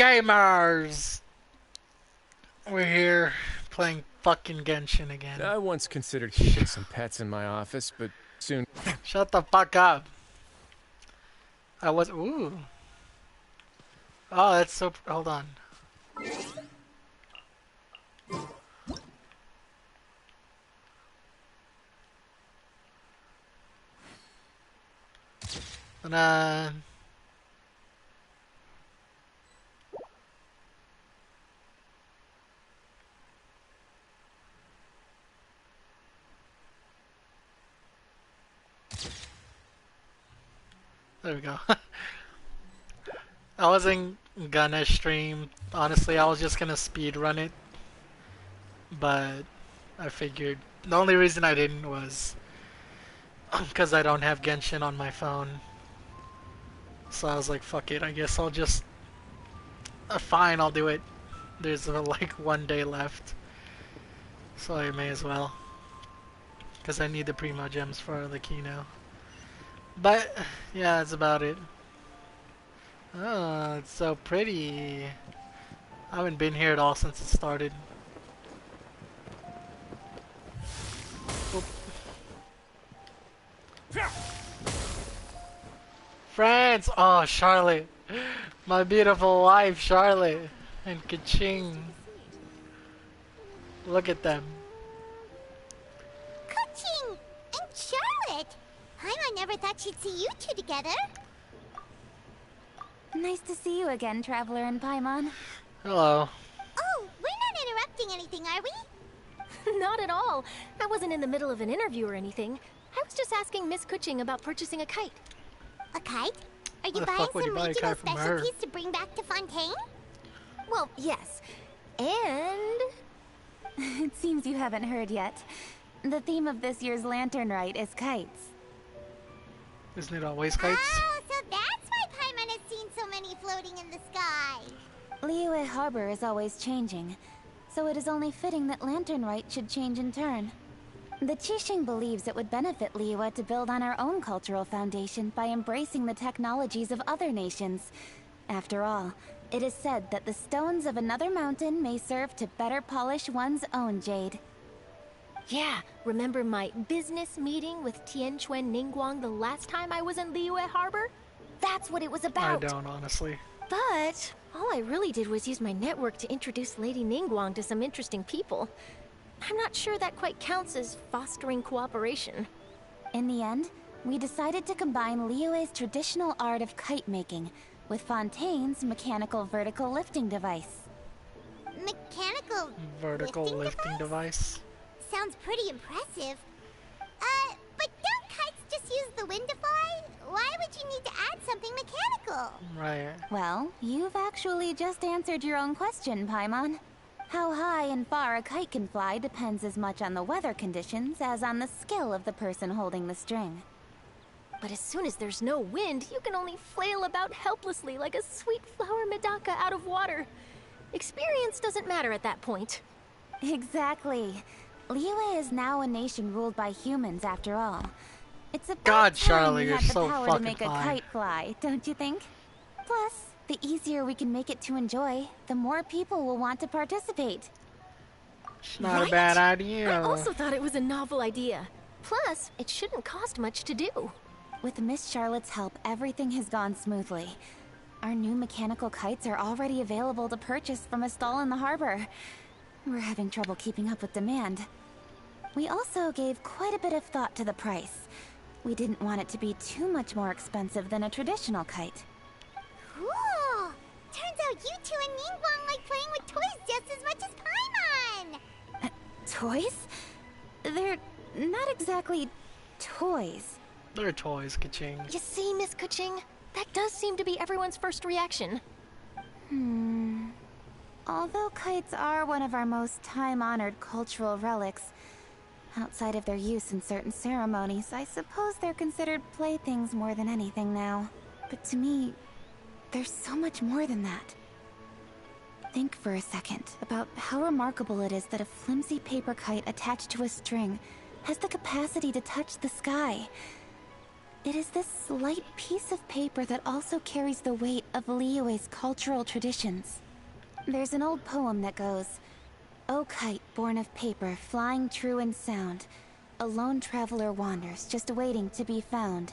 gamers? We're here playing fucking Genshin again. I once considered keeping some pets in my office, but soon... Shut the fuck up. I was... Ooh. Oh, that's so... Hold on. And there we go. I wasn't gonna stream. Honestly, I was just gonna speed run it. But I figured the only reason I didn't was because I don't have Genshin on my phone. So I was like, fuck it, I guess I'll just... fine, I'll do it. There's like 1 day left. So I may as well. Because I need the Primo Gems for the key now. But, yeah, that's about it. Oh, it's so pretty. I haven't been here at all since it started. Oop. France! Oh, Charlotte. My beautiful wife, Charlotte. And Kaching. Look at them. Kaching and Charlotte! I never thought she'd see you two together. Nice to see you again, Traveler and Paimon. Hello. Oh, we're not interrupting anything, are we? Not at all. I wasn't in the middle of an interview or anything. I was just asking Miss Kuching about purchasing a kite. A kite? Are you Why the buying fuck would some you buy a regional kite from her? specialties to bring back to Fontaine? Well, yes. And... It seems you haven't heard yet. The theme of this year's Lantern Rite is kites. Isn't it always kites? Oh, so that's why Paimon has seen so many floating in the sky. Liyue Harbor is always changing, so it is only fitting that Lantern Rite should change in turn. The Qixing believes it would benefit Liyue to build on our own cultural foundation by embracing the technologies of other nations. After all, it is said that the stones of another mountain may serve to better polish one's own jade. yeah, remember my business meeting with Tianquan Ningguang the last time I was in Liyue Harbor? That's what it was about. I don't, honestly. But all I really did was use my network to introduce Lady Ningguang to some interesting people. I'm not sure that quite counts as fostering cooperation. In the end, we decided to combine Liyue's traditional art of kite making with Fontaine's mechanical vertical lifting device. Mechanical Vertical lifting device. Sounds pretty impressive. But don't kites just use the wind to fly? Why would you need to add something mechanical? Right. Well, you've actually just answered your own question, Paimon. How high and far a kite can fly depends as much on the weather conditions as on the skill of the person holding the string. But as soon as there's no wind, you can only flail about helplessly like a sweet flower medaka out of water. Experience doesn't matter at that point. Exactly. Liyue is now a nation ruled by humans, after all. It's about God, time Charlie, we you're had the so power to fucking make a fine. kite fly, don't you think? Plus, the easier we can make it to enjoy, the more people will want to participate. It's not Right? a bad idea. I also thought it was a novel idea. Plus, it shouldn't cost much to do. With Miss Charlotte's help, everything has gone smoothly. Our new mechanical kites are already available to purchase from a stall in the harbor. We're having trouble keeping up with demand. We also gave quite a bit of thought to the price. We didn't want it to be too much more expensive than a traditional kite. Cool! Turns out you two and Ningguang like playing with toys just as much as Paimon! Toys? They're not exactly toys. They're toys, Kaching. You see, Miss Kuching? That does seem to be everyone's first reaction. Although kites are one of our most time-honored cultural relics, outside of their use in certain ceremonies, I suppose they're considered playthings more than anything now. But to me, there's so much more than that. Think for a second about how remarkable it is that a flimsy paper kite attached to a string has the capacity to touch the sky. It is this slight piece of paper that also carries the weight of Liyue's cultural traditions. There's an old poem that goes, "O kite born of paper, flying true and sound, a lone traveler wanders, just waiting to be found."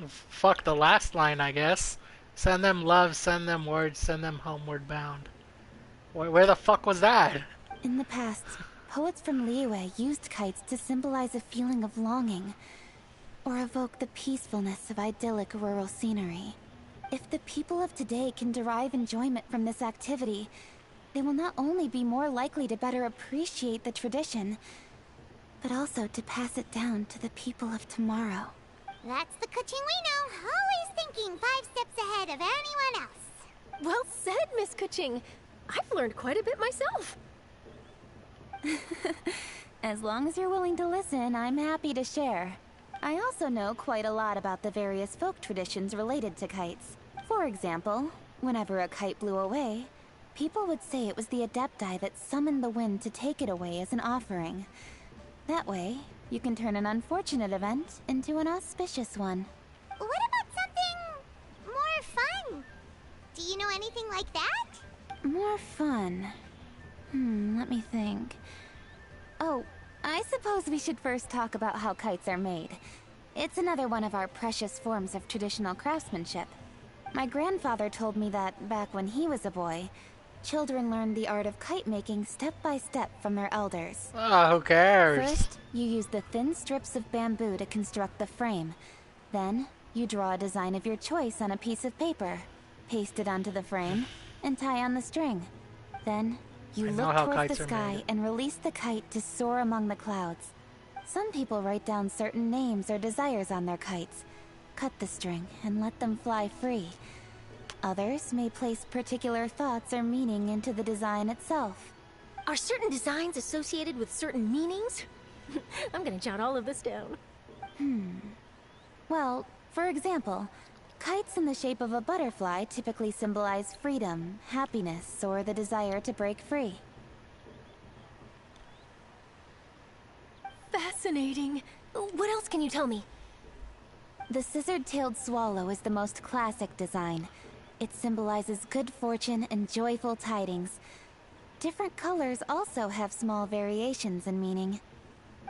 Fuck the last line, I guess. Send them love, send them words, send them homeward bound. Where the fuck was that? In the past, poets from Liyue used kites to symbolize a feeling of longing, or evoke the peacefulness of idyllic rural scenery. If the people of today can derive enjoyment from this activity, they will not only be more likely to better appreciate the tradition, but also to pass it down to the people of tomorrow. That's the Kuching we know, always thinking 5 steps ahead of anyone else. Well said, Miss Kuching. I've learned quite a bit myself. As long as you're willing to listen, I'm happy to share. I also know quite a lot about the various folk traditions related to kites. For example, whenever a kite blew away, people would say it was the Adepti that summoned the wind to take it away as an offering. That way, you can turn an unfortunate event into an auspicious one. What about something more fun? Do you know anything like that? More fun. Let me think. Oh, I suppose we should first talk about how kites are made. It's another one of our precious forms of traditional craftsmanship. My grandfather told me that back when he was a boy, children learned the art of kite making step by step from their elders. Ah, who cares? First, you use the thin strips of bamboo to construct the frame. Then, you draw a design of your choice on a piece of paper, paste it onto the frame, and tie on the string. Then, you I know look how towards kites the are sky made. and release the kite to soar among the clouds. Some people write down certain names or desires on their kites, cut the string, and let them fly free. Others may place particular thoughts or meaning into the design itself. Are certain designs associated with certain meanings? I'm gonna jot all of this down. Well, for example, kites in the shape of a butterfly typically symbolize freedom, happiness, or the desire to break free. Fascinating. What else can you tell me? The scissored-tailed swallow is the most classic design. It symbolizes good fortune and joyful tidings. Different colors also have small variations in meaning.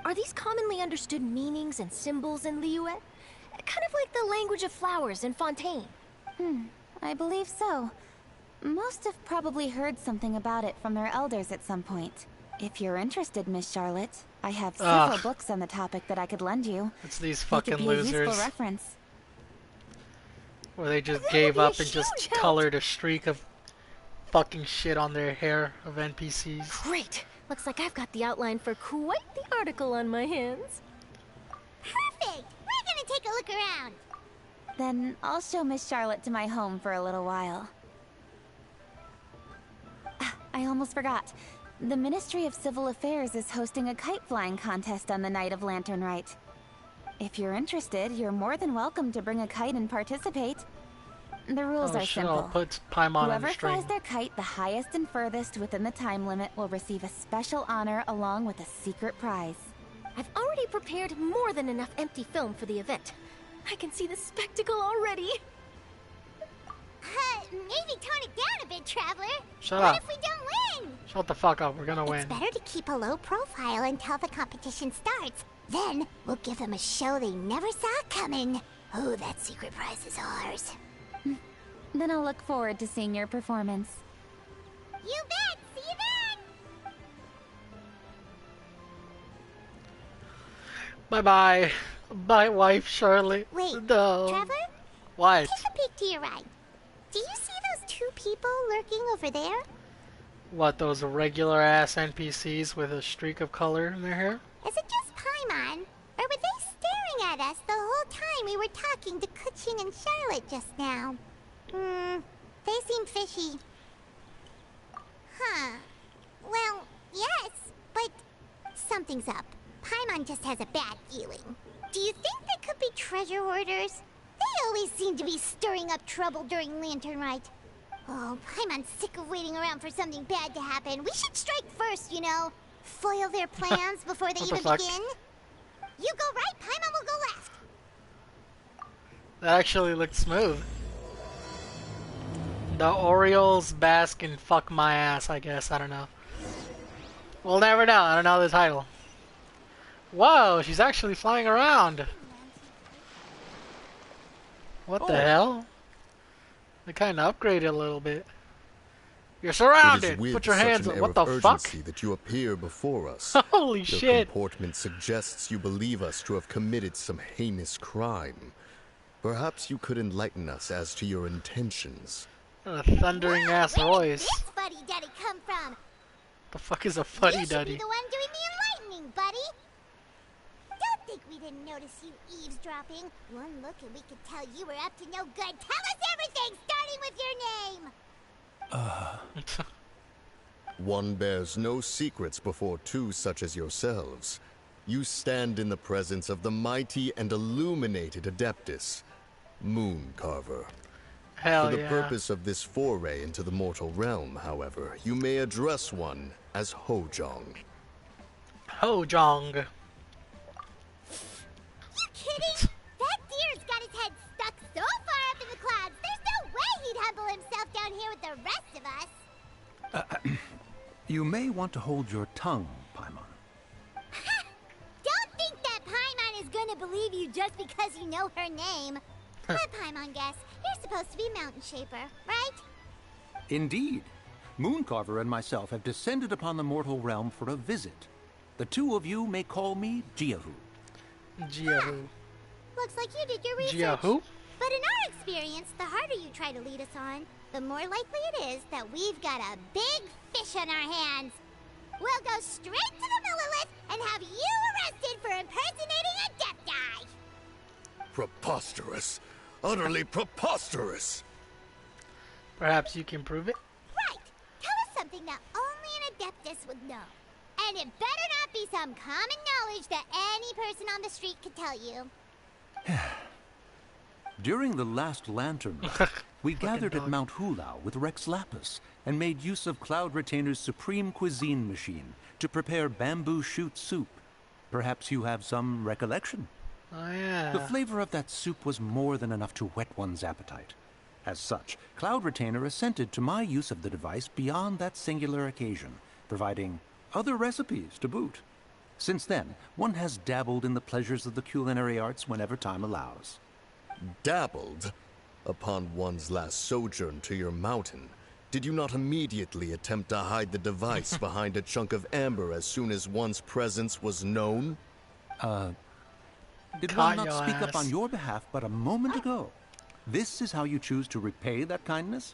Are these commonly understood meanings and symbols in Liyue? Kind of like the language of flowers in Fontaine. I believe so. Most have probably heard something about it from their elders at some point. If you're interested, Miss Charlotte, I have several books on the topic that I could lend you. It's these They fucking could be a losers. useful reference. Where they just That gave would be a up and just huge help. colored a streak of fucking shit on their hair of NPCs. Great. Looks like I've got the outline for quite the article on my hands. Perfect! We're gonna take a look around. Then I'll show Miss Charlotte to my home for a little while. I almost forgot. The Ministry of Civil Affairs is hosting a kite flying contest on the night of Lantern Rite. If you're interested, you're more than welcome to bring a kite and participate. The rules Oh are shit, simple. I'll put Paimon on Whoever the string. flies their kite the highest and furthest within the time limit will receive a special honor along with a secret prize. I've already prepared more than enough empty film for the event. I can see the spectacle already. Maybe tone it down a bit, Traveler. Shut what up. if we don't win? Shut the fuck up, we're gonna win. It's better to keep a low profile until the competition starts. Then, we'll give them a show they never saw coming. Oh, that secret prize is ours. Then I'll look forward to seeing your performance. You bet! See you then! Bye-bye. Bye, wife Charlotte. Wait, No. Trevor? What? Take a peek to your right. Do you see those 2 people lurking over there? What, those regular-ass NPCs with a streak of color in their hair? Is it just Paimon? Or were they staring at us the whole time we were talking to Kuching and Charlotte just now? They seem fishy. Huh. Well, yes, but something's up. Paimon just has a bad feeling. Do you think they could be treasure hoarders? They always seem to be stirring up trouble during Lantern Rite. Oh, Paimon's sick of waiting around for something bad to happen. We should strike first, you know. Foil their plans before they What the even fuck? begin. You go right, Paimon will go left. That actually looked smooth. The Orioles bask and fuck my ass, I guess. I don't know. We'll never know. I don't know the title. Whoa, she's actually flying around. What the hell? They kind of upgraded a little bit. You're surrounded. Put your hands up. What the fuck? That you appear before us. Holy Your shit. comportment suggests you believe us to have committed some heinous crime. Perhaps you could enlighten us as to your intentions. A thundering ass Where did voice. this fuddy-duddy come from? The fuck is a You fuddy should be duddy? the one doing the enlightening, buddy. Don't think we didn't notice you eavesdropping. One look and we could tell you were up to no good. Tell us everything, starting with your name. One bears no secrets before two such as yourselves. You stand in the presence of the mighty and illuminated Adeptus, Moon Carver. Hell For the yeah. purpose of this foray into the mortal realm, however, you may address one as Hojong. Hojong. You kidding? That deer's got his head stuck so far up in the clouds, there's no way he'd humble himself down here with the rest of us. You may want to hold your tongue, Paimon. Don't think that Paimon is gonna believe you just because you know her name. Let Paimon guess. You're supposed to be Mountain Shaper, right? Indeed. Mooncarver and myself have descended upon the mortal realm for a visit. The two of you may call me Jiahu. Jiahu. Looks like you did your research. Jiahu? But in our experience, the harder you try to lead us on, the more likely it is that we've got a big fish on our hands. We'll go straight to the Millilith and have you arrested for impersonating a Adepti. Preposterous! Utterly preposterous! Perhaps you can prove it? Right. Tell us something that only an Adeptus would know. And it better not be some common knowledge that any person on the street could tell you. During the last lantern, we gathered at dog. Mount Hulau with Rex Lapis and made use of Cloud Retainer's supreme cuisine machine to prepare bamboo shoot soup. Perhaps you have some recollection? Oh yeah. The flavor of that soup was more than enough to whet one's appetite. As such, Cloud Retainer assented to my use of the device beyond that singular occasion, providing other recipes to boot. Since then, one has dabbled in the pleasures of the culinary arts whenever time allows. Dabbled? Upon one's last sojourn to your mountain, did you not immediately attempt to hide the device behind a chunk of amber as soon as one's presence was known? Did Caught one not your speak up ass. on your behalf but a moment ago? This is how you choose to repay that kindness?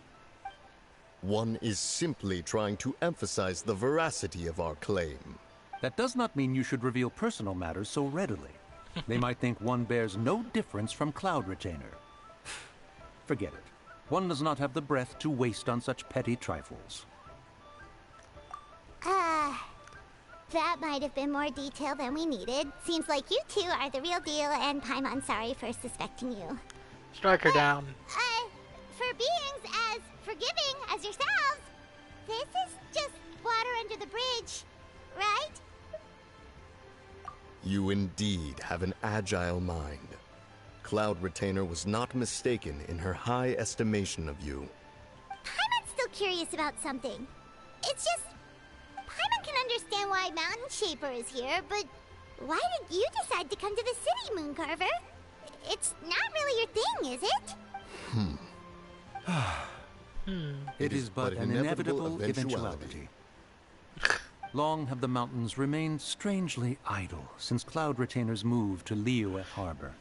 One is simply trying to emphasize the veracity of our claim. That does not mean you should reveal personal matters so readily. They might think one bears no difference from Cloud Retainer. Forget it. One does not have the breath to waste on such petty trifles. That might have been more detail than we needed. Seems like you two are the real deal, and Paimon sorry for suspecting you. Strike her down. For beings as forgiving as yourselves, this is just water under the bridge, right? You indeed have an agile mind. Cloud Retainer was not mistaken in her high estimation of you. Paimon's still curious about something. It's just, Paimon can understand why Mountain Shaper is here, but why did you decide to come to the city, Mooncarver? It's not really your thing, is it? It is but an inevitable eventuality. Long have the mountains remained strangely idle since Cloud Retainer's move to Liyue Harbor.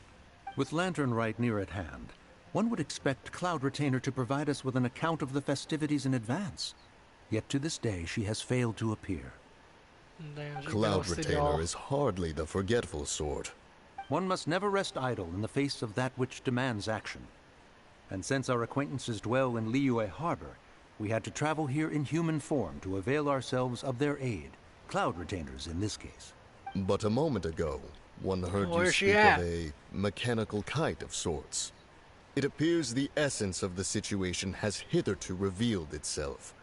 With Lantern Rite near at hand, one would expect Cloud Retainer to provide us with an account of the festivities in advance. Yet to this day she has failed to appear. Damn, she Cloud ghosted Retainer y'all. is hardly the forgetful sort. One must never rest idle in the face of that which demands action. And since our acquaintances dwell in Liyue Harbor, we had to travel here in human form to avail ourselves of their aid, Cloud Retainers in this case. But a moment ago, one heard you Where's she speak at? of a mechanical kite of sorts. It appears the essence of the situation has hitherto revealed itself.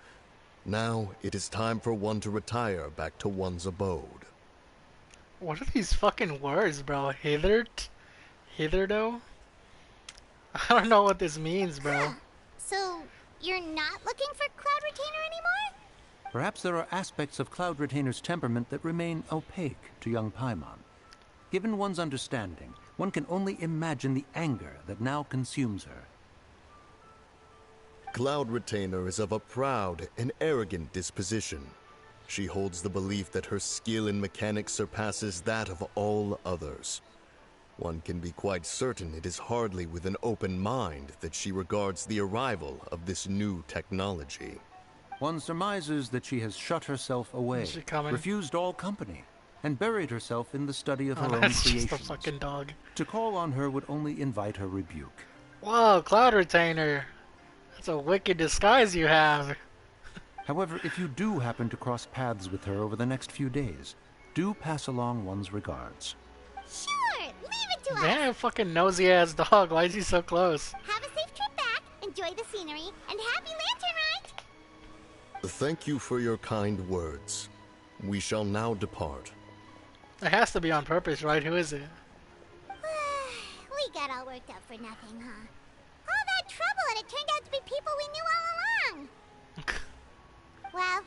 Now it is time for one to retire back to one's abode. What are these fucking words, bro? Hitherto? I don't know what this means, bro. So, you're not looking for Cloud Retainer anymore? Perhaps there are aspects of Cloud Retainer's temperament that remain opaque to young Paimon. Given one's understanding, one can only imagine the anger that now consumes her. Cloud Retainer is of a proud and arrogant disposition. She holds the belief that her skill in mechanics surpasses that of all others. One can be quite certain it is hardly with an open mind that she regards the arrival of this new technology. One surmises that she has shut herself away, Is she coming? refused all company, and buried herself in the study of her own That's creations. just a fucking dog. To call on her would only invite her rebuke. Whoa, Cloud Retainer. That's a wicked disguise you have. However, if you do happen to cross paths with her over the next few days, do pass along one's regards. Sure, leave it to us. Damn, fucking nosy ass dog. Why is he so close? Have a safe trip back, enjoy the scenery, and happy lantern rite! Thank you for your kind words. We shall now depart. It has to be on purpose, right? Who is it? We got all worked up for nothing, huh? All that trouble and it turned out to be people we knew all along! Well,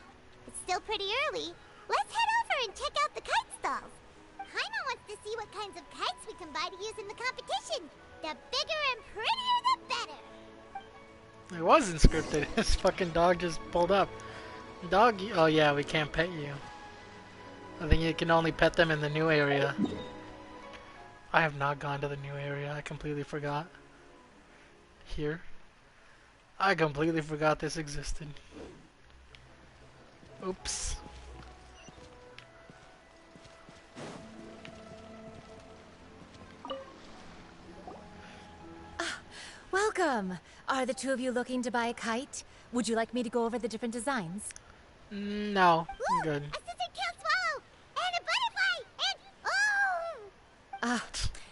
it's still pretty early. Let's head over and check out the kite stalls. Paimon wants to see what kinds of kites we can buy to use in the competition. The bigger and prettier, the better. It wasn't scripted. This fucking dog just pulled up. Dog, oh yeah, we can't pet you. I think you can only pet them in the new area. I have not gone to the new area. I completely forgot. Here. I completely forgot this existed. Oops. Welcome! Are the two of you looking to buy a kite? Would you like me to go over the different designs? No, I'm good. A scissor-tailed swallow! And a butterfly! And... oh!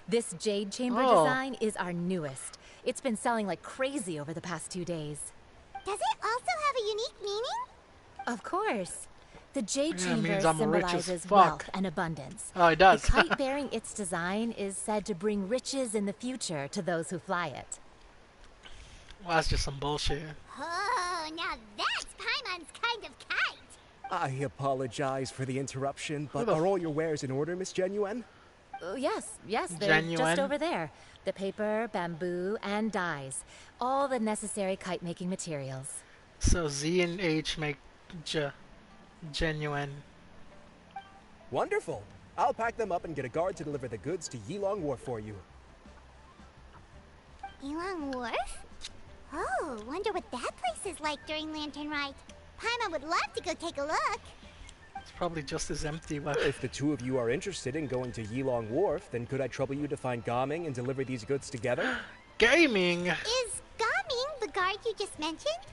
This jade chamber Oh. design is our newest. It's been selling like crazy over the past 2 days. Does it also have a unique meaning? Of course. The jade Yeah, it chamber means I'm rich as symbolizes fuck. wealth and abundance. Oh, it does. The kite bearing its design is said to bring riches in the future to those who fly it. Well, that's just some bullshit. Oh, now that's Paimon's kind of kite! I apologize for the interruption, but the are all your wares in order, Miss Genuine? Yes, they're Genuine? just over there. The paper, bamboo, and dyes. All the necessary kite-making materials. So Z and H make genuine. Wonderful. I'll pack them up and get a guard to deliver the goods to Yilong Wharf for you. Yilong Wharf? Oh, wonder what that place is like during Lantern Rite. Paimon would love to go take a look. It's probably just as empty, but If the two of you are interested in going to Yilong Wharf, then could I trouble you to find Gaming and deliver these goods together? gaming. Is Gaming the guard you just mentioned?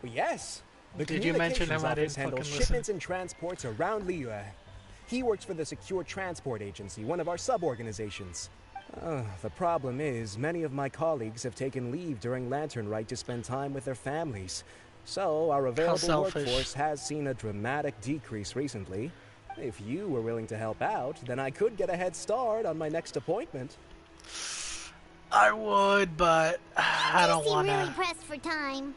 Well, yes. The Did you mention him? communications I didn't office handles fucking listen. shipments and transports around Liyue. He works for the Secure Transport Agency, one of our sub-organizations. The problem is, many of my colleagues have taken leave during Lantern Rite to spend time with their families. So, our available selfish. workforce has seen a dramatic decrease recently. If you were willing to help out, then I could get a head start on my next appointment. I would, but I don't You seem want really to. pressed for time.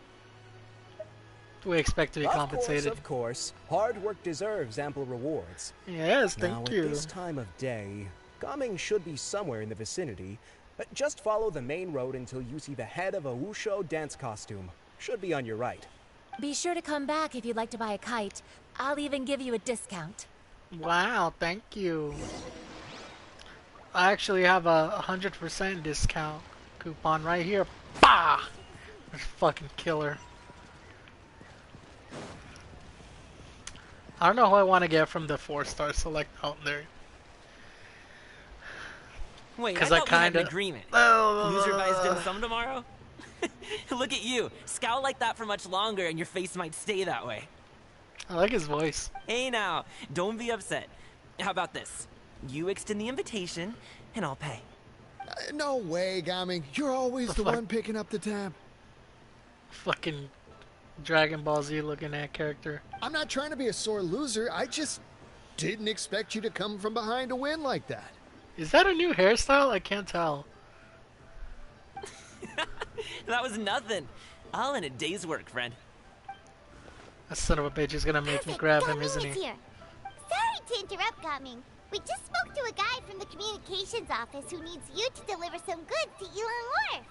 We expect to be compensated. Of course. Hard work deserves ample rewards. Yes, Now, thank at you. this time of day, Gaming should be somewhere in the vicinity. But just follow the main road until you see the head of a Wushu dance costume. Should be on your right. Be sure to come back if you'd like to buy a kite. I'll even give you a discount. Wow, thank you. I actually have a 100% discount coupon right here. Bah! Fucking killer. I don't know who I want to get from the 4-star select out there. Wait, I 'Cause I thought we had an kinda- agreement. Oh. Loser buys dim sum tomorrow? Look at you. Scowl like that for much longer and your face might stay that way. I like his voice. Hey now, don't be upset. How about this? You extend the invitation, and I'll pay. No way, Gaming. You're always the fuck? one picking up the tab. Fucking Dragon Ball Z looking at character. I'm not trying to be a sore loser. I just Didn't expect you to come from behind a win like that. Is that a new hairstyle? I can't tell. That was nothing. All in a day's work, friend. That son of a bitch is gonna make me grab him, isn't he? Here. Sorry to interrupt, Gaming. We just spoke to a guy from the communications office who needs you to deliver some goods to Elon Wharf.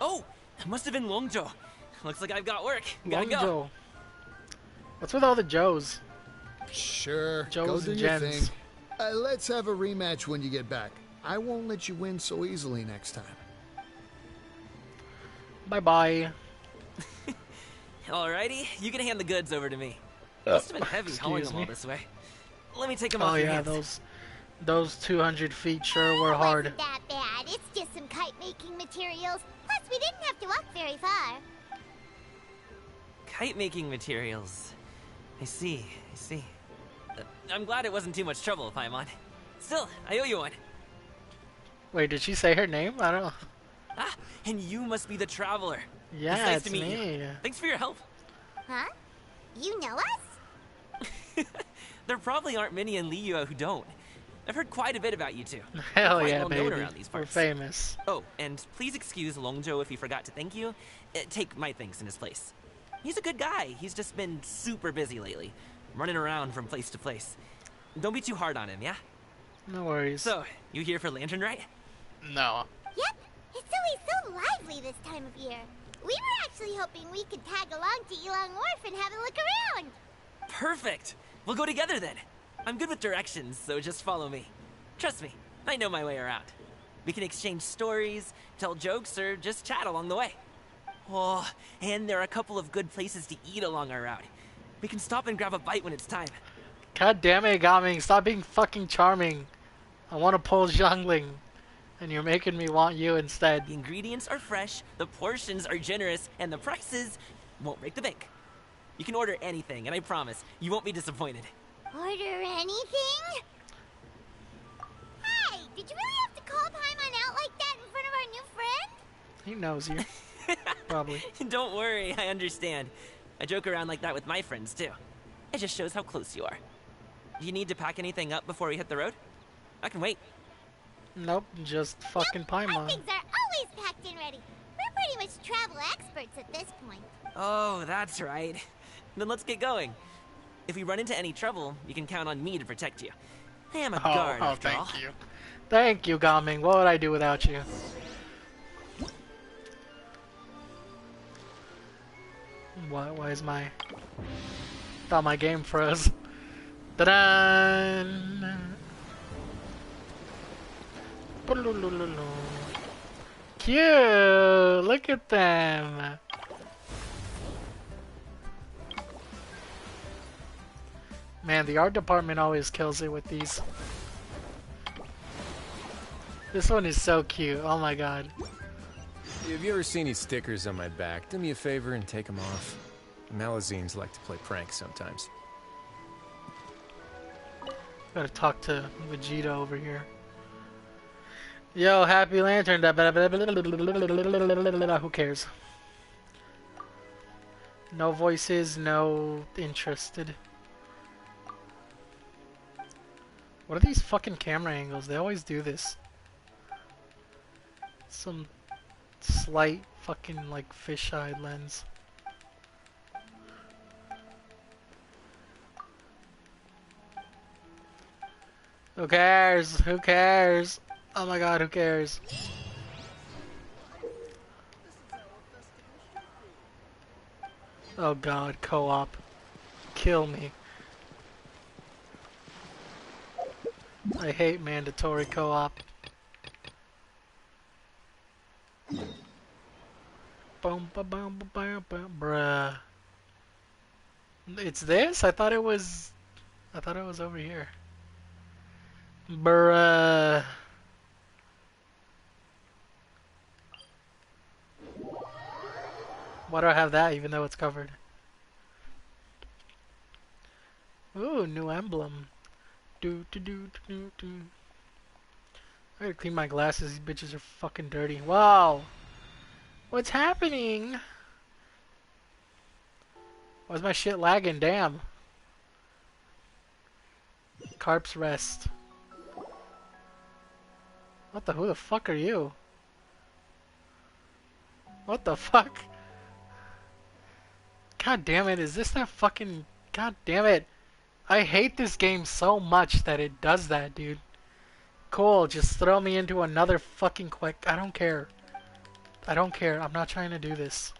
Oh, it must have been Longjo. Looks like I've got work. Gotta Long go. Joe. What's with all the Joes? Sure, Joes go do and your Jens. thing. Let's have a rematch when you get back. I won't let you win so easily next time. Bye-bye. Alrighty, you can hand the goods over to me. Must have been heavy hauling them all this way. Let me take them off your hands. Those 200 feet sure were hard. Wasn't that bad. It's just some kite-making materials. Plus, we didn't have to walk very far. Kite-making materials. I see. I'm glad it wasn't too much trouble, Paimon. Still, I owe you one. Wait, did she say her name? I don't know. Ah, and you must be the traveler. Yeah, it's nice it's to meet me. you. Thanks for your help. Huh? You know us? There probably aren't many in Liyue who don't. I've heard quite a bit about you two. Hell Quite yeah, well baby. known around these We're parts. famous. Oh, and please excuse Longjo if he forgot to thank you. Take my thanks in his place. He's a good guy. He's just been super busy lately, running around from place to place. Don't be too hard on him, yeah? No worries. So, you here for Lantern, right? No. Yep. It's always so lively this time of year. We were actually hoping we could tag along to Elon Wharf and have a look around. Perfect. We'll go together then. I'm good with directions, so just follow me. Trust me, I know my way around. We can exchange stories, tell jokes, or just chat along the way. Oh, and there are a couple of good places to eat along our route. We can stop and grab a bite when it's time. God damn it, Gaming. Stop being fucking charming. I want to pull Zhangling, and you're making me want you instead. The ingredients are fresh, the portions are generous, and the prices won't break the bank. You can order anything, and I promise, you won't be disappointed. Order anything? Hey, did you really have to call Paimon out like that in front of our new friend? He knows you. Probably. Don't worry, I understand. I joke around like that with my friends, too. It just shows how close you are. Do you need to pack anything up before we hit the road? I can wait. Nope, just fucking Our Paimon. things are always packed and ready. We're pretty much travel experts at this point. Oh, that's right. Then let's get going. If we run into any trouble, you can count on me to protect you. I am a guard, after all. Thank you. Thank you, Gaming. What would I do without you? Why is my... Thought my game froze. Ta-da! Cute! Look at them! Man, the art department always kills it with these. This one is so cute. Oh my god. Have you ever seen these stickers on my back? Do me a favor and take them off. Malazines like to play pranks sometimes. Gotta talk to Vegeta over here. Yo, happy lantern. Who cares? No voices, no interested. What are these fucking camera angles? They always do this. Some slight fucking like fisheye lens. Who cares? Who cares? Oh my god, who cares? Oh god, co-op. Kill me. I hate mandatory co-op. Boom, ba, boom, ba, ba, ba, bruh. It's this? I thought it was over here. Bruh. Why do I have that even though it's covered? Ooh, new emblem. Do do do do do. I gotta clean my glasses. These bitches are fucking dirty. Wow. What's happening? Why's my shit lagging? Damn. Carp's Rest. What the? Who the fuck are you? What the fuck? God damn it! Is this that fucking? God damn it! I hate this game so much that it does that, dude. Cool, just throw me into another fucking quick. I don't care. I don't care. I'm not trying to do this.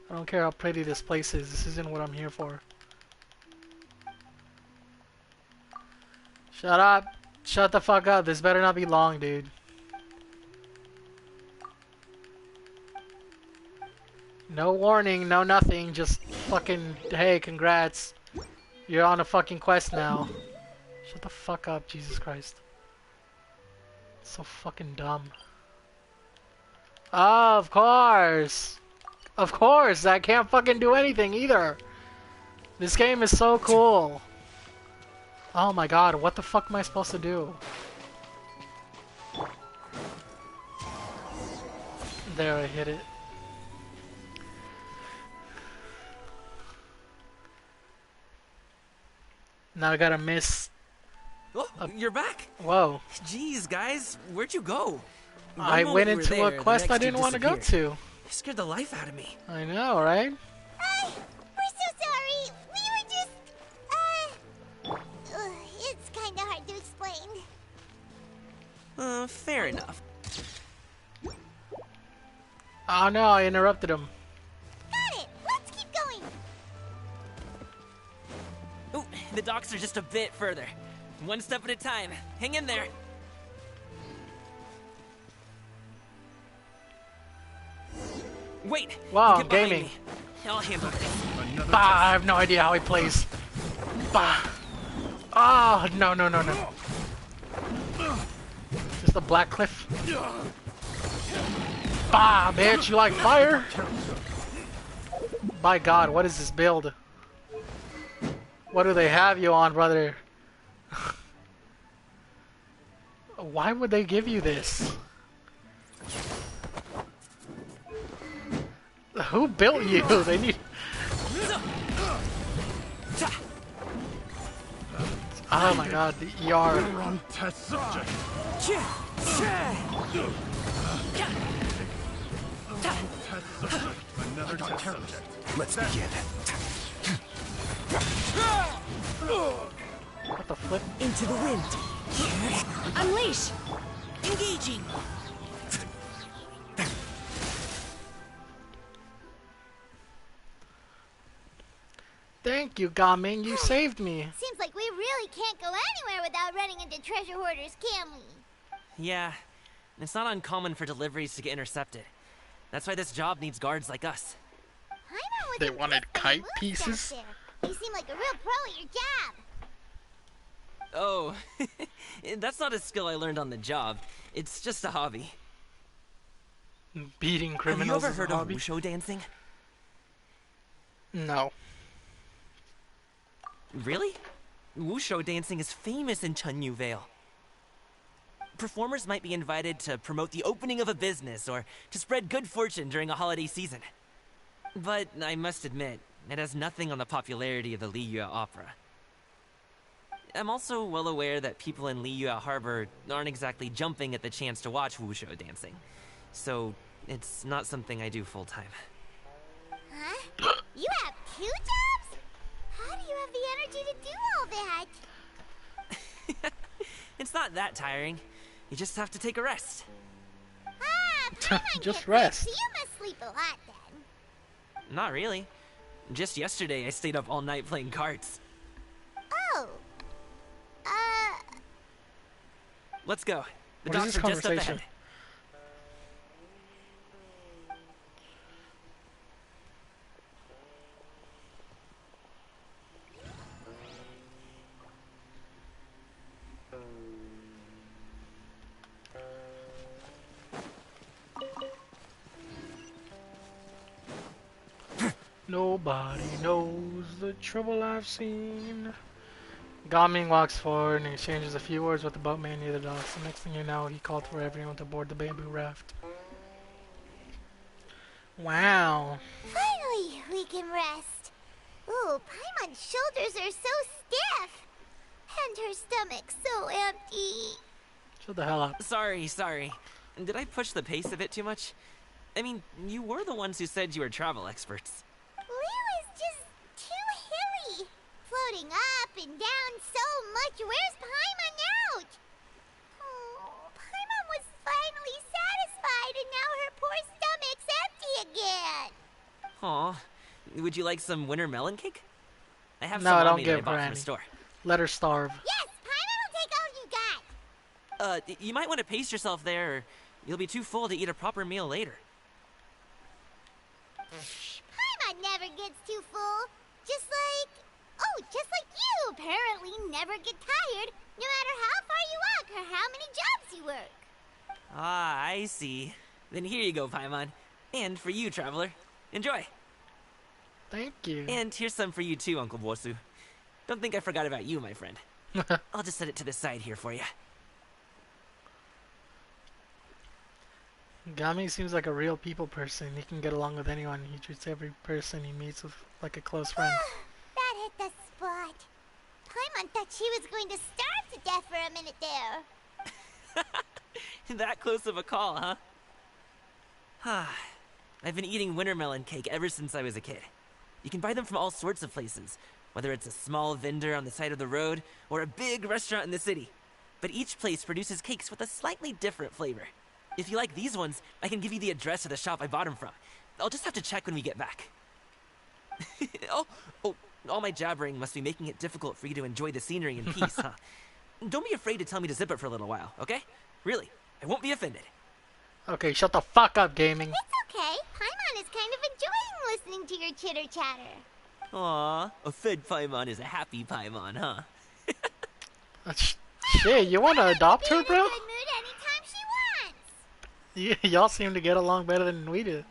I don't care how pretty this place is. This isn't what I'm here for. Shut up. Shut the fuck up. This better not be long, dude. No warning, no nothing. Just fucking, hey, congrats. You're on a fucking quest now. Shut the fuck up, Jesus Christ. So fucking dumb. Oh, of course. Of course, I can't fucking do anything either. This game is so cool. Oh my god, what the fuck am I supposed to do? There, I hit it. Now I gotta miss. Oh, you're back. Whoa. Jeez, guys, where'd you go? I went into a quest I didn't want to go to. You scared the life out of me. I know, right? We're so sorry. We were just, it's kinda hard to explain. Fair enough. Oh no, I interrupted him. Got it. Let's keep going. Ooh, the docks are just a bit further. One step at a time. Hang in there. Wait. Wow, get behind gaming. me. I'll handle this. Bah, I have no idea how he plays. Bah. Oh, no, no, no, no. Just the black cliff. Bah, bitch, you like fire? My god, what is this build? What do they have you on, brother? Why would they give you this? Who built you? They need... Oh my god, the ER. On test subject. Another test subject. Let's begin. What the flip? Into the wind. Unleash. Engaging. Thank you, Gaming. You saved me. Seems like we really can't go anywhere without running into treasure hoarders, can we? Yeah, it's not uncommon for deliveries to get intercepted. That's why this job needs guards like us. They wanted kite pieces? You seem like a real pro at your job. Oh, that's not a skill I learned on the job. It's just a hobby. Beating criminals. Have you ever is a heard of hobby? wushu dancing? No. Really? Wushu dancing is famous in Chunyu Vale. Performers might be invited to promote the opening of a business or to spread good fortune during a holiday season. But I must admit, it has nothing on the popularity of the Liyue Opera. I'm also well aware that people in Liyue Harbor aren't exactly jumping at the chance to watch wushu dancing. So, it's not something I do full-time. Huh? You have 2 jobs? How do you have the energy to do all that? It's not that tiring. You just have to take a rest. Just rest. So you must sleep a lot then. Not really. Just yesterday I stayed up all night playing cards. Oh. Let's go. The What is docks this are just up conversation? ahead. Nobody knows the trouble I've seen. Gaming walks forward and exchanges a few words with the boatman near the docks. The next thing you know, he called for everyone to board the bamboo raft. Wow. Finally, we we can rest. Ooh, Paimon's shoulders are so stiff. And her stomach's so empty. Shut the hell up. Sorry. Did I push the pace a bit too much? I mean, you were the ones who said you were travel experts. Liyue is just too hilly. Floating up and down so much. Where's Paimon out? Oh, Paimon was finally satisfied and now her poor stomach's empty again. Aw. Would you like some winter melon cake? I have No, some I on don't me that I give bought her from any. the store. Let her starve. Yes, Paimon will take all you got. You might want to pace yourself there, or you'll be too full to eat a proper meal later. Paimon never gets too full. Just like you apparently never get tired, no matter how far you walk or how many jobs you work. Ah, I see. Then here you go, Paimon. And for you, traveler. Enjoy. Thank you. And here's some for you too, Uncle Bosu. Don't think I forgot about you, my friend. I'll just set it to the side here for you. Gami seems like a real people person. He can get along with anyone. He treats every person he meets with like a close friend. That hit the spot. Paimon thought she was going to starve to death for a minute there. That close of a call, huh? I've been eating winter melon cake ever since I was a kid. You can buy them from all sorts of places, whether it's a small vendor on the side of the road or a big restaurant in the city. But each place produces cakes with a slightly different flavor. If you like these ones, I can give you the address of the shop I bought them from. I'll just have to check when we get back. Oh, all my jabbering must be making it difficult for you to enjoy the scenery in peace, huh? Don't be afraid to tell me to zip it for a little while, okay? Really, I won't be offended. Okay, shut the fuck up, gaming. It's okay. Paimon is kind of enjoying listening to your chitter-chatter. Aw, a fed Paimon is a happy Paimon, huh? Shit, you wanna adopt her, bro? Good mood anytime she wants. Y'all seem to get along better than we do.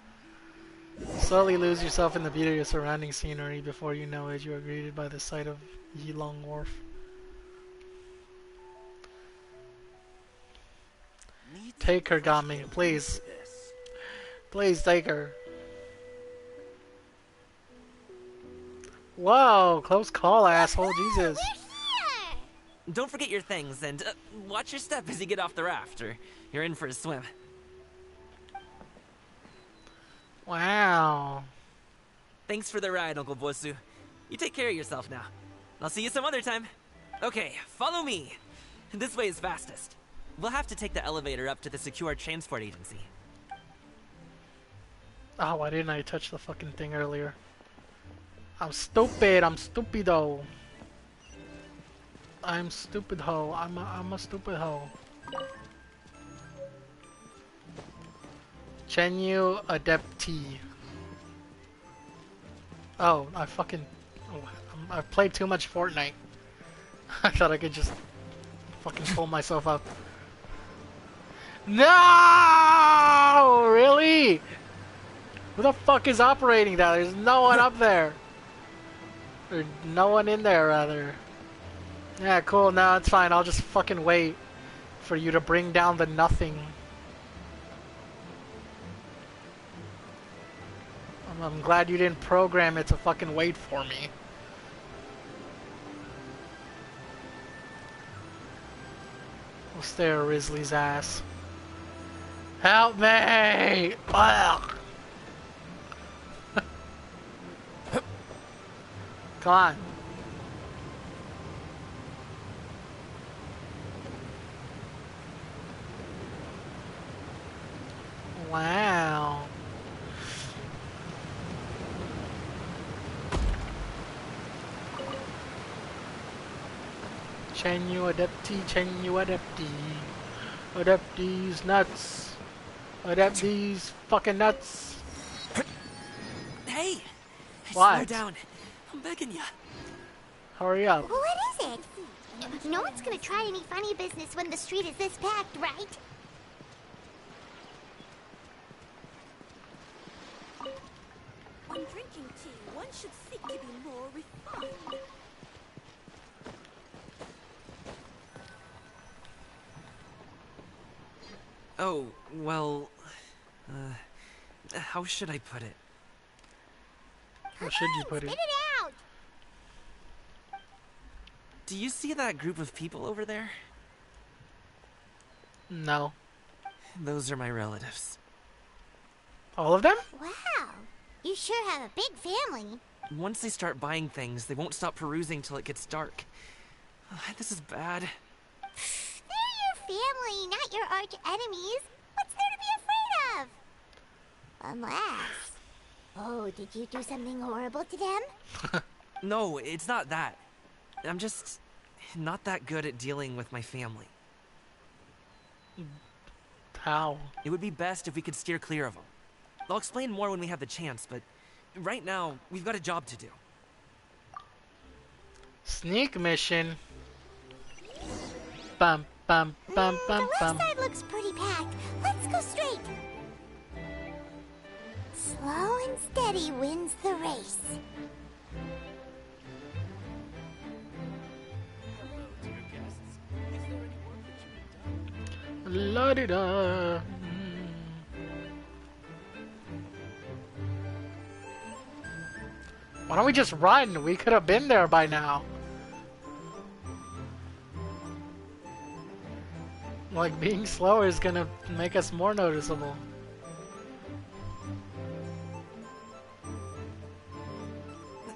Slowly lose yourself in the beauty of surrounding scenery. Before you know it, you are greeted by the sight of Yilong Wharf. Take her, Gami, please. Please take her. Whoa, close call, asshole, Jesus. Don't forget your things, and watch your step as you get off the raft, or you're in for a swim. Wow. Thanks for the ride, Uncle Bosu. You take care of yourself now. I'll see you some other time. Okay, follow me. This way is fastest. We'll have to take the elevator up to the secure transport agency. Oh, why didn't I touch the fucking thing earlier? I'm stupid. I'm stupido. I'm stupid hoe. I'm a stupid hoe. Chenyu Adepti. Oh, I've played too much Fortnite. I thought I could just fucking pull myself up. No! Really? Who the fuck is operating that? There's no one up there. There's no one in there, rather. Yeah, cool. No, it's fine. I'll just fucking wait for you to bring down the nothing. I'm glad you didn't program it to fucking wait for me. We'll stare at Risley's ass. Help me! Ugh. Come on. Wow. Chenyu Adepti, Chenyu Adepti. Adepti's nuts. Adepti's fucking nuts. Hey! What? Slow down. I'm begging you. Hurry up. What is it? No one's gonna try any funny business when the street is this packed, right? When drinking tea, one should seek to be more refined. Oh, well... how should I put it? Where should you put it? Spit it out! Do you see that group of people over there? No. Those are my relatives. All of them? Wow. You sure have a big family. Once they start buying things, they won't stop perusing till it gets dark. This is bad. They're your family, not your arch enemies. What's there to be afraid of? Unless... Oh, did you do something horrible to them? No, it's not that. I'm just not that good at dealing with my family. How? It would be best if we could steer clear of them. I'll explain more when we have the chance, but right now, we've got a job to do. Sneak mission. Bum bum bum bum The bum. left side looks pretty packed. Let's go straight. Slow and steady wins the race. La di da. Why don't we just run? We could have been there by now. Like, being slower is gonna make us more noticeable.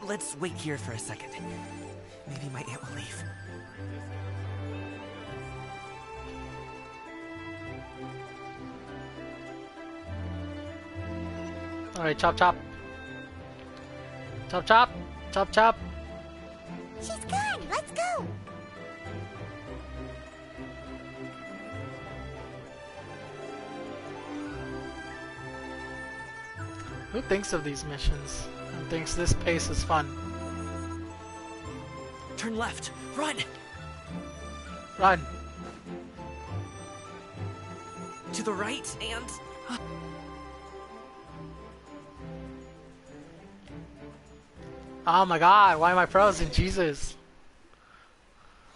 Let's wait here for a second. Maybe my aunt will leave. Alright, chop chop. Chop chop. Chop chop. She's gone. Let's go. Who thinks of these missions and thinks this pace is fun? Turn left. Run! Run. To the right and... Oh my god, why am I frozen? Jesus.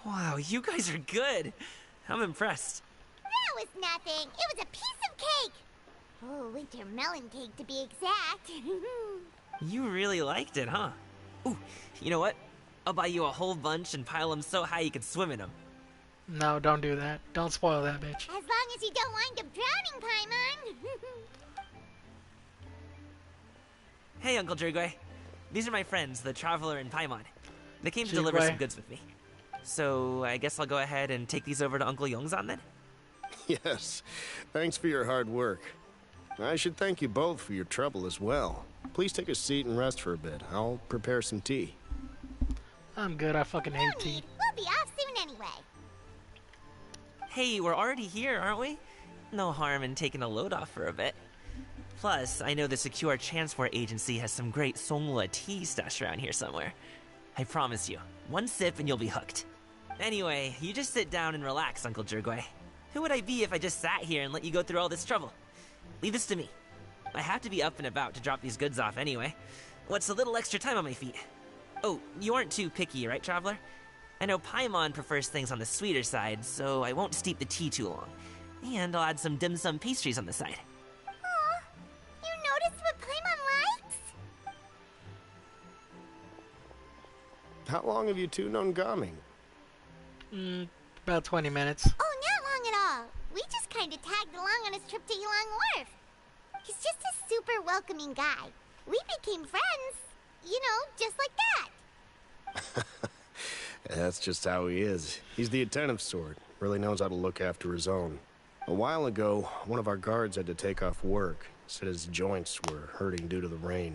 Wow, you guys are good. I'm impressed. That was nothing. It was a piece of cake. Oh, winter melon cake to be exact. You really liked it, huh? Ooh, you know what? I'll buy you a whole bunch and pile them so high you can swim in them. No, don't do that. Don't spoil that bitch. As long as you don't wind up drowning, Paimon. Hey, Uncle Jirgwe. These are my friends, the Traveler and Paimon. They came to deliver Jirgwe. some goods with me. So, I guess I'll go ahead and take these over to Uncle Yongzan then? Yes. Thanks for your hard work. I should thank you both for your trouble as well. Please take a seat and rest for a bit. I'll prepare some tea. I'm good, I fucking hate tea. We'll be off soon anyway. Hey, we're already here, aren't we? No harm in taking a load off for a bit. Plus, I know the Secure Transport Agency has some great Songhua tea stashed around here somewhere. I promise you, one sip and you'll be hooked. Anyway, you just sit down and relax, Uncle Jirgwe. Who would I be if I just sat here and let you go through all this trouble? Leave this to me. I have to be up and about to drop these goods off anyway. What's a little extra time on my feet? Oh, you aren't too picky, right, Traveler? I know Paimon prefers things on the sweeter side, so I won't steep the tea too long. And I'll add some dim sum pastries on the side. Aw, you noticed what Paimon likes? How long have you two known Gaming? About 20 minutes. Oh, not long at all. We just kind of tagged along on his trip to Yulong Wharf. He's just a super welcoming guy. We became friends, you know, just like that. That's just how he is. He's the attentive sort. Really knows how to look after his own. A while ago, one of our guards had to take off work. Said his joints were hurting due to the rain.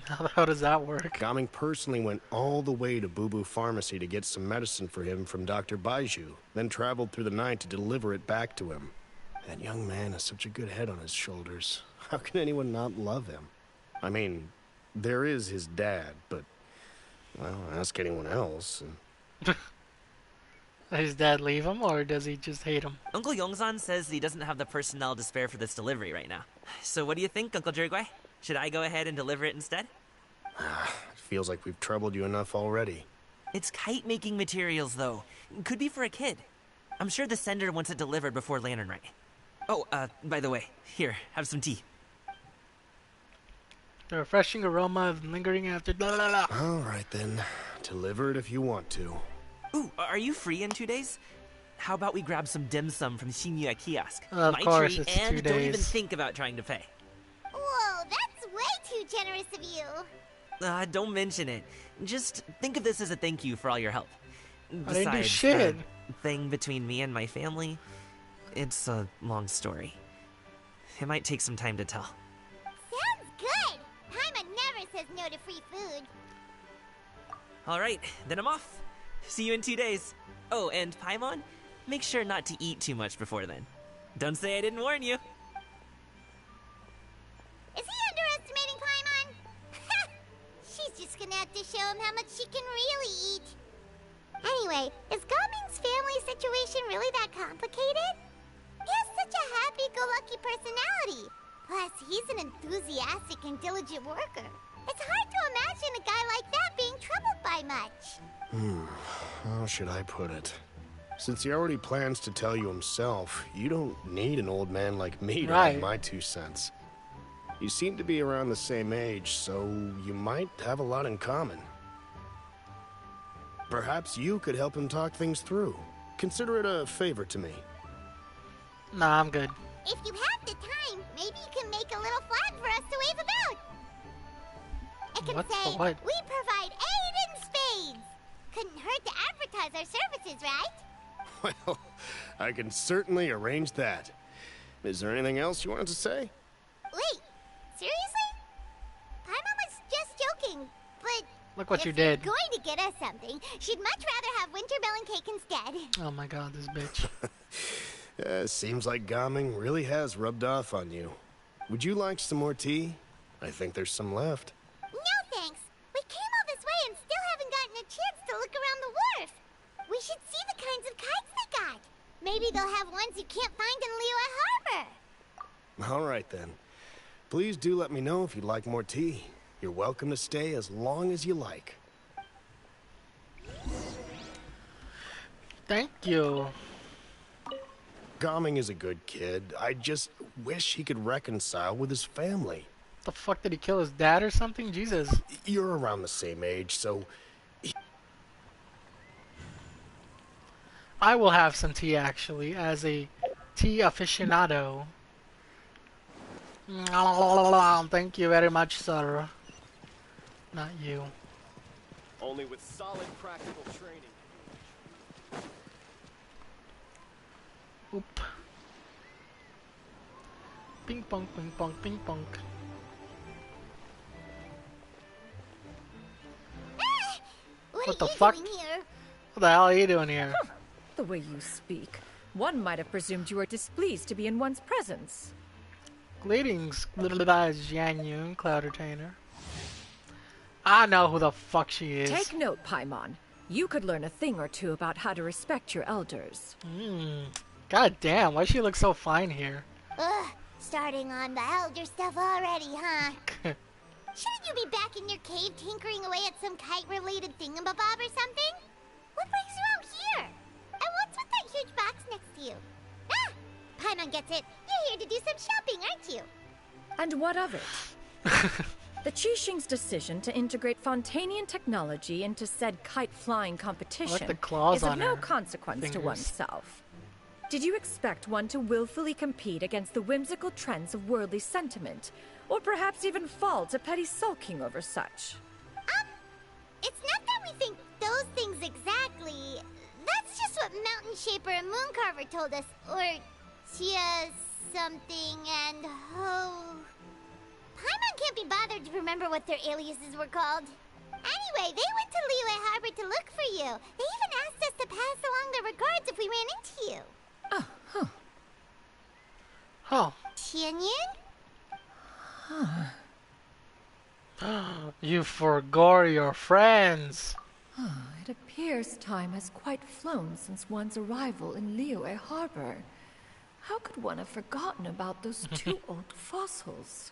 How does that work? Gaming personally went all the way to Boo Boo Pharmacy to get some medicine for him from Dr. Baiju, then traveled through the night to deliver it back to him. That young man has such a good head on his shoulders. How can anyone not love him? I mean, there is his dad, but, well, ask anyone else. Does his dad leave him, or does he just hate him? Uncle Yongzan says he doesn't have the personnel to spare for this delivery right now. So what do you think, Uncle Jirgwe? Should I go ahead and deliver it instead? It feels like we've troubled you enough already. It's kite-making materials, though. Could be for a kid. I'm sure the sender wants it delivered before Lantern Rite. Oh, by the way, here, have some tea. The refreshing aroma of lingering after blah blah blah. All right then. Deliver it if you want to. Ooh, are you free in 2 days? How about we grab some dim sum from Shinya kiosk? Of My course, treat, it's 2 and don't even days. think about trying to pay. Whoa, that's way too generous of you. Don't mention it. Just think of this as a thank you for all your help. I didn't do Besides, shit. the thing between me and my family, it's a long story. It might take some time to tell. Sounds good. Paimon never says no to free food. All right, then I'm off. See you in 2 days. Oh, and Paimon, make sure not to eat too much before then. Don't say I didn't warn you. Is he underestimating Paimon? She's just gonna have to show him how much she can really eat. Anyway, is Gaming's family situation really that complicated? He has such a happy-go-lucky personality. Plus, he's an enthusiastic and diligent worker. It's hard to imagine a guy like that being troubled by much. How should I put it? Since he already plans to tell you himself, you don't need an old man like me to Right. add my 2 cents. You seem to be around the same age, so you might have a lot in common. Perhaps you could help him talk things through. Consider it a favor to me. Nah, I'm good. If you have the time, maybe you can make a little flag for us to wave about. It can What the say, what? we provide aid in spades. Couldn't hurt to advertise our services, right? Well, I can certainly arrange that. Is there anything else you wanted to say? Wait, seriously? Paimon was just joking, but Look what if you did. you're going to get us something, she'd much rather have winter melon cake instead. Oh my god, this bitch. Seems like Gaming really has rubbed off on you. Would you like some more tea? I think there's some left. No thanks. We came all this way and still haven't gotten a chance to look around the wharf. We should see the kinds of kites they got. Maybe they'll have ones you can't find in Liyue Harbor. All right then. Please do let me know if you'd like more tea. You're welcome to stay as long as you like. Thank you. Gaming is a good kid. I just wish he could reconcile with his family. The fuck, did he kill his dad or something? Jesus. You're around the same age, so I will have some tea actually, as a tea aficionado. Thank you very much, sir. Not you. Only with solid practical training. Oop. Ping pong, ping pong, ping pong. What the are you fuck? doing here? What the hell are you doing here? The way you speak, one might have presumed you were displeased to be in one's presence. Greetings, little eyes, Jian Yun, Cloud Retainer. I know who the fuck she is. Take note, Paimon. You could learn a thing or two about how to respect your elders. God damn, why she look so fine here? Ugh, starting on the elder stuff already, huh? Shouldn't you be back in your cave tinkering away at some kite-related thingamabob or something? What brings you out here? And what's with that huge box next to you? Ah! Paimon gets it. You're here to do some shopping, aren't you? And what of it? The Qixing's decision to integrate Fontanian technology into said kite-flying competition the claws is of on no her consequence to fingers. oneself. Did you expect one to willfully compete against the whimsical trends of worldly sentiment, or perhaps even fall to petty sulking over such? It's not that we think those things exactly. That's just what Mountain Shaper and Mooncarver told us. Or Chia something and Ho. Paimon can't be bothered to remember what their aliases were called. Anyway, they went to Liyue Harbor to look for you. They even asked us to pass along their regards if we ran into you. Oh. Tianyun? You forgot your friends. It appears time has quite flown since one's arrival in Liyue Harbor. How could one have forgotten about those 2 old fossils?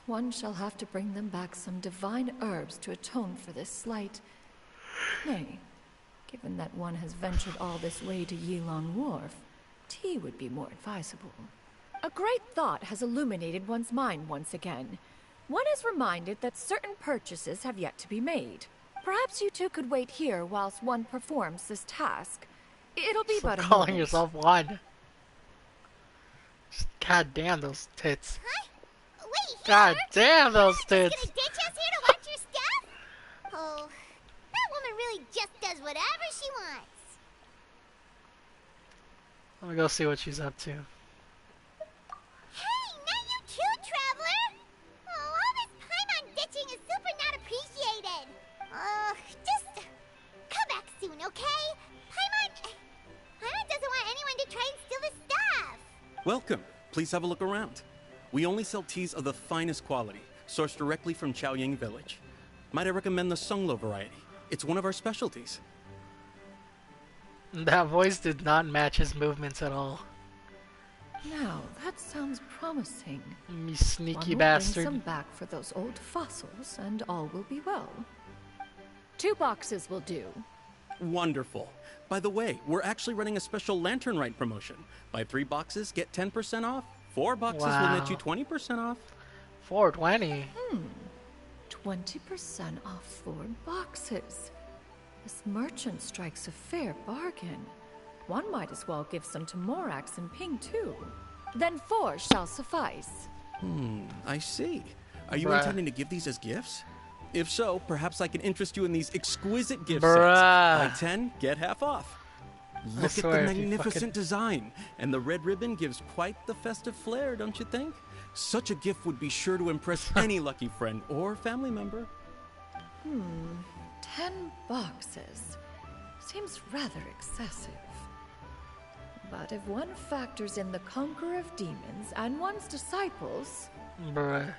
One shall have to bring them back some divine herbs to atone for this slight. Nay, given that one has ventured all this way to Yilong Wharf, tea would be more advisable. A great thought has illuminated one's mind once again. one is reminded that certain purchases have yet to be made. Perhaps you two could wait here whilst one performs this task. It'll be Stop but a calling moment. yourself one. God damn those tits. Huh? Wait, God damn those You're tits. just gonna ditch us here to watch your stuff? Oh, that woman really just does whatever she wants. Let me go see what she's up to. Hey, not you too, Traveler! Oh, all this Paimon ditching is super not appreciated. Just come back soon, okay? Paimon doesn't want anyone to try and steal his stuff. Welcome. Please have a look around. We only sell teas of the finest quality, sourced directly from Chaoying Village. Might I recommend the Sunglo variety? It's one of our specialties. That voice did not match his movements at all. Now, that sounds promising. You sneaky One will bastard. bring some back for those old fossils, and all will be well. 2 boxes will do. Wonderful. By the way, we're actually running a special Lantern Rite promotion. Buy 3 boxes, get 10% off. 4 boxes will net you 20% off. 420. 20% off 4 boxes. This merchant strikes a fair bargain. One might as well give some to Morax and Ping too. Then 4 shall suffice. I see. Are you Bruh. intending to give these as gifts? If so, perhaps I can interest you in these exquisite gift Bruh. sets. Buy 10, get half off. Look at the swear, if you magnificent design. And the red ribbon gives quite the festive flair, don't you think? Such a gift would be sure to impress any lucky friend or family member. 10 boxes. Seems rather excessive. But if one factors in the Conqueror of Demons and one's disciples... Bruh.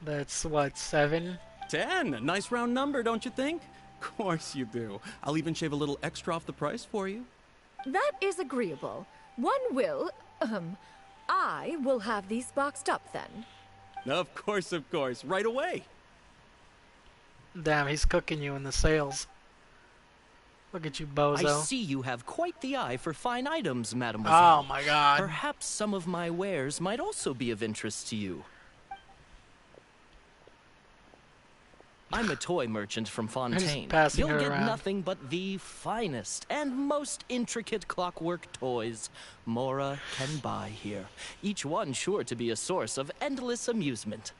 That's what, 7? 10! Nice round number, don't you think? Of course you do. I'll even shave a little extra off the price for you. That is agreeable. One will... I will have these boxed up then. Of course, right away. Damn, he's cooking you in the sales. Look at you, bozo. I see you have quite the eye for fine items, mademoiselle. Oh my god. Perhaps some of my wares might also be of interest to you. I'm a toy merchant from Fontaine. passing You'll her get around. nothing but the finest and most intricate clockwork toys Mora can buy here. Each one sure to be a source of endless amusement.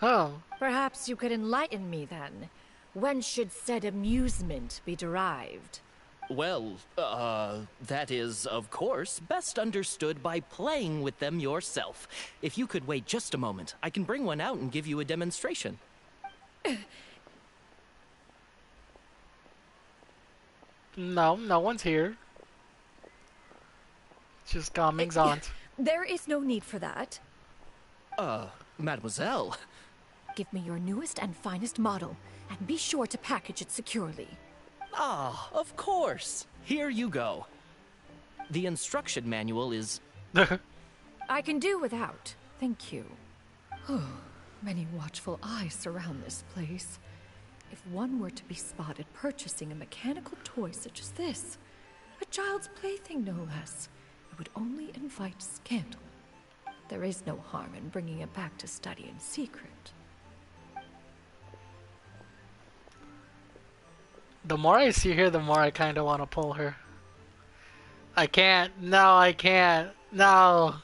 Oh. Perhaps you could enlighten me then. When should said amusement be derived? Well, that is, of course, best understood by playing with them yourself. If you could wait just a moment, I can bring one out and give you a demonstration. No, no one's here. It's just Gaming's aunt. There is no need for that. Mademoiselle. Give me your newest and finest model, and be sure to package it securely. Ah, of course. Here you go. The instruction manual is... I can do without. Thank you. Oh, many watchful eyes surround this place. If one were to be spotted purchasing a mechanical toy such as this, a child's plaything no less, it would only invite scandal. There is no harm in bringing it back to study in secret. The more I see her, the more I kind of want to pull her. I can't. No, I can't. No.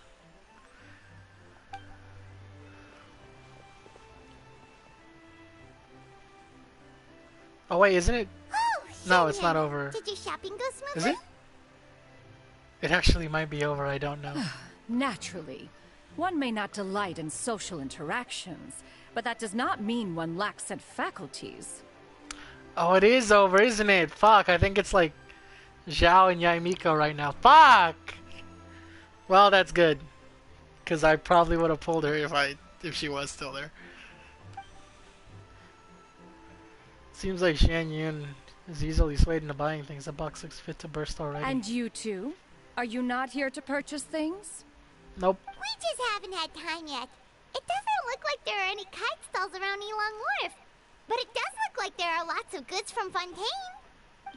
Oh wait, isn't it? Oh, No, it's not over. Did your shopping go smoothly? Is it? It actually might be over, I don't know. Naturally. One may not delight in social interactions, but that does not mean one lacks said faculties. Oh, it is over, isn't it? Fuck, I think it's like Zhao and Yaimiko right now. Fuck! Well, that's good. Because I probably would have pulled her if she was still there. Seems like Shan Yun is easily swayed into buying things. The box looks fit to burst already. And you too? Are you not here to purchase things? Nope. We just haven't had time yet. It doesn't look like there are any kite stalls around Elong Wharf. But it does look like there are lots of goods from Fontaine.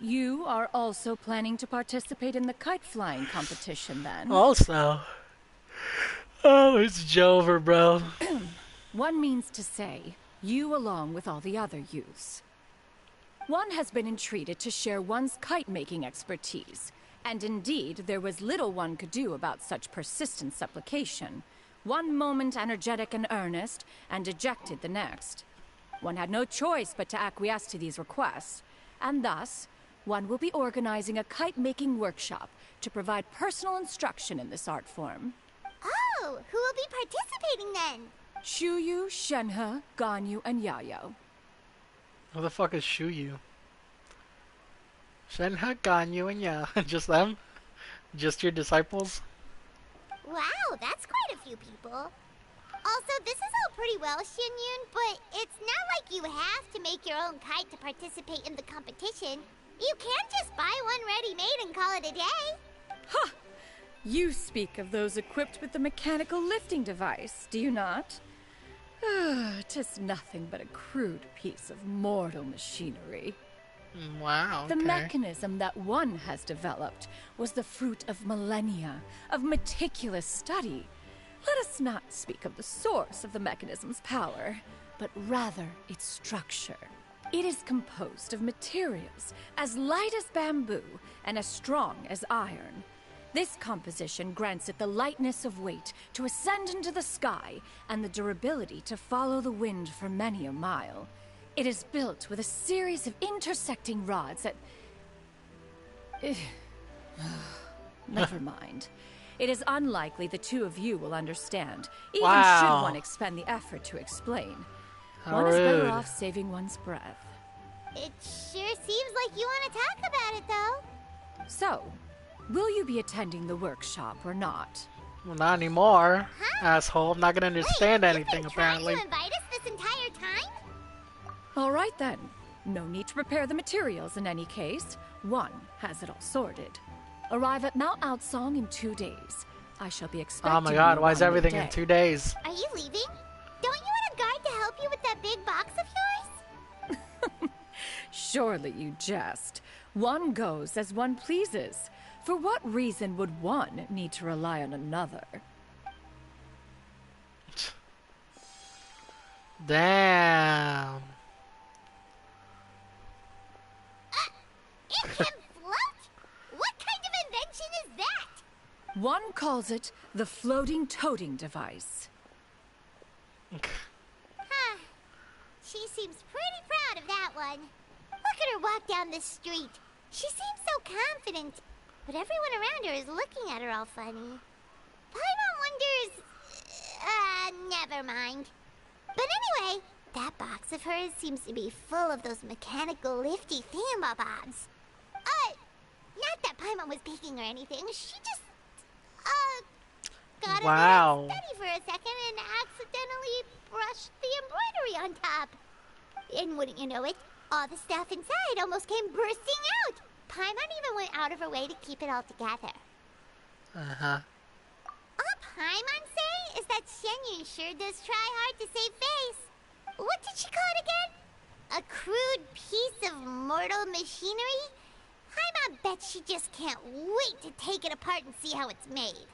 You are also planning to participate in the kite flying competition then? Also. Oh, it's Jover, bro. One means to say, you along with all the other youths. One has been entreated to share one's kite-making expertise, and indeed there was little one could do about such persistent supplication. One moment energetic and earnest, and dejected the next. One had no choice but to acquiesce to these requests, and thus, one will be organizing a kite-making workshop to provide personal instruction in this art form. Oh, who will be participating then? Shuyu, Shenhe, Ganyu, and Yayo. Who the fuck is Shuyu? Shenhe, Ganyu, and Ya. Just them? Just your disciples? Wow, that's quite a few people. Also, this is all pretty well, Xinyun, but it's not like you have to make your own kite to participate in the competition. You can't just buy one ready-made and call it a day. Ha! You speak of those equipped with the mechanical lifting device, do you not? 'Tis nothing but a crude piece of mortal machinery. Wow, okay. The mechanism that one has developed was the fruit of millennia of meticulous study. Let us not speak of the source of the mechanism's power, but rather its structure. It is composed of materials as light as bamboo and as strong as iron. This composition grants it the lightness of weight to ascend into the sky and the durability to follow the wind for many a mile. It is built with a series of intersecting rods that... Never mind. It is unlikely the two of you will understand, even should one expend the effort to explain. One is better off saving one's breath. It sure seems like you want to talk about it, though. So, will you be attending the workshop or not? Well, not anymore, asshole. I'm not gonna understand anything, apparently. You've been trying to invite us this entire time? All right then. No need to prepare the materials in any case. One has it all sorted. Arrive at Mount Outsong in 2 days. I shall be expecting. Oh my god, why is you everything midday. in 2 days? Are you leaving? Don't you want a guard to help you with that big box of yours? Surely you jest. One goes as one pleases. For what reason would one need to rely on another? Damn. It can float? What kind of invention is that? One calls it the floating toting device. Huh. She seems pretty proud of that one. Look at her walk down the street. She seems so confident, but everyone around her is looking at her all funny. Paimon wonders... never mind. But anyway, that box of hers seems to be full of those mechanical lifty thingamabobs. Not that Paimon was peeking or anything. She just, got a Wow. bit steady for a second and accidentally brushed the embroidery on top. And wouldn't you know it, all the stuff inside almost came bursting out. Paimon even went out of her way to keep it all together. Uh-huh. All Paimon say is that Xinyun sure does try hard to save face. What did she call it again? A crude piece of mortal machinery? Paimon bet she just can't wait to take it apart and see how it's made.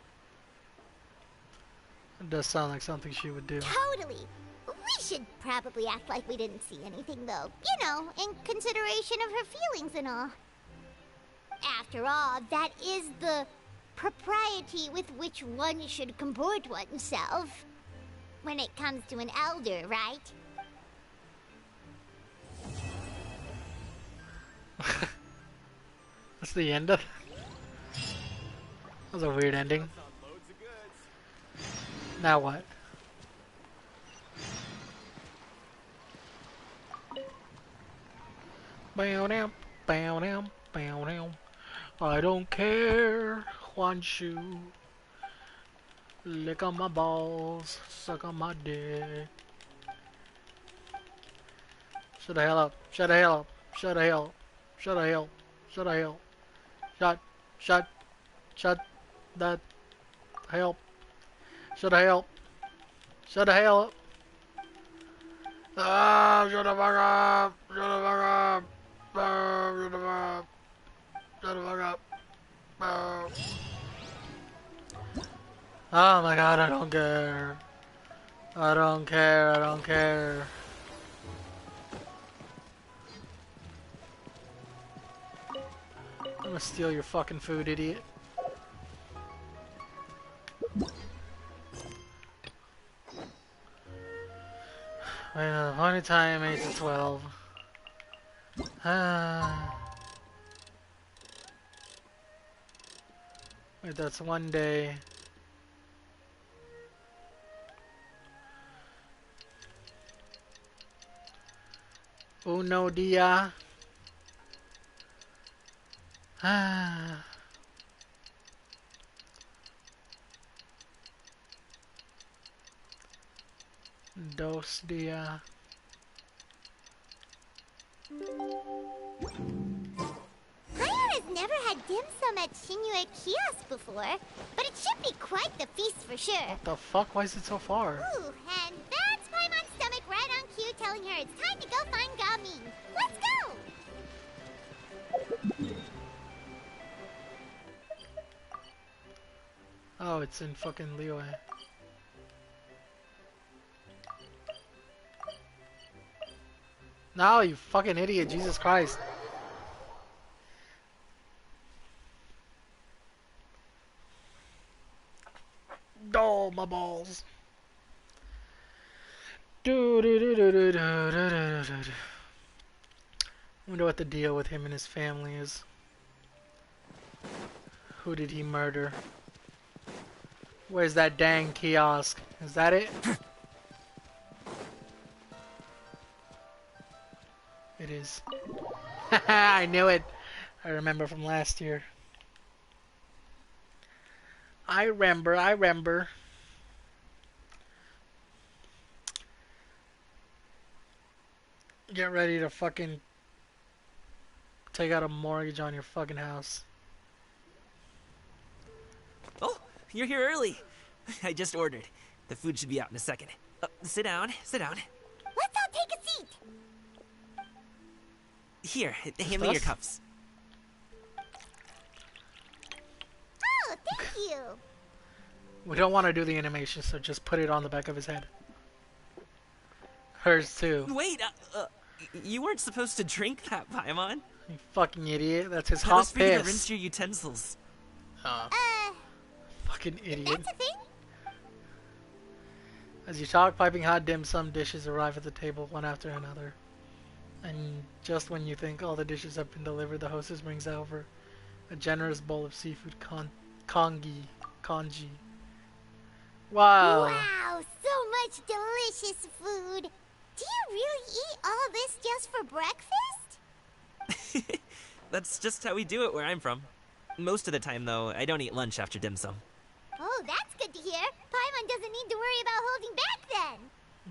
It does sound like something she would do. Totally. We should probably act like we didn't see anything, though. You know, in consideration of her feelings and all. After all, that is the propriety with which one should comport oneself. When it comes to an elder, right? That's the end of it? That was a weird ending. Now what? Bow down, bow down, bow down. I don't care, Huanshu. Lick on my balls, suck on my dick. Shut the hell up, shut the hell up, shut the hell up, shut the hell, shut the hell. Shut the hell. Shut the hell. Shut the hell up. Ah, shut the fuck up. Shut the fuck up. Ah, shut the fuck up. Shut the fuck up. Oh. Oh my god, I don't care. I don't care, I don't care. I'm gonna steal your fucking food, idiot. Wait, no, only time 8 to 12. Wait, that's one day. Uno dia. Dos dia. Paimon has never had dim sum at Shinue Kiosk before, but it should be quite the feast for sure. What the fuck? Why is it so far? Ooh, and that's Paimon's stomach right on cue telling her it's time to go find Gaming. Let's go! Oh, it's in fucking Liyue. No, you fucking idiot, Jesus Christ. Oh, my balls. Wonder what the deal with him and his family is. Who did he murder? Where's that dang kiosk? Is that it? It is. I knew it. I remember from last year. I remember. Get ready to fucking take out a mortgage on your fucking house. Oh, you're here early. I just ordered. The food should be out in a second. Sit down, sit down. Let's all take a seat. Here, hand me your cups. Oh, thank you. We don't want to do the animation, so just put it on the back of his head. Hers too. Wait, you weren't supposed to drink that, Paimon. You fucking idiot. That's his I hot was for you to piss. rinse your utensils. Fucking idiot. That's a thing? As you talk, piping hot dim sum dishes arrive at the table one after another. And just when you think all the dishes have been delivered, the hostess brings over a generous bowl of seafood congee. Wow. Wow, so much delicious food. Do you really eat all this just for breakfast? That's just how we do it where I'm from. Most of the time, though, I don't eat lunch after dim sum. Oh, that's good to hear. Paimon doesn't need to worry about holding back then.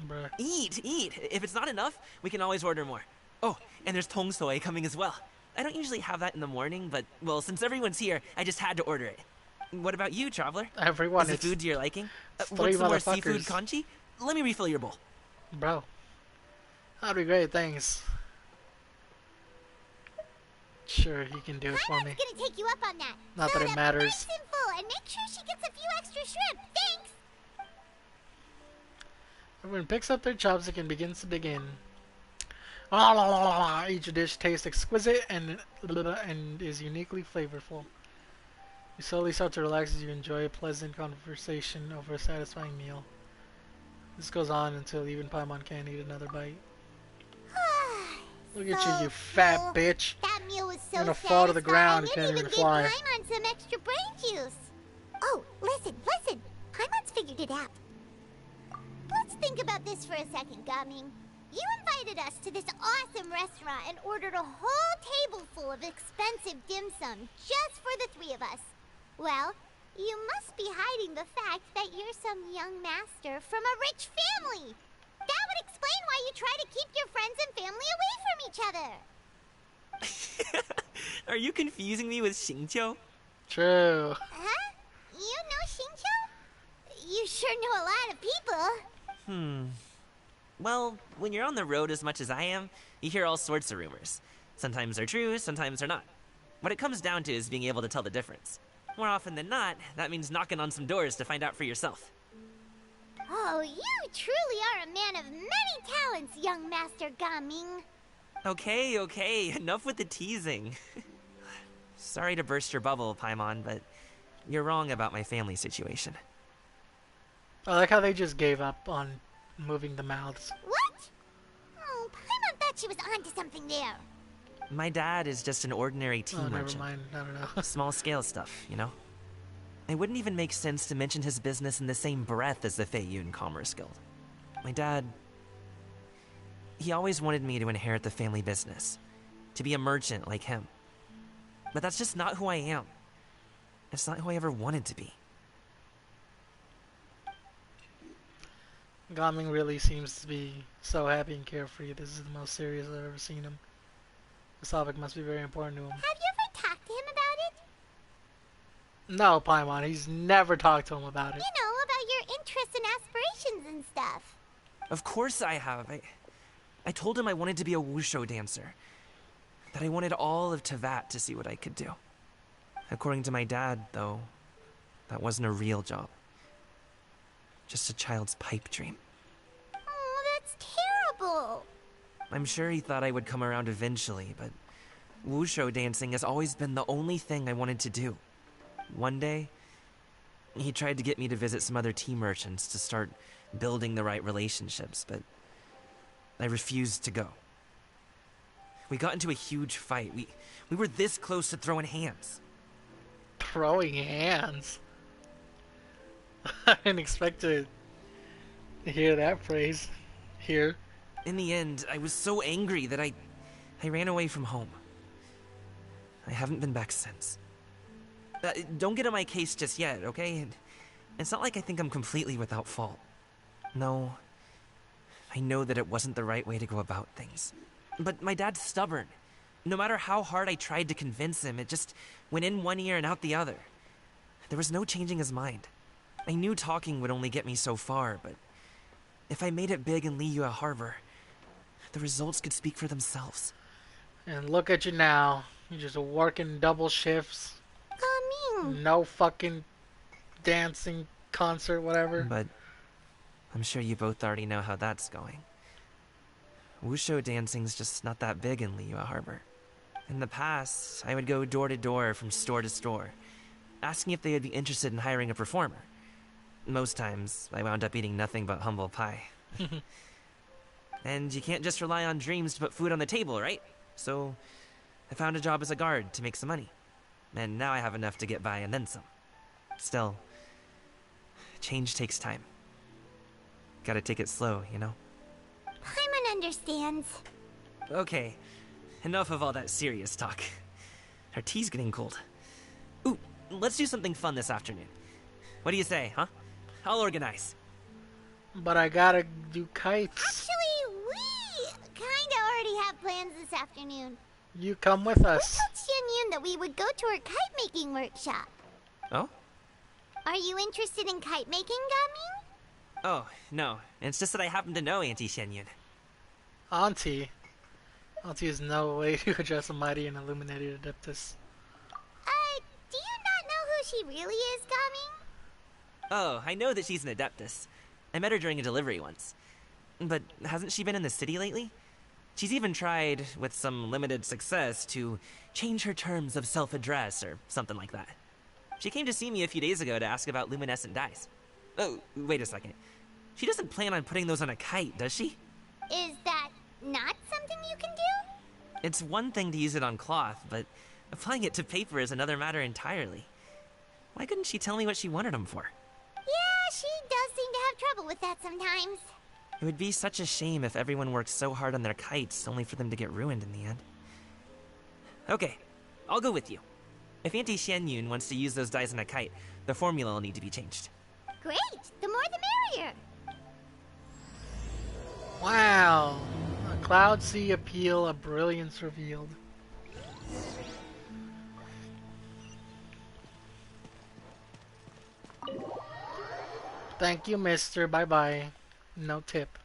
Bruh. Eat. If it's not enough, we can always order more. Oh, and there's tong soy coming as well. I don't usually have that in the morning, but, well, since everyone's here, I just had to order it. What about you, traveler? Everyone, is the food to your liking? Three Want some more motherfuckers. seafood congee? Let me refill your bowl. Bro. That'd be great, thanks. Sure, he can do it for me. Paimon's gonna take you up on that. Not Fill that it up matters. nice and full, and make sure she gets a few extra shrimp. Thanks. Everyone picks up their chopstick and begins to dig in. Each dish tastes exquisite and is uniquely flavorful. You slowly start to relax as you enjoy a pleasant conversation over a satisfying meal. This goes on until even Paimon can't eat another bite. Look at you, you fat bitch. That meal was so You're gonna fall to the ground. You satisfying, can't it even fly. gave Paimon some extra brain juice. Oh, listen. Paimon's figured it out. Let's think about this for a second, Gaming. You invited us to this awesome restaurant and ordered a whole table full of expensive dim sum just for the three of us. Well, you must be hiding the fact that you're some young master from a rich family. That would explain why you try to keep your friends and family away from each other. Are you confusing me with Xingqiu? True. Huh? You know Xingqiu? You sure know a lot of people. Well, when you're on the road as much as I am, you hear all sorts of rumors. Sometimes they're true, sometimes they're not. What it comes down to is being able to tell the difference. More often than not, that means knocking on some doors to find out for yourself. Oh, you truly are a man of many talents, young Master Gaming. Okay, enough with the teasing. Sorry to burst your bubble, Paimon, but you're wrong about my family situation. I like how they just gave up on moving the mouths. What? Oh, Paimon thought she was onto something there. My dad is just an ordinary tea Oh, never merchant. mind. I don't know. Small scale stuff, you know? It wouldn't even make sense to mention his business in the same breath as the Feiyun Commerce Guild. My dad... he always wanted me to inherit the family business. To be a merchant like him. But that's just not who I am. It's not who I ever wanted to be. Gaming really seems to be so happy and carefree. This is the most serious I've ever seen him. This topic must be very important to him. Have you ever talked to him about it? No, Paimon, he's never talked to him about it. You know, about your interests and aspirations and stuff. Of course I have. I told him I wanted to be a wushu dancer. That I wanted all of Tevat to see what I could do. According to my dad, though, that wasn't a real job. Just a child's pipe dream. Oh, that's terrible. I'm sure he thought I would come around eventually, but wushu dancing has always been the only thing I wanted to do. One day, he tried to get me to visit some other tea merchants to start building the right relationships, but I refused to go. We got into a huge fight. We were this close to throwing hands. Throwing hands? I didn't expect to hear that phrase here. In the end, I was so angry that I ran away from home. I haven't been back since. Don't get on my case just yet, okay? It's not like I think I'm completely without fault. No, I know that it wasn't the right way to go about things. But my dad's stubborn. No matter how hard I tried to convince him, it just went in one ear and out the other. There was no changing his mind. I knew talking would only get me so far, but if I made it big in Liyue Harbor, the results could speak for themselves. And look at you now. You're just working double shifts. Gaming. No fucking dancing, concert, whatever. But I'm sure you both already know how that's going. Wushu dancing's just not that big in Liyue Harbor. In the past, I would go door to door from store to store, asking if they would be interested in hiring a performer. Most times, I wound up eating nothing but humble pie. And you can't just rely on dreams to put food on the table, right? So, I found a job as a guard to make some money. And now I have enough to get by and then some. Still, change takes time. Gotta take it slow, you know? Paimon understands. Okay, enough of all that serious talk. Our tea's getting cold. Ooh, let's do something fun this afternoon. What do you say, huh? I'll organize. But I gotta do kites. Actually, we kinda already have plans this afternoon. You come with us. We told Xianyun that we would go to her kite-making workshop. Oh? Are you interested in kite-making, Gaming? Oh, no. It's just that I happen to know Auntie Xianyun. Auntie? Auntie is no way to address a mighty and illuminated adeptus. Do you not know who she really is, Gaming? Oh, I know that she's an adeptus. I met her during a delivery once. But hasn't she been in the city lately? She's even tried, with some limited success, to change her terms of self-address or something like that. She came to see me a few days ago to ask about luminescent dyes. Oh, wait a second. She doesn't plan on putting those on a kite, does she? Is that not something you can do? It's one thing to use it on cloth, but applying it to paper is another matter entirely. Why couldn't she tell me what she wanted them for? Yeah, she does seem to have trouble with that sometimes. It would be such a shame if everyone worked so hard on their kites only for them to get ruined in the end. Okay, I'll go with you. If Auntie Xianyun wants to use those dyes on a kite, the formula will need to be changed. Great! The more the merrier! Wow! A cloud sea appeal, a brilliance revealed. Thank you, mister. Bye-bye. No tip.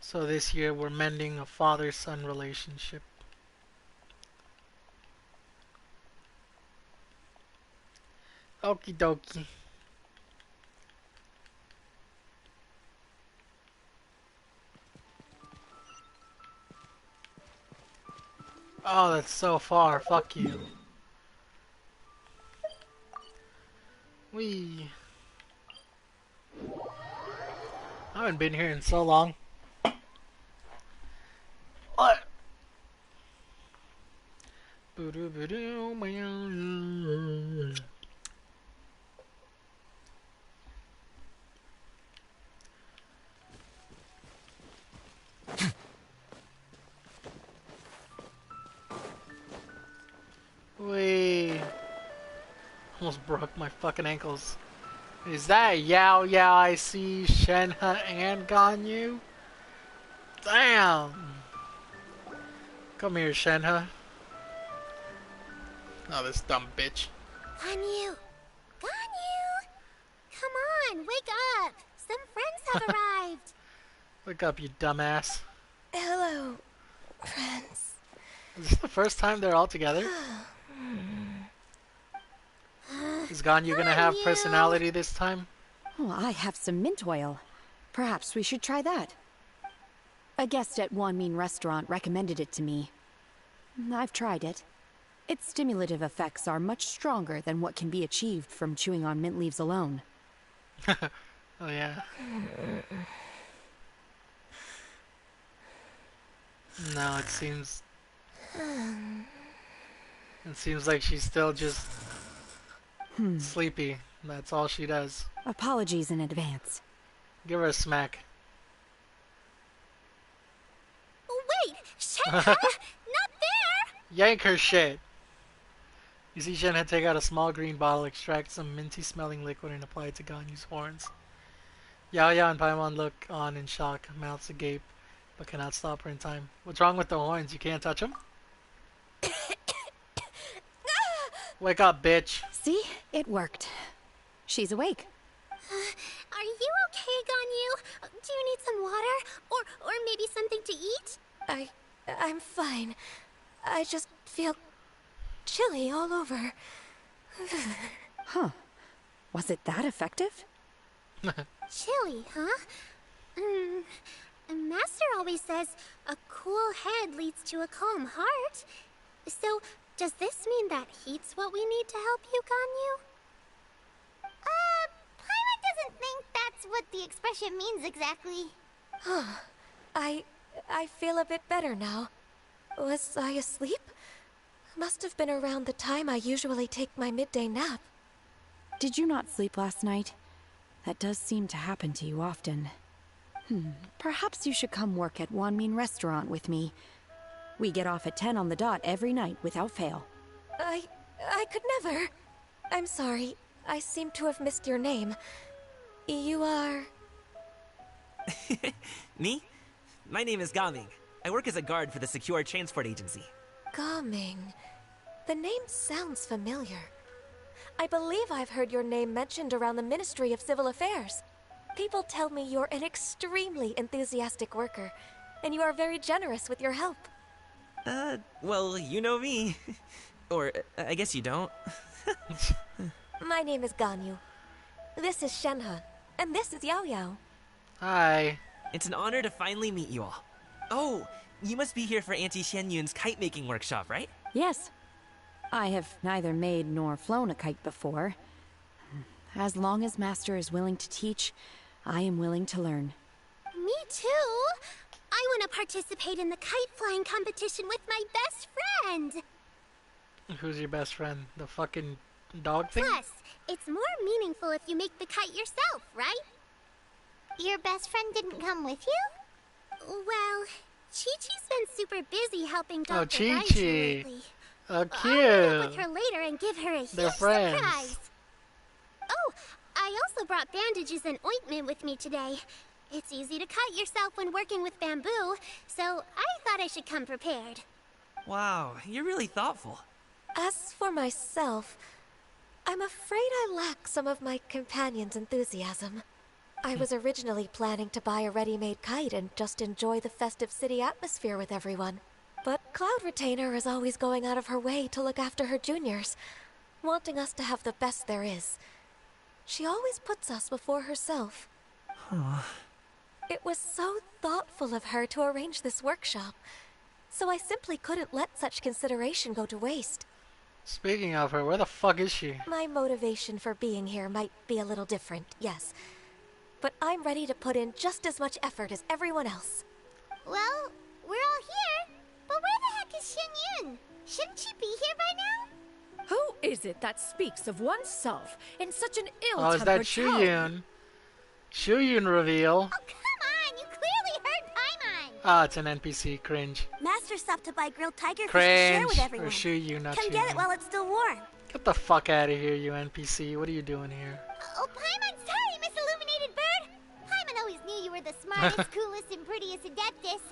So this year we're mending a father-son relationship. Okie dokie. Oh, that's so far. Fuck you. Wee. I haven't been here in so long. What? Wee. Almost broke my fucking ankles. Is that Yao Yao I see, Shenhe, and Ganyu? Damn! Come here, Shenhe. Oh, this dumb bitch. Ganyu! Ganyu! Come on, wake up! Some friends have arrived! Wake up, you dumbass. Hello, friends. Is this the first time they're all together? Is Ganyu gonna have personality this time? Oh, I have some mint oil. Perhaps we should try that. A guest at Wanmin Restaurant recommended it to me. I've tried it. Its stimulative effects are much stronger than what can be achieved from chewing on mint leaves alone. Oh yeah. No, it seems like she's still just sleepy. That's all she does. Apologies in advance. Give her a smack. Wait! Shenhe! Not there! Yank her shit! You see Shenhe take out a small green bottle, extract some minty smelling liquid, and apply it to Ganyu's horns. Yao Yao and Paimon look on in shock, mouths agape, but cannot stop her in time. What's wrong with the horns? You can't touch them? Wake up, bitch. See? It worked. She's awake. Are you okay, Ganyu? Do you need some water? Or maybe something to eat? I'm fine. I just feel chilly all over. Huh. Was it that effective? Chilly, huh? Master always says a cool head leads to a calm heart. So, does this mean that heat's what we need to help you, Ganyu? Paimon doesn't think that's what the expression means exactly. I feel a bit better now. Was I asleep? Must have been around the time I usually take my midday nap. Did you not sleep last night? That does seem to happen to you often. Perhaps you should come work at Wanmin Restaurant with me. We get off at 10 on the dot every night without fail. I could never. I'm sorry. I seem to have missed your name. You are... Me? My name is Gaming. I work as a guard for the Secure Transport Agency. Gaming. The name sounds familiar. I believe I've heard your name mentioned around the Ministry of Civil Affairs. People tell me you're an extremely enthusiastic worker, and you are very generous with your help. Well, you know me. Or, I guess you don't. My name is Ganyu. This is Shenhe, and this is Yao Yao. Hi. It's an honor to finally meet you all. Oh, you must be here for Auntie Xianyun's kite-making workshop, right? Yes. I have neither made nor flown a kite before. As long as Master is willing to teach, I am willing to learn. Me too. I want to participate in the kite flying competition with my best friend. Who's your best friend? The fucking dog thing? Plus, it's more meaningful if you make the kite yourself, right? Your best friend didn't come with you? Well, Chi-Chi's been super busy helping Dr. Chi-Chi. lately. Oh, cute. I'll meet up with her later and give her a huge They're friends. surprise. Oh, I also brought bandages and ointment with me today. It's easy to cut yourself when working with bamboo, so I thought I should come prepared. Wow, you're really thoughtful. As for myself, I'm afraid I lack some of my companion's enthusiasm. I was originally planning to buy a ready-made kite and just enjoy the festive city atmosphere with everyone. But Cloud Retainer is always going out of her way to look after her juniors, wanting us to have the best there is. She always puts us before herself. It was so thoughtful of her to arrange this workshop, so I simply couldn't let such consideration go to waste. Speaking of her, where the fuck is she? My motivation for being here might be a little different, yes. But I'm ready to put in just as much effort as everyone else. Well, we're all here. But where the heck is Shen Yun? Shouldn't she be here by now? Who is it that speaks of oneself in such an Oh, is ill-tempered that Shu tone? Yun? Shu Yun reveal. Oh, come on! You clearly heard Paimon! Ah, it's an NPC. Cringe. Master stopped to buy grilled tiger fish to Cringe. share with everyone. Or Shu Yun, not Come Shu get Yun. it while it's still warm. Get the fuck out of here, you NPC. What are you doing here? Oh, Paimon's sorry, Miss Illuminated Bird! Paimon always knew you were the smartest, coolest, and prettiest Adeptus.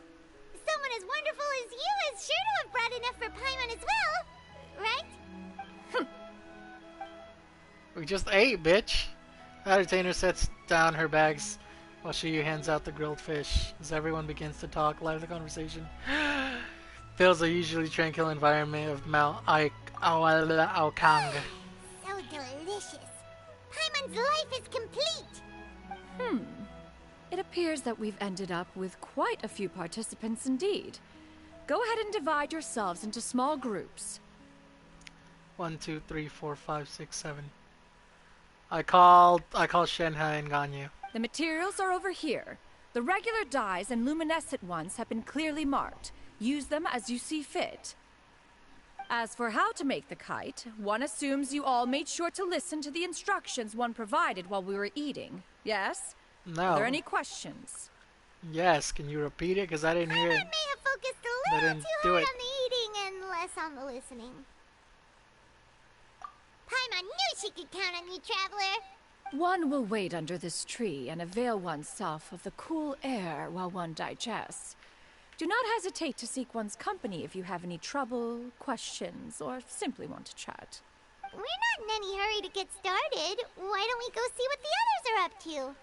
Someone as wonderful as you is sure to have brought enough for Paimon as well, right? We just ate, bitch. The entertainer sets down her bags while Shu hands out the grilled fish. As everyone begins to talk, lively conversation fills a usually tranquil environment of Mount Aokang. So delicious. Paimon's life is complete. It appears that we've ended up with quite a few participants indeed. Go ahead and divide yourselves into small groups. 1, 2, 3, 4, 5, 6, 7. I call Shenhe and Ganyu. The materials are over here. The regular dyes and luminescent ones have been clearly marked. Use them as you see fit. As for how to make the kite, one assumes you all made sure to listen to the instructions one provided while we were eating. Yes? No. Are there any questions? Yes, can you repeat it? Because I didn't hear it. Paimon may have focused a They little didn't too do hard it. on the eating and less on the listening. Paimon knew she could count on you, Traveler. One will wait under this tree and avail oneself of the cool air while one digests. Do not hesitate to seek one's company if you have any trouble, questions, or simply want to chat. We're not in any hurry to get started. Why don't we go see what the others are up to?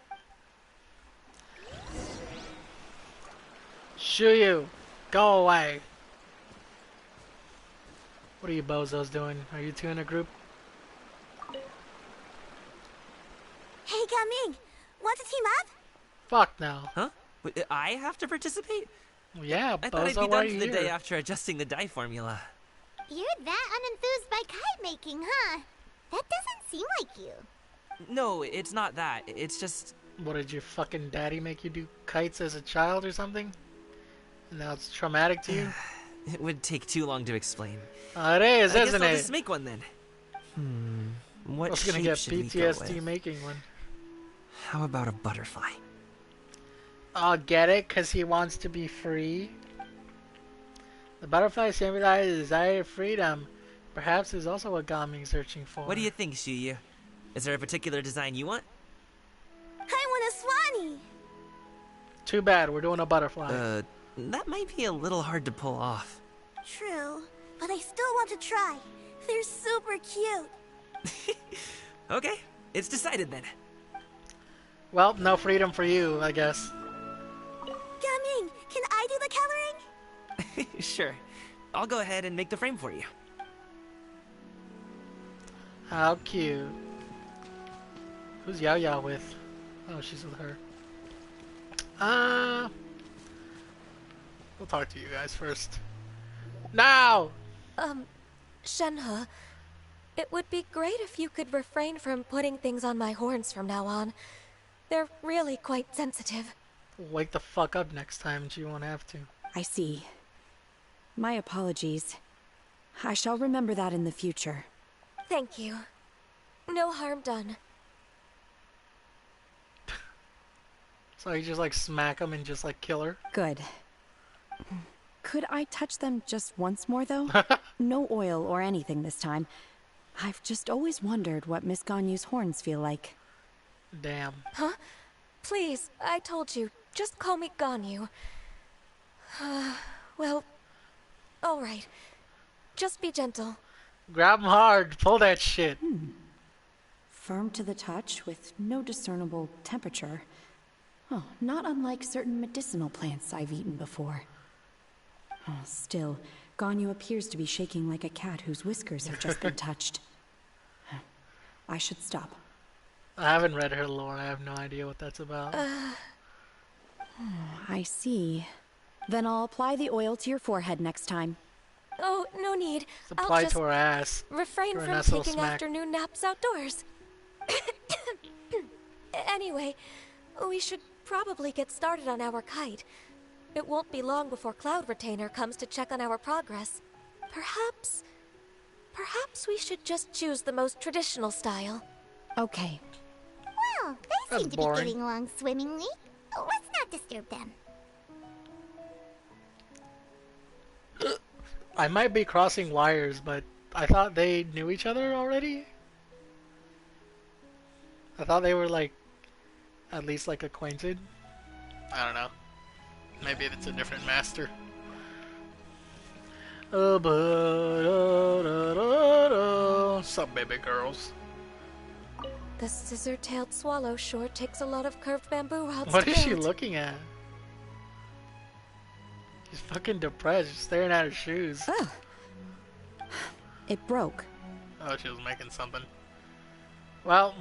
Shuyu, go away. What are you bozos doing? Are you two in a group? Hey, Gaming, want to team up? Fuck no. Huh? Wait, I have to participate? Yeah, I thought I'd bozo, be why are done you for the day here? after adjusting the dye formula. You're that unenthused by kite making, huh? That doesn't seem like you. No, it's not that. It's just... What, did your fucking daddy make you do kites as a child or something? And now it's traumatic to you? It would take too long to explain. It is, I isn't guess I'll it? just make one then. What I was gonna shape get should we go PTSD with? making one. How about a butterfly? I'll get it, because he wants to be free. The butterfly symbolizes the desire of freedom. Perhaps is also what Gaming's searching for. What do you think, Shuyu? Is there a particular design you want? I want a swanee. Too bad, we're doing a butterfly. That might be a little hard to pull off. True, but I still want to try. They're super cute. Okay, it's decided then. Well, no freedom for you, I guess. Gaming, can I do the coloring? Sure. I'll go ahead and make the frame for you. How cute. Who's Yao Yao with? Oh, she's with her. We'll talk to you guys first. Now! Shenhe, it would be great if you could refrain from putting things on my horns from now on. They're really quite sensitive. Wake the fuck up next time and you won't have to. I see. My apologies. I shall remember that in the future. Thank you. No harm done. So you just like smack them and just like kill her? Good. Could I touch them just once more, though? No oil or anything this time. I've just always wondered what Miss Ganyu's horns feel like. Damn. Huh? Please, I told you. Just call me Ganyu. Well, alright. Just be gentle. Grab him hard. Pull that shit. firm to the touch with no discernible temperature. Oh, not unlike certain medicinal plants I've eaten before. Oh, still, Ganyu appears to be shaking like a cat whose whiskers have just been touched. I should stop. I haven't read her lore. I have no idea what that's about. I see. Then I'll apply the oil to your forehead next time. Oh, no need. Apply I'll just to her ass. refrain For a from nice little taking smack. afternoon naps outdoors. Anyway, we should probably get started on our kite. It won't be long before Cloud Retainer comes to check on our progress. Perhaps we should just choose the most traditional style. Okay. Well, they That's seem to boring. be getting along swimmingly. Let's not disturb them. I might be crossing wires, but I thought they knew each other already. I thought they were like, at least like acquainted. I don't know. Maybe it's a different master. Sup, baby girls? The scissor-tailed swallow sure takes a lot of curved bamboo rods What to is she build. looking at? She's fucking depressed, just staring at her shoes. It broke. Oh, she was making something. Well,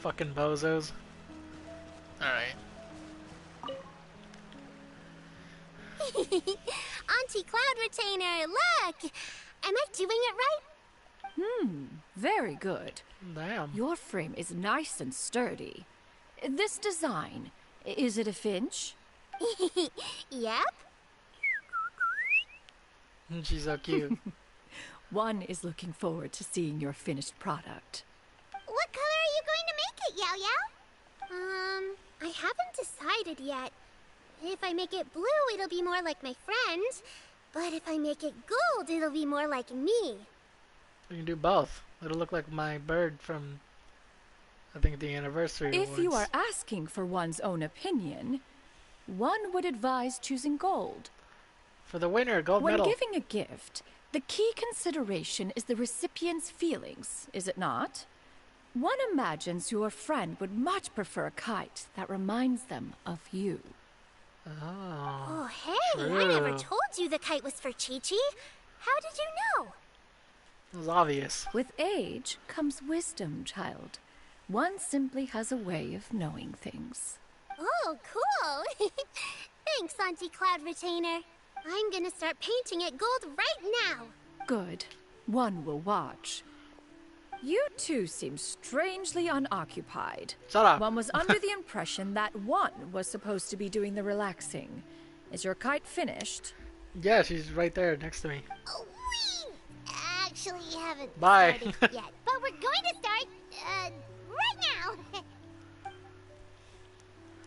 fucking bozos. Alright. Auntie Cloud Retainer, look! Am I doing it right? Very good. Damn. Your frame is nice and sturdy. This design, is it a finch? Yep. She's so cute. One is looking forward to seeing your finished product. What color are you going to make it, Yao Yao? I haven't decided yet. If I make it blue, it'll be more like my friends. But if I make it gold, it'll be more like me. You can do both. It'll look like my bird from, I think, the anniversary If you are awards. asking for one's own opinion, one would advise choosing gold. For the winner, gold When medal. giving a gift, the key consideration is the recipient's feelings, is it not? One imagines your friend would much prefer a kite that reminds them of you. Oh, hey, I never true. told you the kite was for Chi-Chi. How did you know? It was obvious. With age comes wisdom, child. One simply has a way of knowing things. Oh, cool. Thanks, Auntie Cloud Retainer. I'm gonna start painting it gold right now. Good. One will watch. You two seem strangely unoccupied. Shut up. One was under the impression that one was supposed to be doing the relaxing. Is your kite finished? Yeah, she's right there next to me. We actually haven't Bye. started yet, but we're going to start, right now.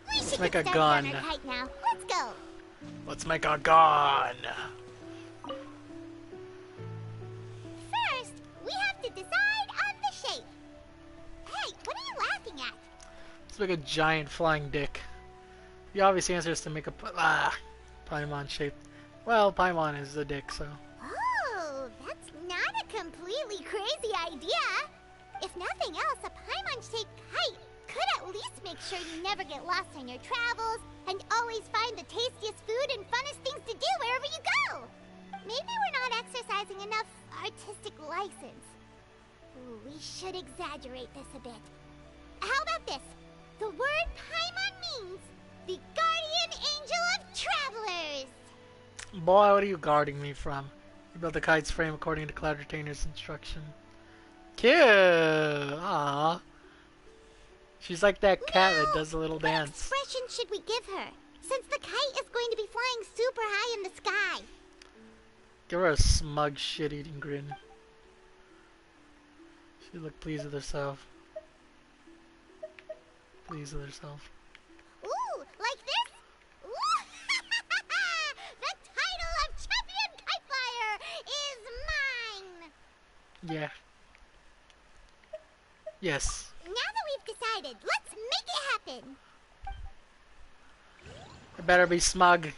We should make get a started on gun. our kite now. Let's go. Let's make a gun. First, we have to decide on the shape. Hey, what are you laughing at? Let's make a giant flying dick. The obvious answer is to make a Paimon shape. Well, Paimon is a dick, so. Oh, that's not a completely crazy idea. If nothing else, a Paimon-shaped kite could at least make sure you never get lost on your travels and always find the tastiest food and funnest things to do wherever you go. Maybe we're not exercising enough artistic license. Ooh, we should exaggerate this a bit. How about this? The word Paimon means the guardian angel of travelers. Boy, what are you guarding me from? You built the kite's frame according to Cloud Retainer's instruction. Cute! Aww. She's like that cat that does a little What dance. expression should we give her? Since the kite is going to be flying super high in the sky. Give her a smug, shit-eating grin. She looked pleased with herself. Pleased with herself. Ooh, like this? Ooh. The title of Champion Kite Flyer is mine! Yeah. Yes. Now that we've decided, let's make it happen! It better be smug.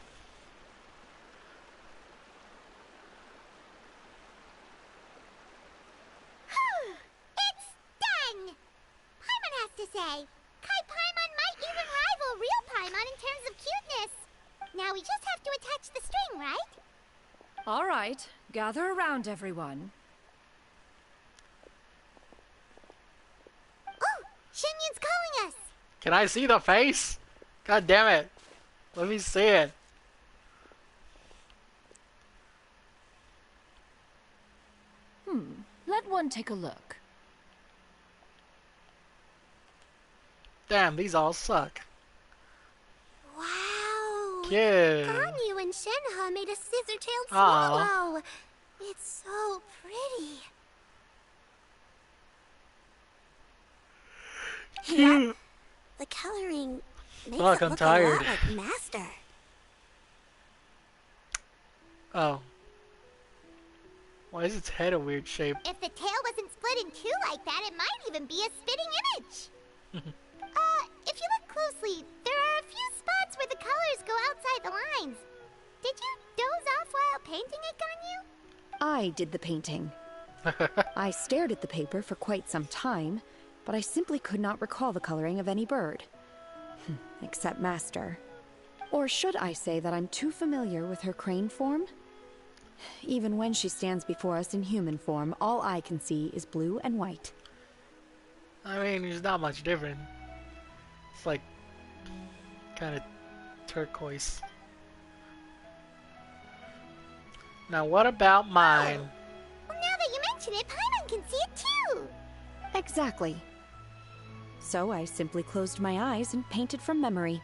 It's done! say. Kai Paimon might even rival real Paimon in terms of cuteness. Now we just have to attach the string, right? All right, gather around, everyone. Oh, Shenyun's calling us. Can I see the face? God damn it. Let me see it. Let one take a look. Damn, these all suck. Wow. Cute. Ganyu and Shenhe made a scissor-tailed swallow. It's so pretty. Cute. The coloring makes Fuck, it I'm look tired. a lot like Master. Oh. Why is its head a weird shape? If the tail wasn't split in two like that, it might even be a spitting image. If you look closely, there are a few spots where the colors go outside the lines. Did you doze off while painting it, Ganyu? I did the painting. I stared at the paper for quite some time, but I simply could not recall the coloring of any bird. Except Master. Or should I say that I'm too familiar with her crane form? Even when she stands before us in human form, all I can see is blue and white. I mean, it's not much different. It's like kind of turquoise. Now, what about mine? Well, now that you mention it, Paimon can see it too. Exactly. So I simply closed my eyes and painted from memory.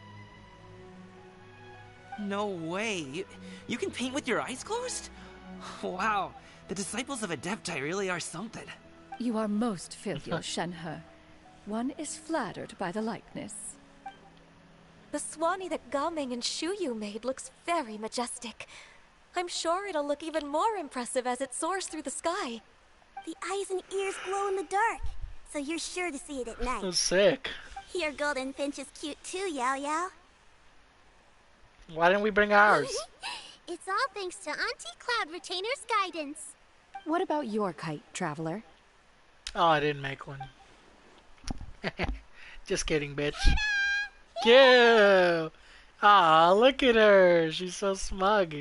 No way. You can paint with your eyes closed? Wow. The disciples of Adepti really are something. You are most filial, Shenhe. One is flattered by the likeness. The Swanee that Gaming and Shuyu made looks very majestic. I'm sure it'll look even more impressive as it soars through the sky. The eyes and ears glow in the dark, so you're sure to see it at night. So sick. Your golden finch is cute too, Yao Yao. Why didn't we bring ours? It's all thanks to Auntie Cloud Retainer's guidance. What about your kite, Traveler? Oh, I didn't make one. Just kidding, bitch. Cute! Aw, look at her. She's so smug.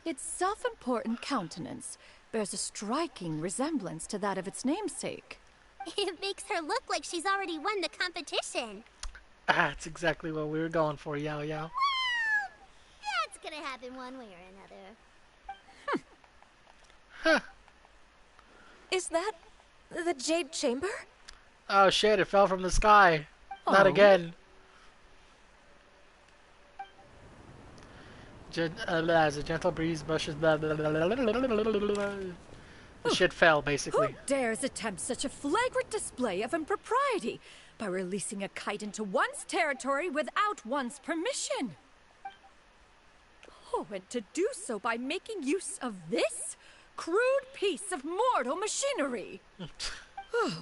Its self-important countenance bears a striking resemblance to that of its namesake. It makes her look like she's already won the competition. That's exactly what we were going for, Yao Yao. Well, that's gonna happen one way or another. Huh. Is that the Jade Chamber? Oh shit, it fell from the sky. Not Oh. again. As a gentle breeze brushes blah, blah, blah, blah, blah, blah, blah, blah, blah. The shit fell, basically. Who dares attempt such a flagrant display of impropriety by releasing a kite into one's territory without one's permission? Oh, and to do so by making use of this crude piece of mortal machinery.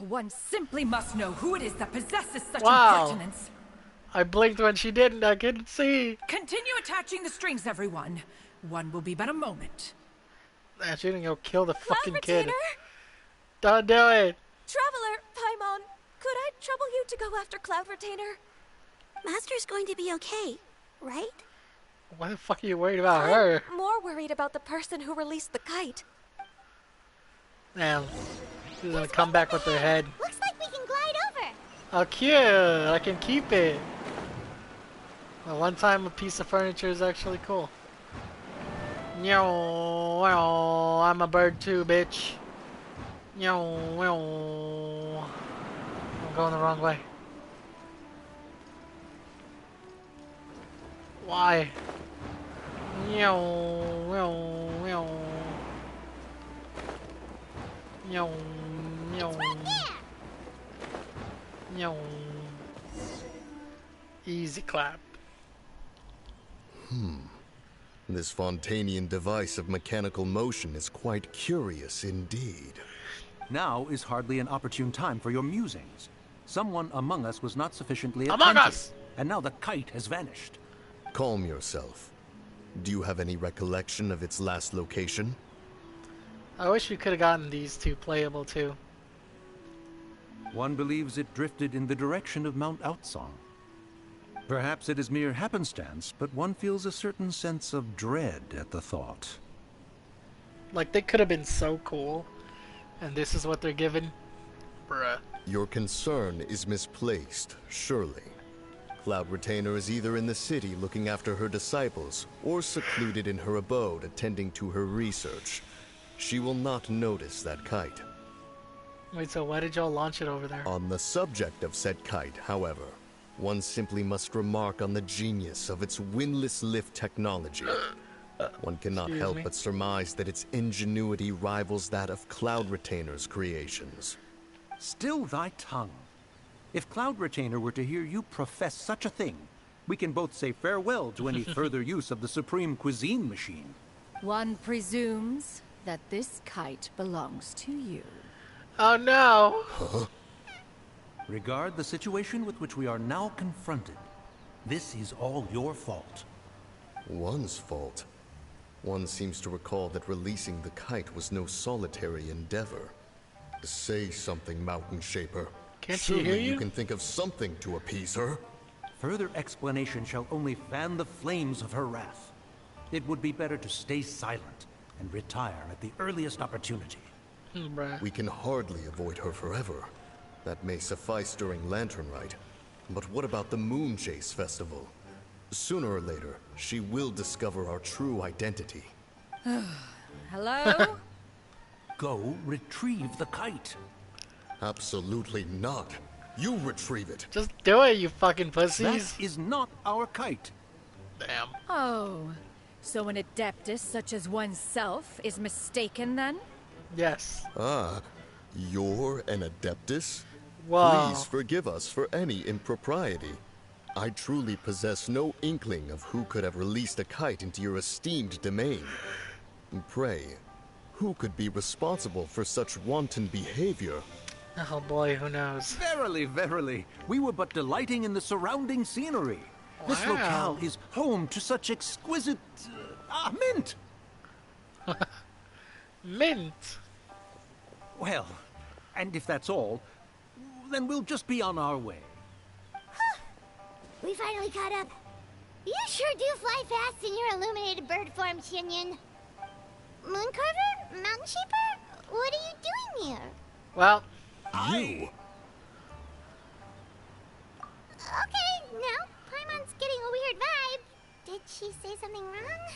One simply must know who it is that possesses such impertinence. I blinked when she didn't. I couldn't see. Continue attaching the strings, everyone. One will be but a moment. Man, she didn't go kill the fucking kid. Retainer? Don't do it. Traveler, Paimon, could I trouble you to go after Cloud Retainer? Master's going to be okay, right? Why the fuck are you worried about her? I'm more worried about the person who released the kite. Damn. She's gonna come back with her head. Looks like we can glide over. Oh, cute. I can keep it. Well, one time a piece of furniture is actually cool. Meow, I'm a bird too, bitch. Meow, I'm going the wrong way. Why? Meow, meow, meow. Meow, meow. Meow. Easy clap. This Fontanian device of mechanical motion is quite curious indeed. Now is hardly an opportune time for your musings. Someone among us was not sufficiently Among attentive, us! and now the kite has vanished. Calm yourself. Do you have any recollection of its last location? I wish we could have gotten these two playable too. One believes it drifted in the direction of Mount Outsong. Perhaps it is mere happenstance, but one feels a certain sense of dread at the thought. Like, they could have been so cool, and this is what they're given? Bruh. Your concern is misplaced, surely. Cloud Retainer is either in the city looking after her disciples, or secluded in her abode attending to her research. She will not notice that kite. Wait, so why did y'all launch it over there? On the subject of said kite, however, one simply must remark on the genius of its windless lift technology. One cannot help but surmise that its ingenuity rivals that of Cloud Retainer's creations. Still thy tongue. If Cloud Retainer were to hear you profess such a thing, we can both say farewell to any further use of the Supreme Cuisine Machine. One presumes that this kite belongs to you. Oh no! Huh? Regard the situation with which we are now confronted. This is all your fault. One's fault? One seems to recall that releasing the kite was no solitary endeavor. Say something, Mountain Shaper. Can't Surely she hear you? You can think of something to appease her. Further explanation shall only fan the flames of her wrath. It would be better to stay silent and retire at the earliest opportunity. We can hardly avoid her forever. That may suffice during Lantern Rite. But what about the Moon Chase Festival? Sooner or later, she will discover our true identity. Hello? Go retrieve the kite. Absolutely not. You retrieve it. Just do it, you fucking pussies. That is not our kite. Damn. Oh, so an adeptus such as oneself is mistaken then? Yes. Ah, you're an Adeptus? Wow. Please forgive us for any impropriety. I truly possess no inkling of who could have released a kite into your esteemed domain. Pray, who could be responsible for such wanton behavior? Oh boy, who knows? Verily, verily, we were but delighting in the surrounding scenery. This Wow. locale is home to such exquisite... mint! Mint! Well, and if that's all, then we'll just be on our way. We finally caught up. You sure do fly fast in your illuminated bird form, Shinyan. Mooncarver? Mountain Shaper? What are you doing here? Well, you? Okay, now Paimon's getting a weird vibe. Did she say something wrong?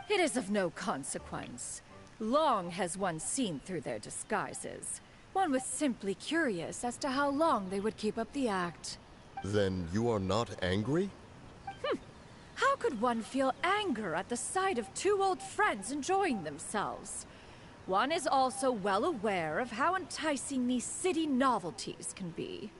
It is of no consequence. Long has one seen through their disguises. One was simply curious as to how long they would keep up the act. Then you are not angry? How could one feel anger at the sight of two old friends enjoying themselves? One is also well aware of how enticing these city novelties can be.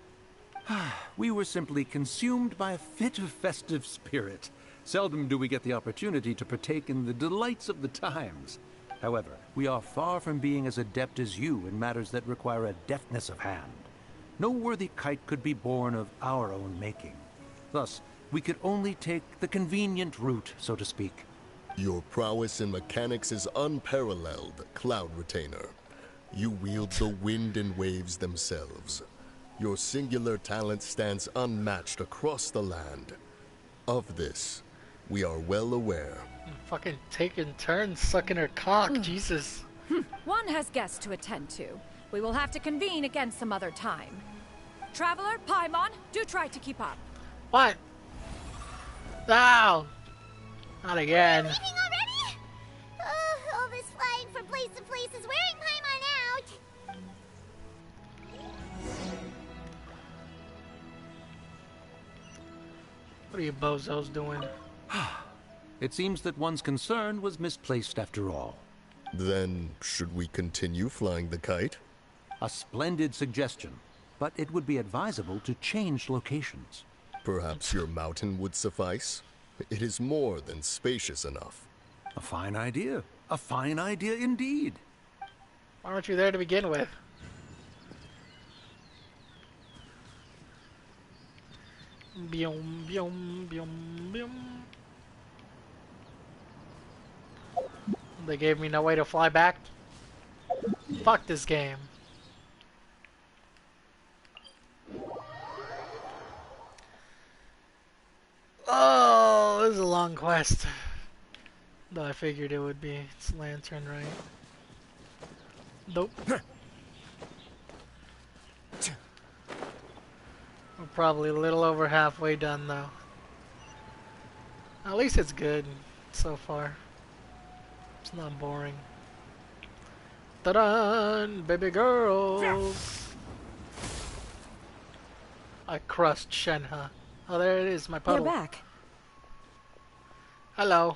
We were simply consumed by a fit of festive spirit. Seldom do we get the opportunity to partake in the delights of the times. However, we are far from being as adept as you in matters that require a deftness of hand. No worthy kite could be born of our own making. Thus, we could only take the convenient route, so to speak. Your prowess in mechanics is unparalleled, Cloud Retainer. You wield the wind and waves themselves. Your singular talent stands unmatched across the land. Of this, we are well aware. fucking taking turns sucking her cock, Jesus. One has guests to attend to. We will have to convene again some other time. Traveler, Paimon, do try to keep up. What? Ow! Not again. Leaving already? All this flying from place to place is wearing Paimon out. What are you bozos doing? It seems that one's concern was misplaced after all. Then, should we continue flying the kite? A splendid suggestion, but it would be advisable to change locations. Perhaps your mountain would suffice? It is more than spacious enough. A fine idea. A fine idea indeed. Why aren't you there to begin with? Bium, bium, bium, bium. They gave me no way to fly back. Fuck this game. Oh, this is a long quest. Though I figured it would be. It's lantern, right? Nope. We're probably a little over halfway done, though. At least it's good so far. It's not boring. Ta-da! Baby girls! I crushed Shenhe. Oh, there it is, my puddle. You're back. Hello.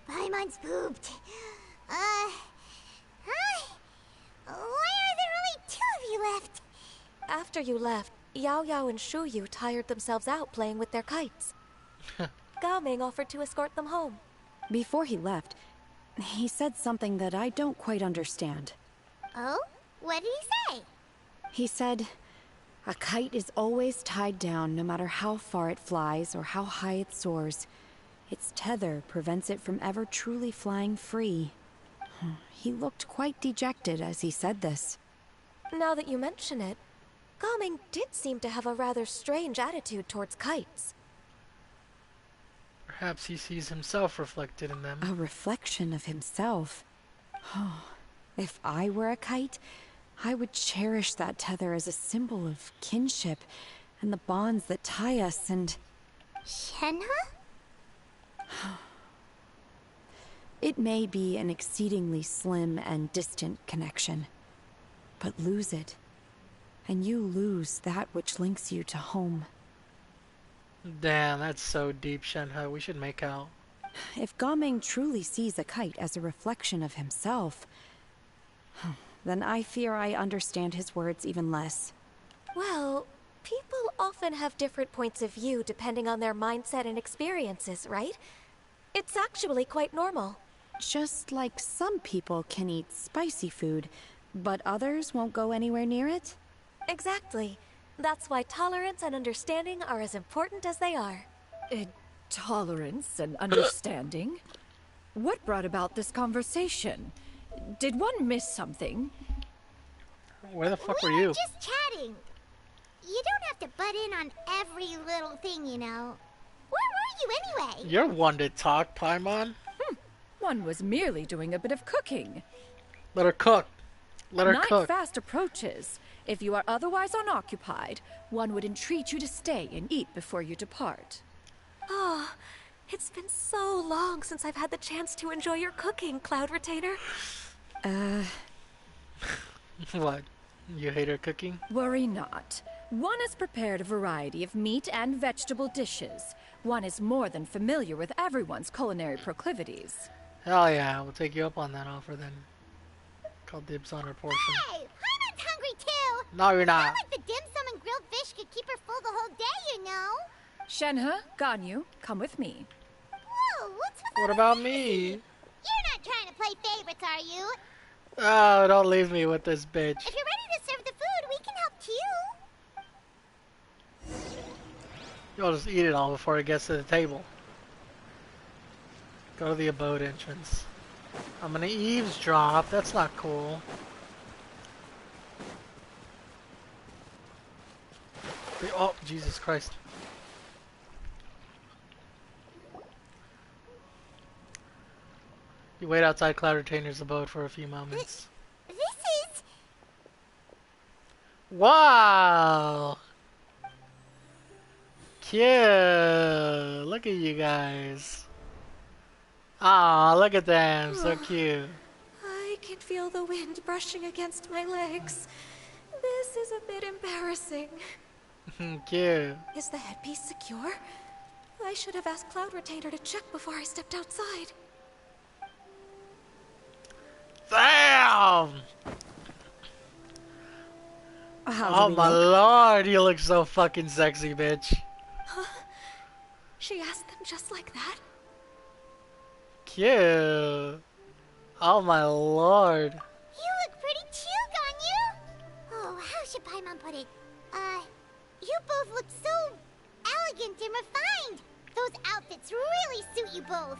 Paimon's pooped. Hi. Why are there only 2 of you left? After you left, Yao Yao and Shu Yu tired themselves out playing with their kites. Gao Ming offered to escort them home. Before he left, he said something that I don't quite understand. Oh? What did he say? He said, a kite is always tied down no matter how far it flies or how high it soars. Its tether prevents it from ever truly flying free. He looked quite dejected as he said this. Now that you mention it, Gao Ming did seem to have a rather strange attitude towards kites. Perhaps he sees himself reflected in them. A reflection of himself. If I were a kite, I would cherish that tether as a symbol of kinship and the bonds that tie us and... Shenhe? It may be an exceedingly slim and distant connection, but lose it, and you lose that which links you to home. Damn, that's so deep, Shenhe. We should make out. If Gao Ming truly sees a kite as a reflection of himself, then I fear I understand his words even less. Well, people often have different points of view depending on their mindset and experiences, right? It's actually quite normal. Just like some people can eat spicy food, but others won't go anywhere near it? Exactly. That's why tolerance and understanding are as important as they are. Tolerance and understanding? What brought about this conversation? Did one miss something? Where the fuck were We you? were just chatting. You don't have to butt in on every little thing, you know. Where were you anyway? You're one to talk, Paimon. One was merely doing a bit of cooking. Let her cook. Let her Night cook. fast approaches. If you are otherwise unoccupied, one would entreat you to stay and eat before you depart. Oh, it's been so long since I've had the chance to enjoy your cooking, Cloud Retainer. What? You hate her cooking? Worry not. One has prepared a variety of meat and vegetable dishes. One is more than familiar with everyone's culinary proclivities. Hell yeah, we'll take you up on that offer then. Call dibs on her portion. Hey, Paimon's hungry too. No, you're It's not. not like the dim sum and grilled fish could keep her full the whole day, you know. Shenhe, Ganyu, come with me. Whoa, what's with What all about this me? You're not trying to play favorites, are you? Oh, don't leave me with this bitch. If you're ready to serve the food, we can help too. You'll just eat it all before it gets to the table. Go to the abode entrance. I'm gonna eavesdrop. That's not cool. Oh, Jesus Christ. You wait outside Cloud Retainer's abode for a few moments. This is... Wow! Cute! Look at you guys. Aw, look at them. So cute. I can feel the wind brushing against my legs. This is a bit embarrassing. Cute. Is the headpiece secure? I should have asked Cloud Retainer to check before I stepped outside. Damn! How Oh my lord, you look so fucking sexy, bitch. Huh? She asked them just like that? Cute. Oh my lord. You look pretty too, Ganyu. Oh, how should Paimon put it? You both look so elegant and refined. Those outfits really suit you both.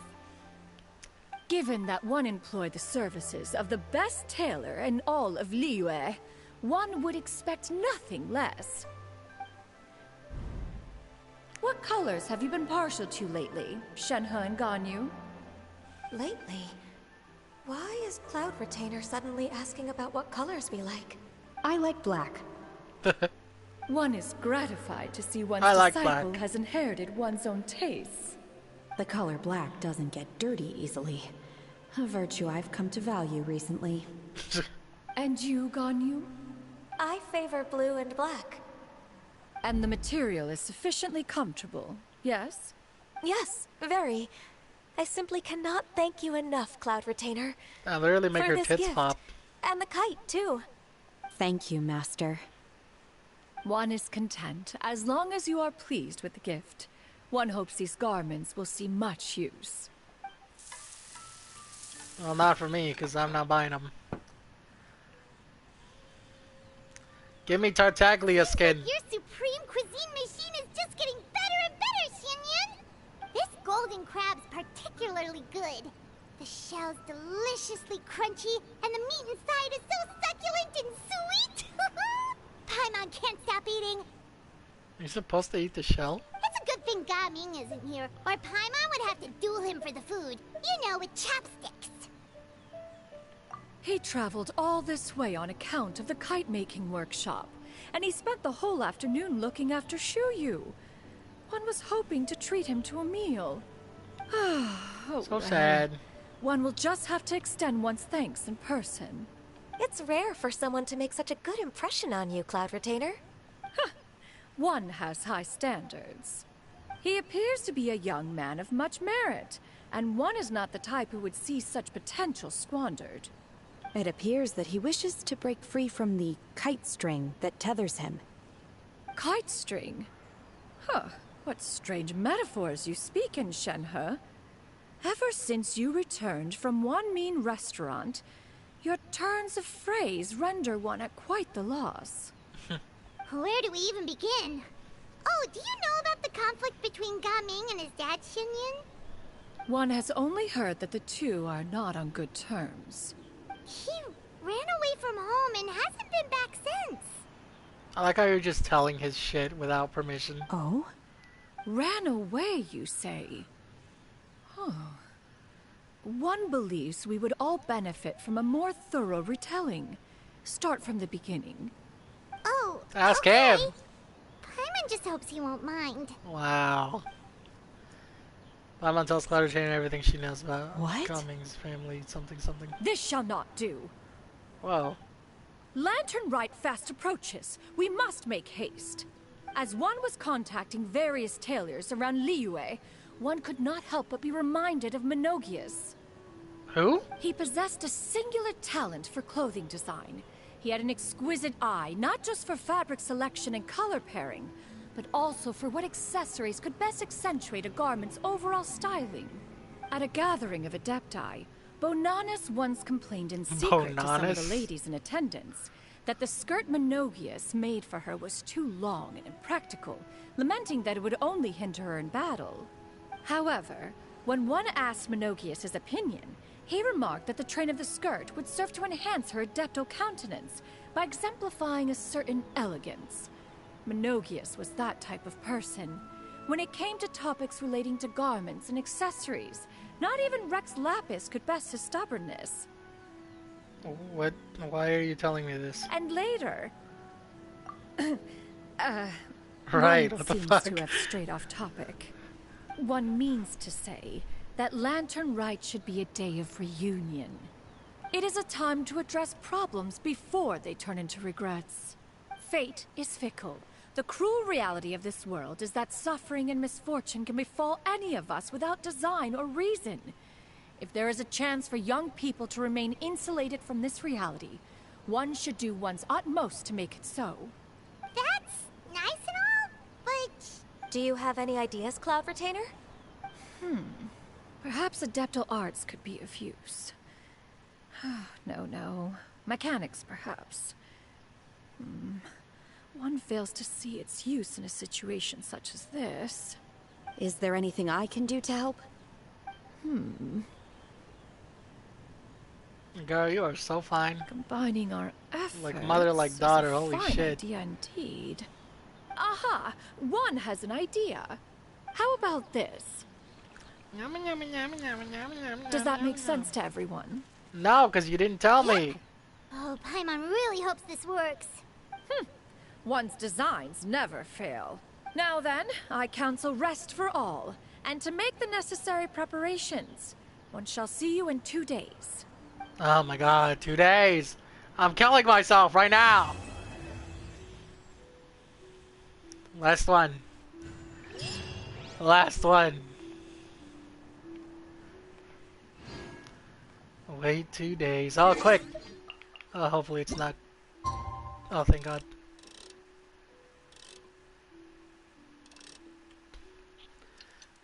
Given that one employed the services of the best tailor in all of Liyue, one would expect nothing less. What colors have you been partial to lately, Shenhe and Ganyu? Lately? Why is Cloud Retainer suddenly asking about what colors we like? I like black. One is gratified to see one's disciple has inherited one's own tastes. The color black doesn't get dirty easily. A virtue I've come to value recently. And you, Ganyu? I favor blue and black. And the material is sufficiently comfortable, yes? Yes, very. I simply cannot thank you enough, Cloud Retainer. They really make for her this tits gift. pop. And the kite, too. Thank you, Master. One is content, as long as you are pleased with the gift. One hopes these garments will see much use. Well, not for me, because I'm not buying them. Give me Tartaglia skin. Your supreme cuisine machine is just getting better and better, Xianyun! This golden crab's particularly good. The shell's deliciously crunchy, and the meat inside is so succulent and sweet! Paimon can't stop eating. You're supposed to eat the shell? It's a good thing Gaming isn't here, or Paimon would have to duel him for the food. You know, with chopsticks. He traveled all this way on account of the kite-making workshop, and he spent the whole afternoon looking after Shuyu. One was hoping to treat him to a meal. Oh, so sad. One will just have to extend one's thanks in person. It's rare for someone to make such a good impression on you, Cloud Retainer. One has high standards. He appears to be a young man of much merit, and one is not the type who would see such potential squandered. It appears that he wishes to break free from the kite string that tethers him. Kite string? Huh, what strange metaphors you speak in, Shenhe. Ever since you returned from one mean restaurant, your turns of phrase render one at quite the loss. Where do we even begin? Oh, do you know about the conflict between Gaming and his dad, Xianyun? One has only heard that the two are not on good terms. He ran away from home and hasn't been back since. I like how you're just telling his shit without permission. Oh? Ran away, you say? Huh. One believes we would all benefit from a more thorough retelling. Start from the beginning. Oh, ask okay. him. Paimon just hopes he won't mind. Wow. Paimon tells Cloud Retainer everything she knows about what? Cummings' family, something, something. This shall not do. Well. Lantern Rite fast approaches. We must make haste. As one was contacting various tailors around Liyue, one could not help but be reminded of Menogias. Who? He possessed a singular talent for clothing design. He had an exquisite eye, not just for fabric selection and color pairing, but also for what accessories could best accentuate a garment's overall styling. At a gathering of Adepti, Bonanis once complained in secret to some of the ladies in attendance that the skirt Menogias made for her was too long and impractical, lamenting that it would only hinder her in battle. However, when one asked Menogias his opinion, he remarked that the train of the skirt would serve to enhance her adeptal countenance by exemplifying a certain elegance. Menogias was that type of person. When it came to topics relating to garments and accessories, not even Rex Lapis could best his stubbornness. What? Why are you telling me this? And later... right, one what the seems fuck? to have strayed off topic. One means to say that Lantern Rite should be a day of reunion. It is a time to address problems before they turn into regrets. Fate is fickle. The cruel reality of this world is that suffering and misfortune can befall any of us without design or reason. If there is a chance for young people to remain insulated from this reality, one should do one's utmost to make it so. That's nice and all, but... Do you have any ideas, Cloud Retainer? Perhaps adeptal arts could be of use. No. Mechanics, perhaps. One fails to see its use in a situation such as this. Is there anything I can do to help? Girl, you are so fine. Combining our efforts... Like mother, like daughter, is a holy fine shit. idea indeed. Aha! One has an idea. How about this? Does that make sense to everyone? No, because you didn't tell me. Oh, Paimon really hopes this works. One's designs never fail. Now then, I counsel rest for all, and to make the necessary preparations. One shall see you in 2 days. Oh my god, 2 days. I'm killing myself right now. Last one. Last one. Wait 2 days. Oh, quick. Oh, hopefully it's not. Oh, thank god.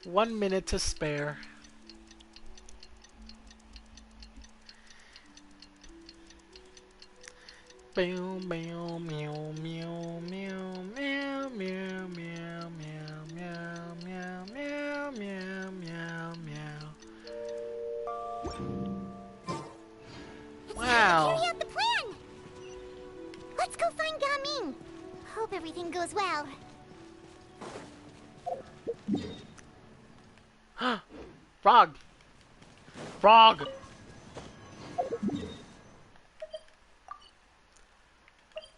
One minute to spare. Meow meow meow meow meow meow meow meow meow meow meow meow meow meow. Wow. Carry out the plan. Let's go find Gaming. Hope everything goes well. Frog. Frog.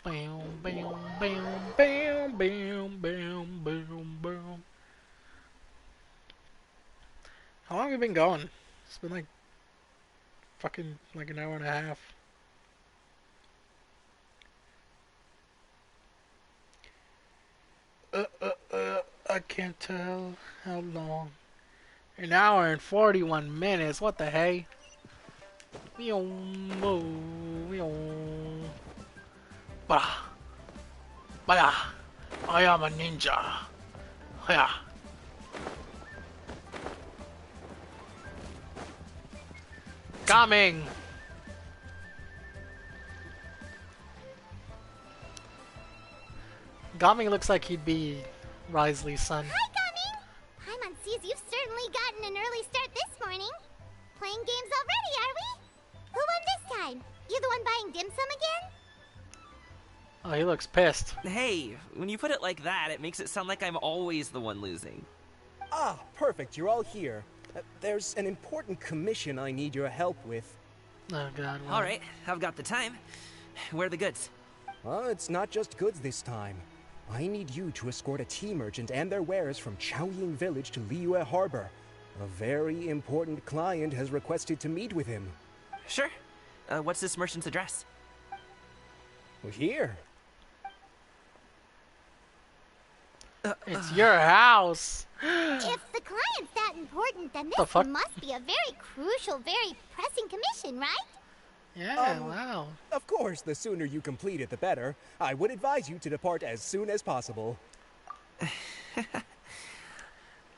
Bam, bam, bam, bam, bam, bam, bam, bam. How long have you been going? It's been like fucking like an hour and a half. I can't tell how long. An hour and 41 minutes. What the hey? Bah. Bah. I am a ninja. Yeah. Coming. Gaming looks like he'd be Risley's son. Hi, Gaming! Paimon sees you've certainly gotten an early start this morning. Playing games already, are we? Who won this time? You the one buying dim sum again? Oh, he looks pissed. Hey, when you put it like that, it makes it sound like I'm always the one losing. Ah, perfect. You're all here. There's an important commission I need your help with. Oh, God. Well. All right, I've got the time. Where are the goods? Well, it's not just goods this time. I need you to escort a tea merchant and their wares from Chaoying Village to Liyue Harbor. A very important client has requested to meet with him. Sure. What's this merchant's address? Here. It's your house. If the client's that important, then this must be a very crucial, very pressing commission, right? Yeah, wow. Of course, the sooner you complete it, the better. I would advise you to depart as soon as possible.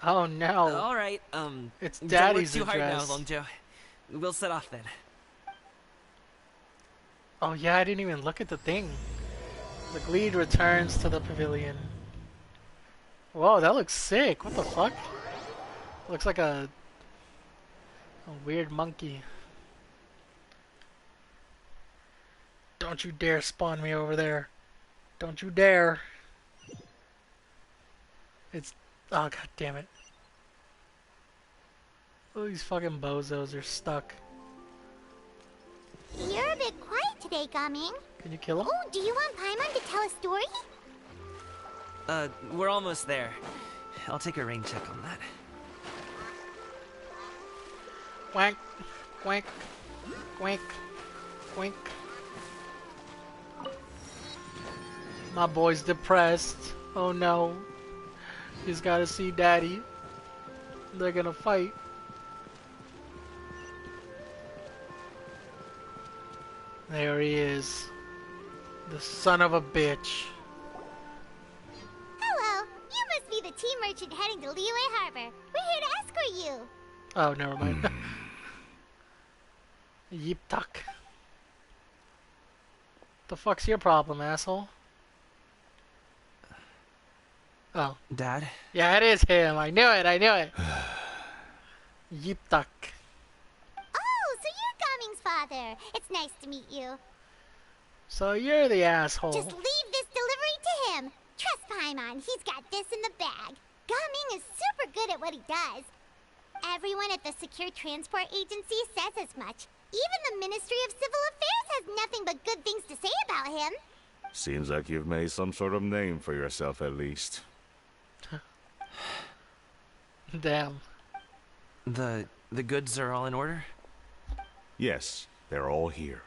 Oh, no. All right, it's don't Daddy's work too hard address. now, Long Joe. We'll set off then. Oh, yeah, I didn't even look at the thing. The Gleed returns to the pavilion. Whoa, that looks sick. What the fuck? Looks like a weird monkey. Don't you dare spawn me over there. Don't you dare. It's... Oh, god damn it. Oh, these fucking bozos are stuck. You're a bit quiet today, Gaming. Can you kill him? Oh, do you want Paimon to tell a story? We're almost there. I'll take a rain check on that. Quack, quack, quack, quack. My boy's depressed. Oh no. He's gotta see Daddy. They're gonna fight. There he is. The son of a bitch. Hello. You must be the tea merchant heading to Liyue Harbor. We're here to escort you. Oh, never mind. Yeep tuck. The fuck's your problem, asshole? Oh. Dad? Yeah, it is him. I knew it. I knew it. Yeep tuck. Oh, so you're Gaming's father. It's nice to meet you. So you're the asshole. Just leave this delivery to him. Trust Paimon. He's got this in the bag. Gaming is super good at what he does. Everyone at the Secure Transport Agency says as much. Even the Ministry of Civil Affairs has nothing but good things to say about him. Seems like you've made some sort of name for yourself at least. Damn. The goods are all in order? Yes, they're all here.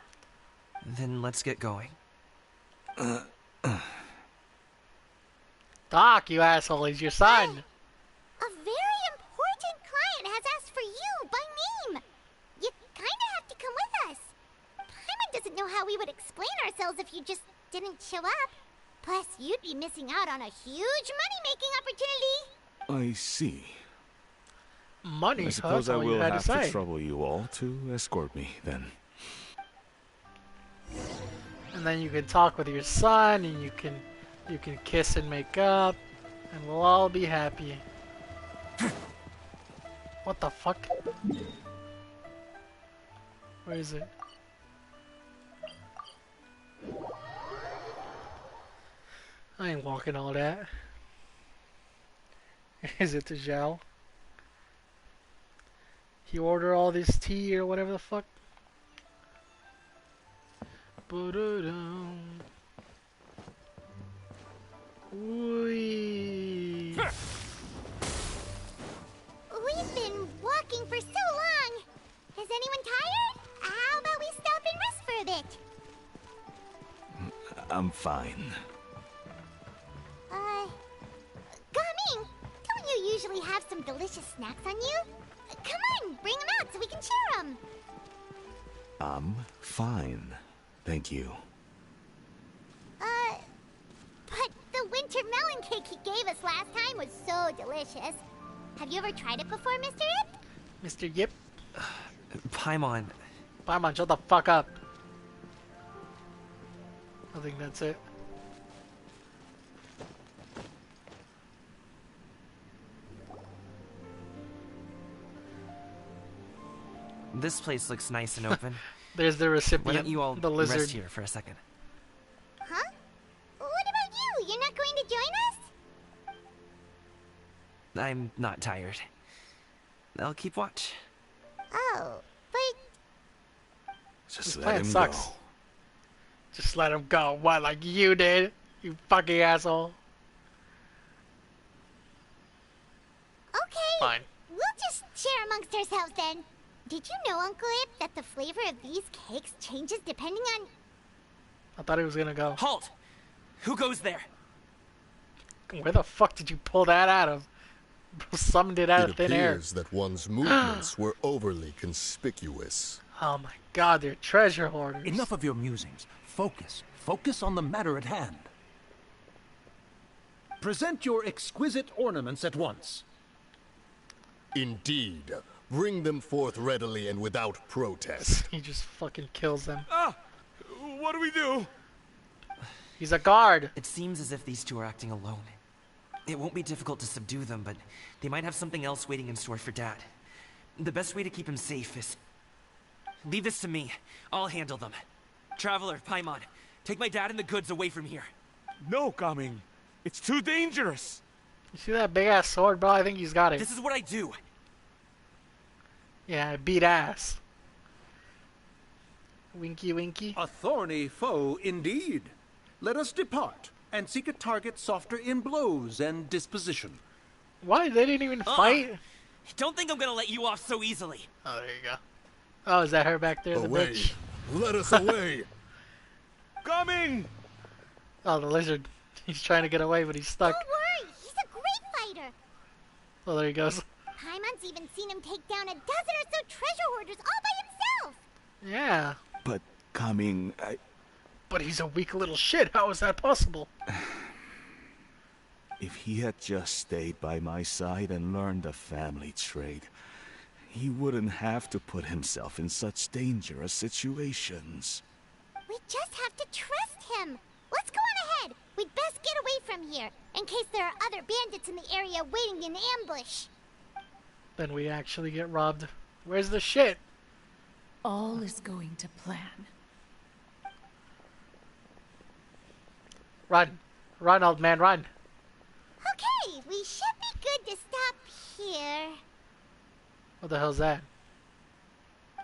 Then let's get going. Doc, you asshole, he's your son. A very important client has asked for you by name. You kinda have to come with us. Paimon doesn't know how we would explain ourselves if you just didn't show up. Plus, you'd be missing out on a huge money-making opportunity. I see. Money, I suppose huh? I That's all you will had have to to say. trouble you all to escort me, then. And then you can talk with your son, and you can kiss and make up, and we'll all be happy. What the fuck? Where is it? I ain't walking all that. Is it the Zhao? He order all this tea or whatever the fuck? Ba-da-dum. Wee. We've been walking for so long. Is anyone tired? How about we stop and rest for a bit? I'm fine. Gaming, don't you usually have some delicious snacks on you? Come on, bring them out so we can share them. I'm fine. Thank you. But the winter melon cake he gave us last time was so delicious. Have you ever tried it before, Mr. Yip? Mr. Yip? Paimon. Paimon, shut the fuck up. I think that's it. This place looks nice and open. There's the recipient, Why don't you all the lizard. rest here for a second? Huh? What about you? You're not going to join us? I'm not tired. I'll keep watch. Oh, but... Just This let plan him sucks. go. Just let him go. What, like you did? You fucking asshole. Okay. Fine. We'll just share amongst ourselves then. Did you know, Uncle Ip, that the flavor of these cakes changes depending on... I thought he was gonna go. Halt! Who goes there? Where the fuck did you pull that out of? Summoned it out It of thin air. appears that one's movements were overly conspicuous. Oh my god, they're treasure hoarders. Enough of your musings. Focus. Focus on the matter at hand. Present your exquisite ornaments at once. Indeed. Bring them forth readily and without protest. He just fucking kills them. Ah! What do we do? He's a guard. It seems as if these two are acting alone. It won't be difficult to subdue them, but they might have something else waiting in store for Dad. The best way to keep him safe is... Leave this to me. I'll handle them. Traveler, Paimon, take my dad and the goods away from here. No, Gaming. It's too dangerous. You see that big ass sword, bro? I think he's got it. This is what I do. Yeah, beat ass. Winky winky. A thorny foe indeed. Let us depart and seek a target softer in blows and disposition. Why? They didn't even fight? Don't think I'm gonna let you off so easily. Oh, there you go. Oh, is that her back there, the Away. bitch? Let us away. Coming! Oh, the lizard. He's trying to get away, but he's stuck. Don't worry, he's a great fighter. Oh, there he goes. Paimon's even seen him take down a dozen or so treasure hoarders all by himself. Yeah. But coming, But he's a weak little shit. How is that possible? if he had just stayed by my side and learned the family trade, he wouldn't have to put himself in such dangerous situations. We just have to trust him. Let's go on ahead. We'd best get away from here, in case there are other bandits in the area waiting in ambush. Then we actually get robbed. Where's the shit? All is going to plan. Run. Run, old man, run. Okay, we should be good to stop here. What the hell's that?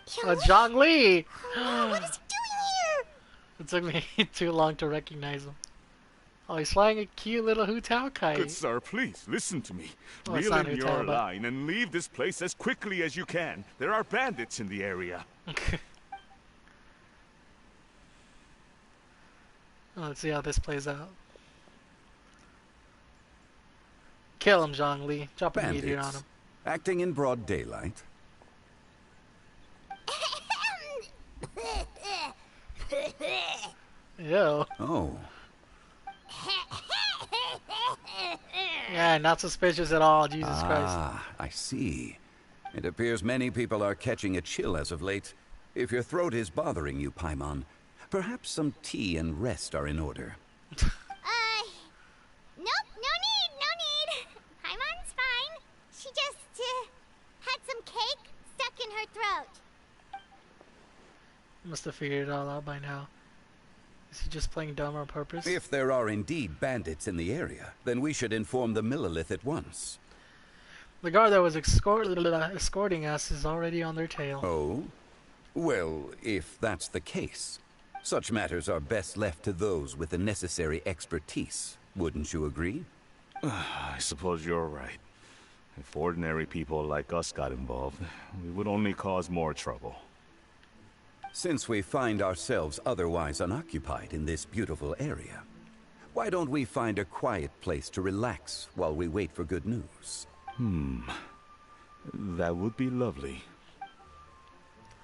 Zhongli? Zhongli! Oh no, what is he doing here? It took me too long to recognize him. Oh, he's flying a cute little Hu Tao kite. Good sir, please, listen to me. Oh, it's Reel not in Hu Tao, your but... line and leave this place as quickly as you can. There are bandits in the area. Let's see how this plays out. Kill him, Zhongli. Drop a meteor on him. Acting in broad daylight. Ew. Oh. Yeah, not suspicious at all, Jesus Christ. Ah, I see. It appears many people are catching a chill as of late. If your throat is bothering you, Paimon, perhaps some tea and rest are in order. Nope, no need. Paimon's fine. She just, had some cake stuck in her throat. Must have figured it all out by now. Is he just playing dumb on purpose? If there are indeed bandits in the area, then we should inform the Millelith at once. The guard that was escorting us is already on their tail. Oh? Well, if that's the case, such matters are best left to those with the necessary expertise. Wouldn't you agree? I suppose you're right. If ordinary people like us got involved, we would only cause more trouble. Since we find ourselves otherwise unoccupied in this beautiful area, why don't we find a quiet place to relax while we wait for good news? That would be lovely.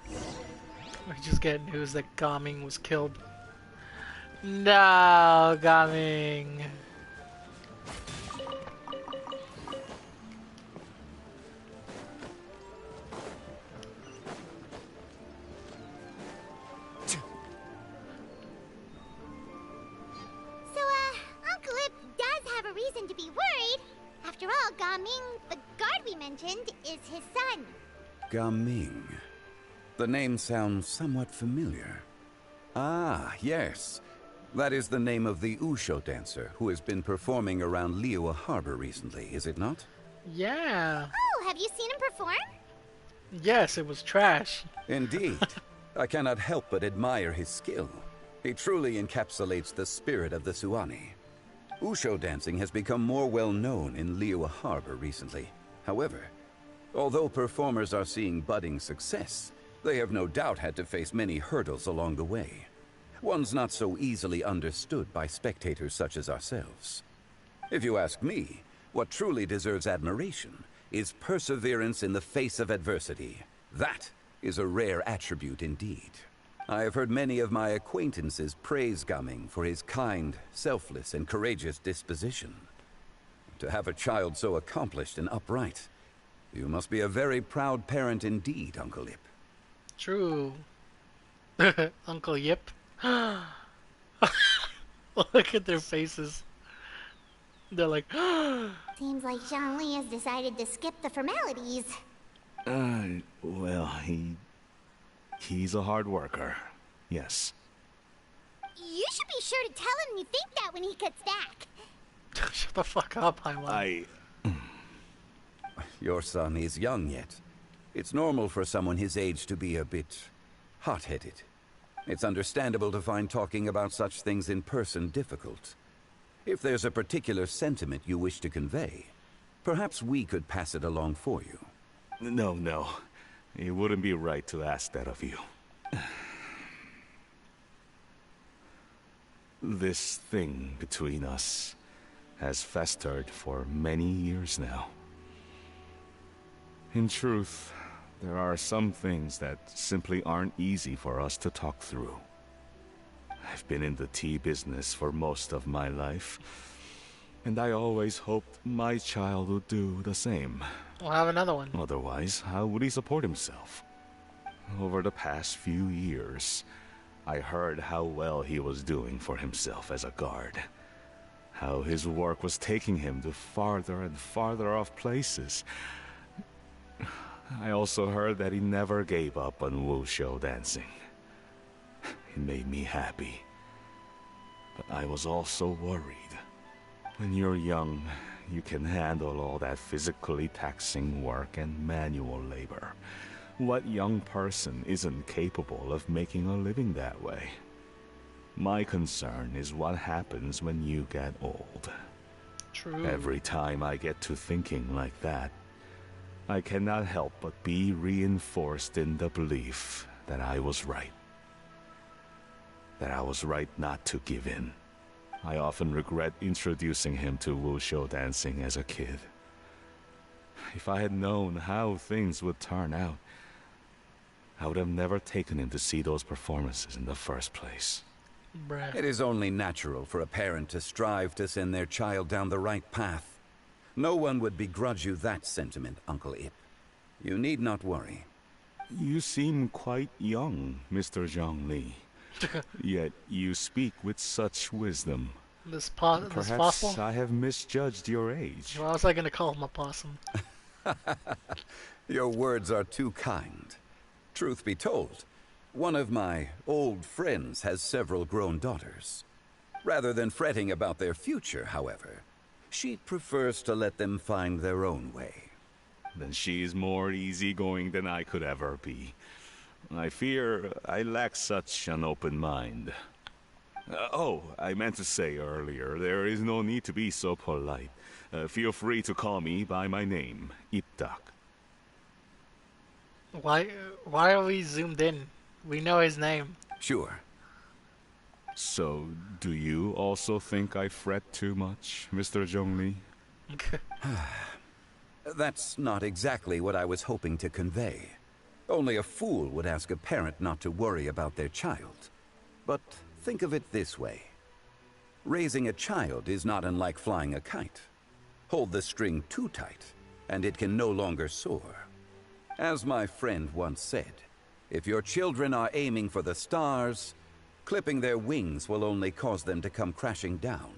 We just get news that Gaming was killed. No, Gaming. Uncle Ip does have a reason to be worried. After all, Gaming, the guard we mentioned, is his son. Gaming. The name sounds somewhat familiar. Ah, yes. That is the name of the Usho dancer who has been performing around Liyue Harbor recently, is it not? Yeah. Oh, have you seen him perform? Yes, it was trash. Indeed. I cannot help but admire his skill. He truly encapsulates the spirit of the Suani. Usho dancing has become more well known in Liyue Harbor recently. However, although performers are seeing budding success, they have no doubt had to face many hurdles along the way. Ones not so easily understood by spectators such as ourselves. If you ask me, what truly deserves admiration is perseverance in the face of adversity. That is a rare attribute indeed. I have heard many of my acquaintances praise Gaming for his kind, selfless, and courageous disposition. To have a child so accomplished and upright, you must be a very proud parent indeed, Uncle Ip. True. Uncle Yip. Look at their faces. They're like, Seems like Zhongli has decided to skip the formalities. Well, he's a hard worker. Yes. You should be sure to tell him you think that when he gets back. shut the fuck up, Paimon. Your son is young yet. It's normal for someone his age to be a bit hot-headed. It's understandable to find talking about such things in person difficult. If there's a particular sentiment you wish to convey, perhaps we could pass it along for you. No. It wouldn't be right to ask that of you. This thing between us has festered for many years now. In truth, there are some things that simply aren't easy for us to talk through. I've been in the tea business for most of my life, and I always hoped my child would do the same. We'll have another one. Otherwise, how would he support himself? Over the past few years, I heard how well he was doing for himself as a guard. How his work was taking him to farther and farther off places. I also heard that he never gave up on wushu dancing. It made me happy. But I was also worried. When you're young, you can handle all that physically taxing work and manual labor. What young person isn't capable of making a living that way? My concern is what happens when you get old. True. Every time I get to thinking like that, I cannot help but be reinforced in the belief that I was right. That I was right not to give in. I often regret introducing him to wushou dancing as a kid. If I had known how things would turn out, I would have never taken him to see those performances in the first place. Bruh. It is only natural for a parent to strive to send their child down the right path. No one would begrudge you that sentiment, Uncle Ip. You need not worry. You seem quite young, Mr. Zhongli. Yet you speak with such wisdom. This Perhaps fossil? I have misjudged your age. Why was I gonna call him a possum? Your words are too kind. Truth be told, one of my old friends has several grown daughters. Rather than fretting about their future, however, she prefers to let them find their own way. Then she's more easygoing than I could ever be. I fear I lack such an open mind. I meant to say earlier, there is no need to be so polite. Feel free to call me by my name, Iptak. Why are we zoomed in? We know his name. Sure. So, do you also think I fret too much, Mr. Zhongli? That's not exactly what I was hoping to convey. Only a fool would ask a parent not to worry about their child. But think of it this way. Raising a child is not unlike flying a kite. Hold the string too tight, and it can no longer soar. As my friend once said, if your children are aiming for the stars, clipping their wings will only cause them to come crashing down.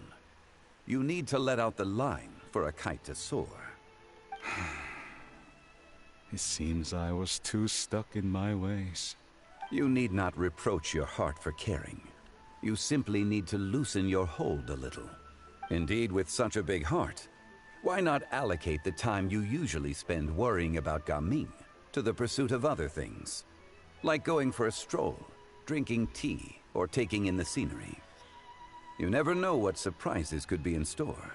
You need to let out the line for a kite to soar. It seems I was too stuck in my ways. You need not reproach your heart for caring. You simply need to loosen your hold a little. Indeed, with such a big heart, why not allocate the time you usually spend worrying about Gaming to the pursuit of other things? Like going for a stroll, drinking tea, or taking in the scenery. You never know what surprises could be in store.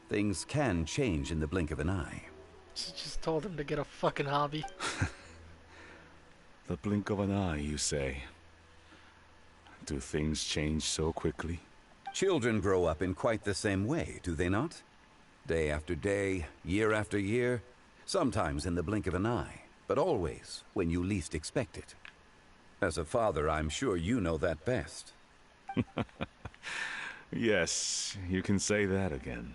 Things can change in the blink of an eye. She just told him to get a fucking hobby. The blink of an eye, you say? Do things change so quickly? Children grow up in quite the same way, do they not? Day after day, year after year, sometimes in the blink of an eye, but always when you least expect it. As a father, I'm sure you know that best. Yes, you can say that again.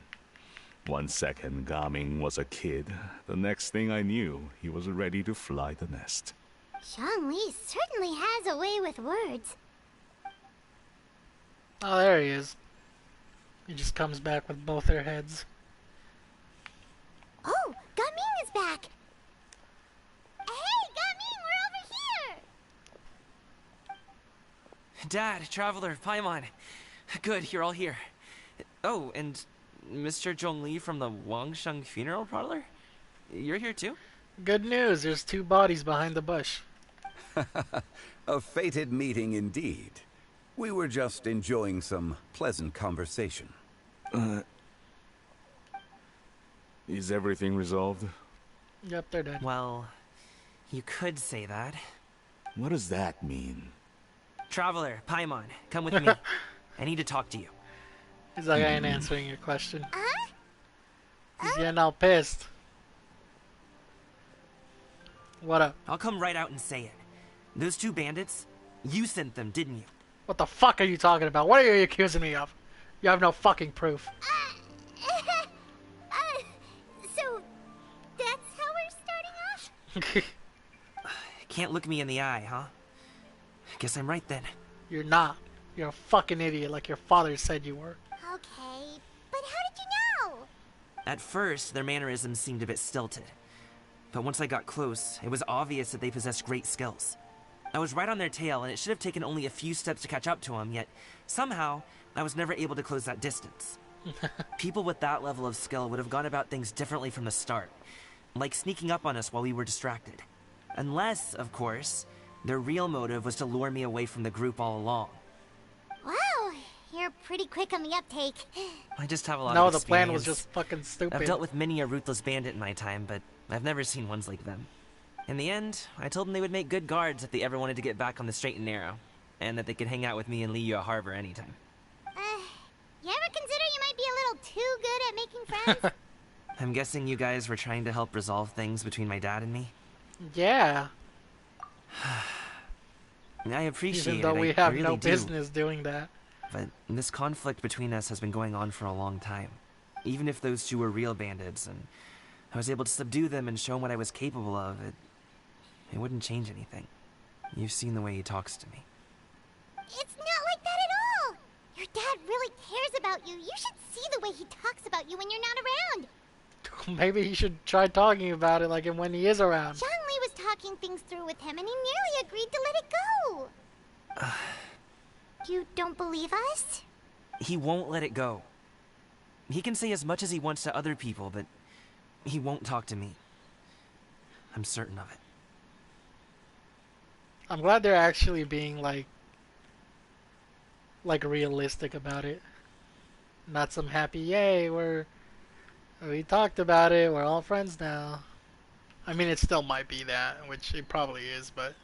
1 second, Gaming was a kid. The next thing I knew, he was ready to fly the nest. Zhongli certainly has a way with words. Oh, there he is. He just comes back with both their heads. Oh, Gaming is back! Hey, Gaming, we're over here! Dad, Traveler, Paimon. Good, you're all here. Oh, and Mr. Zhongli from the Wangsheng Funeral Parlor? You're here too? Good news, there's 2 bodies behind the bush. A fated meeting indeed. We were just enjoying some pleasant conversation. Is everything resolved? Yep, they're dead. Well, you could say that. What does that mean? Traveler, Paimon, come with me. I need to talk to you. He's like, I ain't answering your question. He's getting all pissed. What up? I'll come right out and say it. Those 2 bandits, you sent them, didn't you? What the fuck are you talking about? What are you accusing me of? You have no fucking proof. So, that's how we're starting off? Can't look me in the eye, huh? Guess I'm right then. You're not. You're a fucking idiot like your father said you were. Okay, but how did you know? At first, their mannerisms seemed a bit stilted. But once I got close, it was obvious that they possessed great skills. I was right on their tail, and it should have taken only a few steps to catch up to them, yet somehow, I was never able to close that distance. People with that level of skill would have gone about things differently from the start, like sneaking up on us while we were distracted. Unless, of course, their real motive was to lure me away from the group all along. Wow, you're pretty quick on the uptake. I just have a lot No, of the experience. plan was just fucking stupid. I've dealt with many a ruthless bandit in my time, but I've never seen ones like them. In the end, I told them they would make good guards if they ever wanted to get back on the straight and narrow, and that they could hang out with me in Liyue Harbor anytime. You ever consider you might be a little too good at making friends? I'm guessing you guys were trying to help resolve things between my dad and me? Yeah. I appreciate Even though it, we I have really no do. business doing that. But this conflict between us has been going on for a long time. Even if those two were real bandits, and I was able to subdue them and show him what I was capable of, it wouldn't change anything. You've seen the way he talks to me. It's not like that at all! Your dad really cares about you. You should see the way he talks about you when you're not around. Maybe he should try talking about it like when he is around. Zhongli was talking things through with him and he nearly agreed to let it go. You don't believe us? He won't let it go. He can say as much as he wants to other people, but he won't talk to me. I'm certain of it. I'm glad they're actually being like realistic about it. Not some happy, yay, we talked about it, we're all friends now. I mean, it still might be that, which it probably is, but...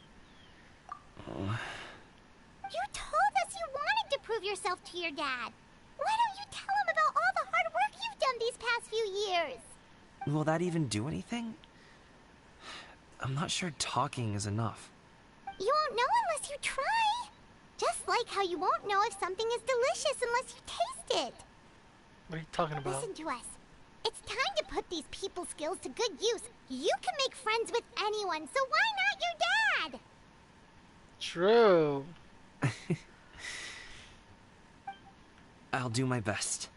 You told us you wanted to prove yourself to your dad. Why don't you tell him about all the hard work you've done these past few years? Will that even do anything? I'm not sure talking is enough. You won't know unless you try. Just like how you won't know if something is delicious unless you taste it. What are you talking about? Listen to us. It's time to put these people skills to good use. You can make friends with anyone, so why not your dad? True. I'll do my best.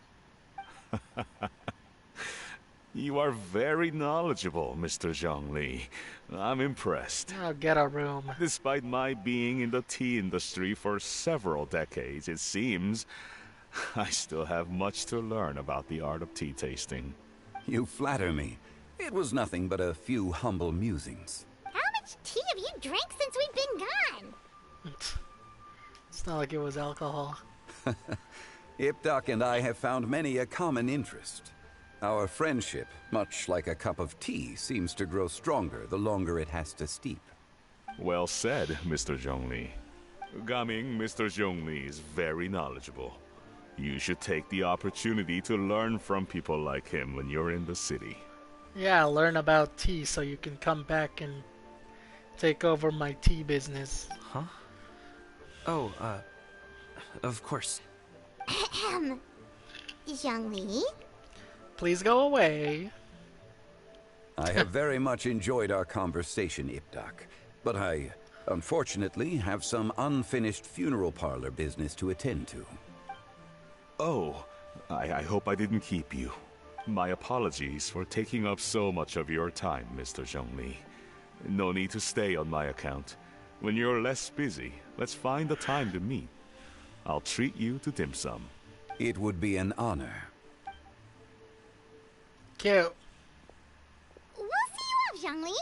You are very knowledgeable, Mr. Zhongli. I'm impressed. I'll get a room. Despite my being in the tea industry for several decades, it seems I still have much to learn about the art of tea tasting. You flatter me. It was nothing but a few humble musings. How much tea have you drank since we've been gone? It's not like it was alcohol. Ipdak and I have found many a common interest. Our friendship, much like a cup of tea, seems to grow stronger the longer it has to steep. Well said, Mr. Zhongli. Gaming, Mr. Zhongli is very knowledgeable. You should take the opportunity to learn from people like him when you're in the city. Yeah, learn about tea so you can come back and take over my tea business. Huh? Oh, of course. Ahem. Zhongli? Please go away. I have very much enjoyed our conversation, Ipdak, but I, unfortunately, have some unfinished funeral parlor business to attend to. Oh, I hope I didn't keep you. My apologies for taking up so much of your time, Mr. Zhongli. No need to stay on my account. When you're less busy, let's find a time to meet. I'll treat you to dim sum. It would be an honor. Cute. We'll see you off, Zhongli.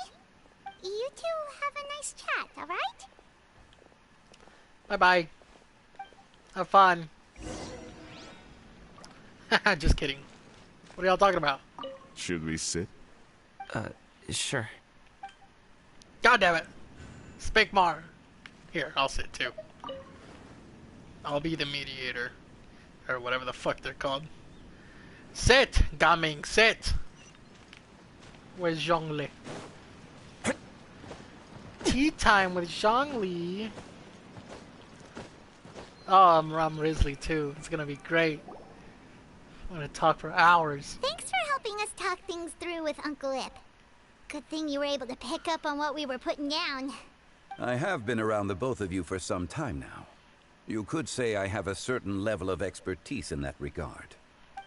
You two have a nice chat, alright? Bye-bye. Have fun. Just kidding. What are y'all talking about? Should we sit? Sure. God damn it. Speak more. Here, I'll sit too. I'll be the mediator. Or whatever the fuck they're called. Sit! Gaming, sit! Where's Zhongli? Tea time with Zhongli. Oh, I'm Risley too. It's gonna be great. I'm gonna talk for hours. Thanks for helping us talk things through with Uncle Ip. Good thing you were able to pick up on what we were putting down. I have been around the both of you for some time now. You could say I have a certain level of expertise in that regard.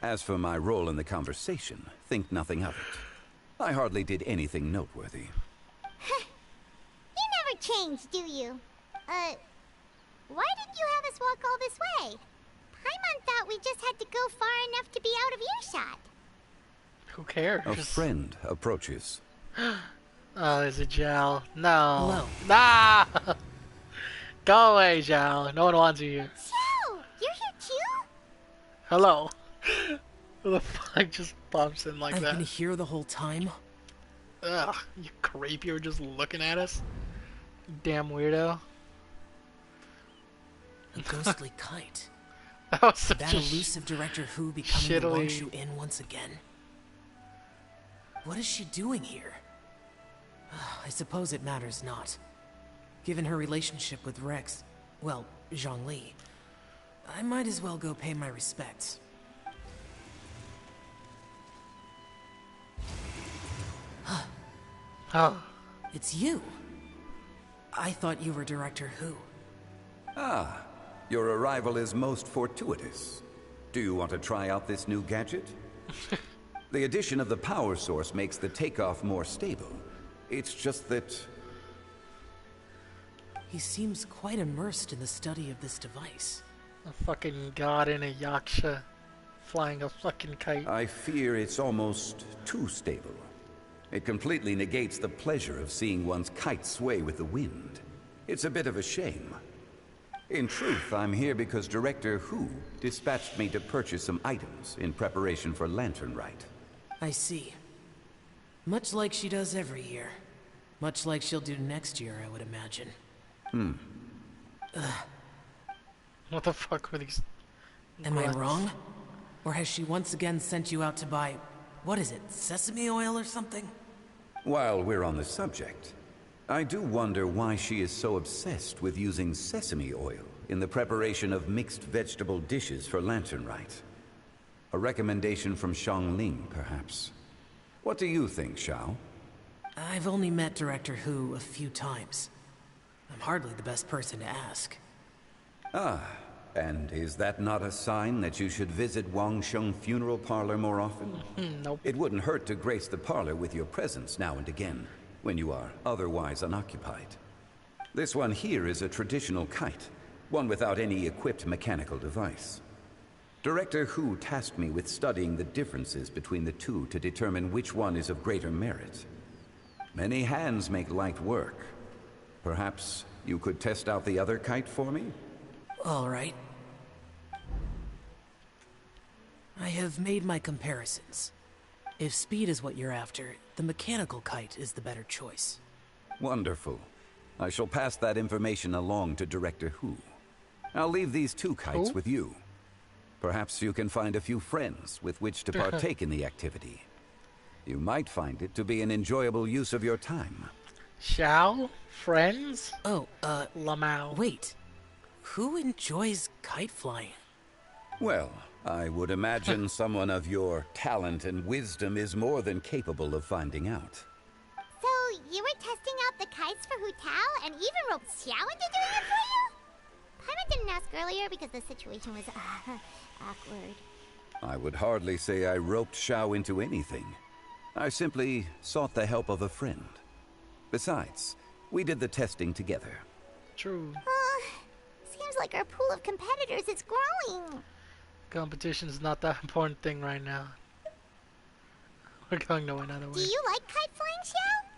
As for my role in the conversation, think nothing of it. I hardly did anything noteworthy. You never change, do you? Why did you have us walk all this way? Paimon thought we just had to go far enough to be out of earshot. Who cares? A friend approaches. Oh, is it Zhao? No. Hello. Nah! Go away, Zhao. No one wants you here. Xiao, you're here too? Hello. Who the fuck just bumps in like I've that? been here the whole time. Ugh, you creep, you were just looking at us. You damn weirdo. A ghostly kite. That was such That a elusive Director Who becoming the Wangshu Inn once again. What is she doing here? I suppose it matters not. Given her relationship with Rex, well, Zhongli, I might as well go pay my respects. Oh. It's you. I thought you were Director Who. Ah, your arrival is most fortuitous. Do you want to try out this new gadget? The addition of the power source makes the takeoff more stable. It's just that... He seems quite immersed in the study of this device. A fucking god in a yaksha flying a fucking kite. I fear it's almost too stable. It completely negates the pleasure of seeing one's kite sway with the wind. It's a bit of a shame. In truth, I'm here because Director Who dispatched me to purchase some items in preparation for Lantern Rite. I see. Much like she does every year. Much like she'll do next year, I would imagine. What the fuck were these? Am I wrong? Or has she once again sent you out to buy, what is it, sesame oil or something? While we're on the subject, I do wonder why she is so obsessed with using sesame oil in the preparation of mixed vegetable dishes for Lantern Rite. A recommendation from Xiangling, perhaps. What do you think, Xiao? I've only met Director Who a few times. I'm hardly the best person to ask. Ah, and is that not a sign that you should visit Wangsheng Funeral Parlor more often? Nope. It wouldn't hurt to grace the parlor with your presence now and again, when you are otherwise unoccupied. This one here is a traditional kite, one without any equipped mechanical device. Director Who tasked me with studying the differences between the two to determine which one is of greater merit. Many hands make light work. Perhaps you could test out the other kite for me? All right. I have made my comparisons. If speed is what you're after, the mechanical kite is the better choice. Wonderful. I shall pass that information along to Director Who. I'll leave these two kites with you. Perhaps you can find a few friends with which to partake in the activity. You might find it to be an enjoyable use of your time. Xiao? Friends? Oh, Lamau. Wait. Who enjoys kite flying? Well, I would imagine someone of your talent and wisdom is more than capable of finding out. So, you were testing out the kites for Hu Tao and even roped Xiao into doing it for you? Paimon didn't ask earlier because the situation was awkward. I would hardly say I roped Xiao into anything. I simply sought the help of a friend. Besides, we did the testing together. True. Seems like our pool of competitors is growing. Competition's not that important thing right now. We're going no another way. Do you like kite flying, Xiao?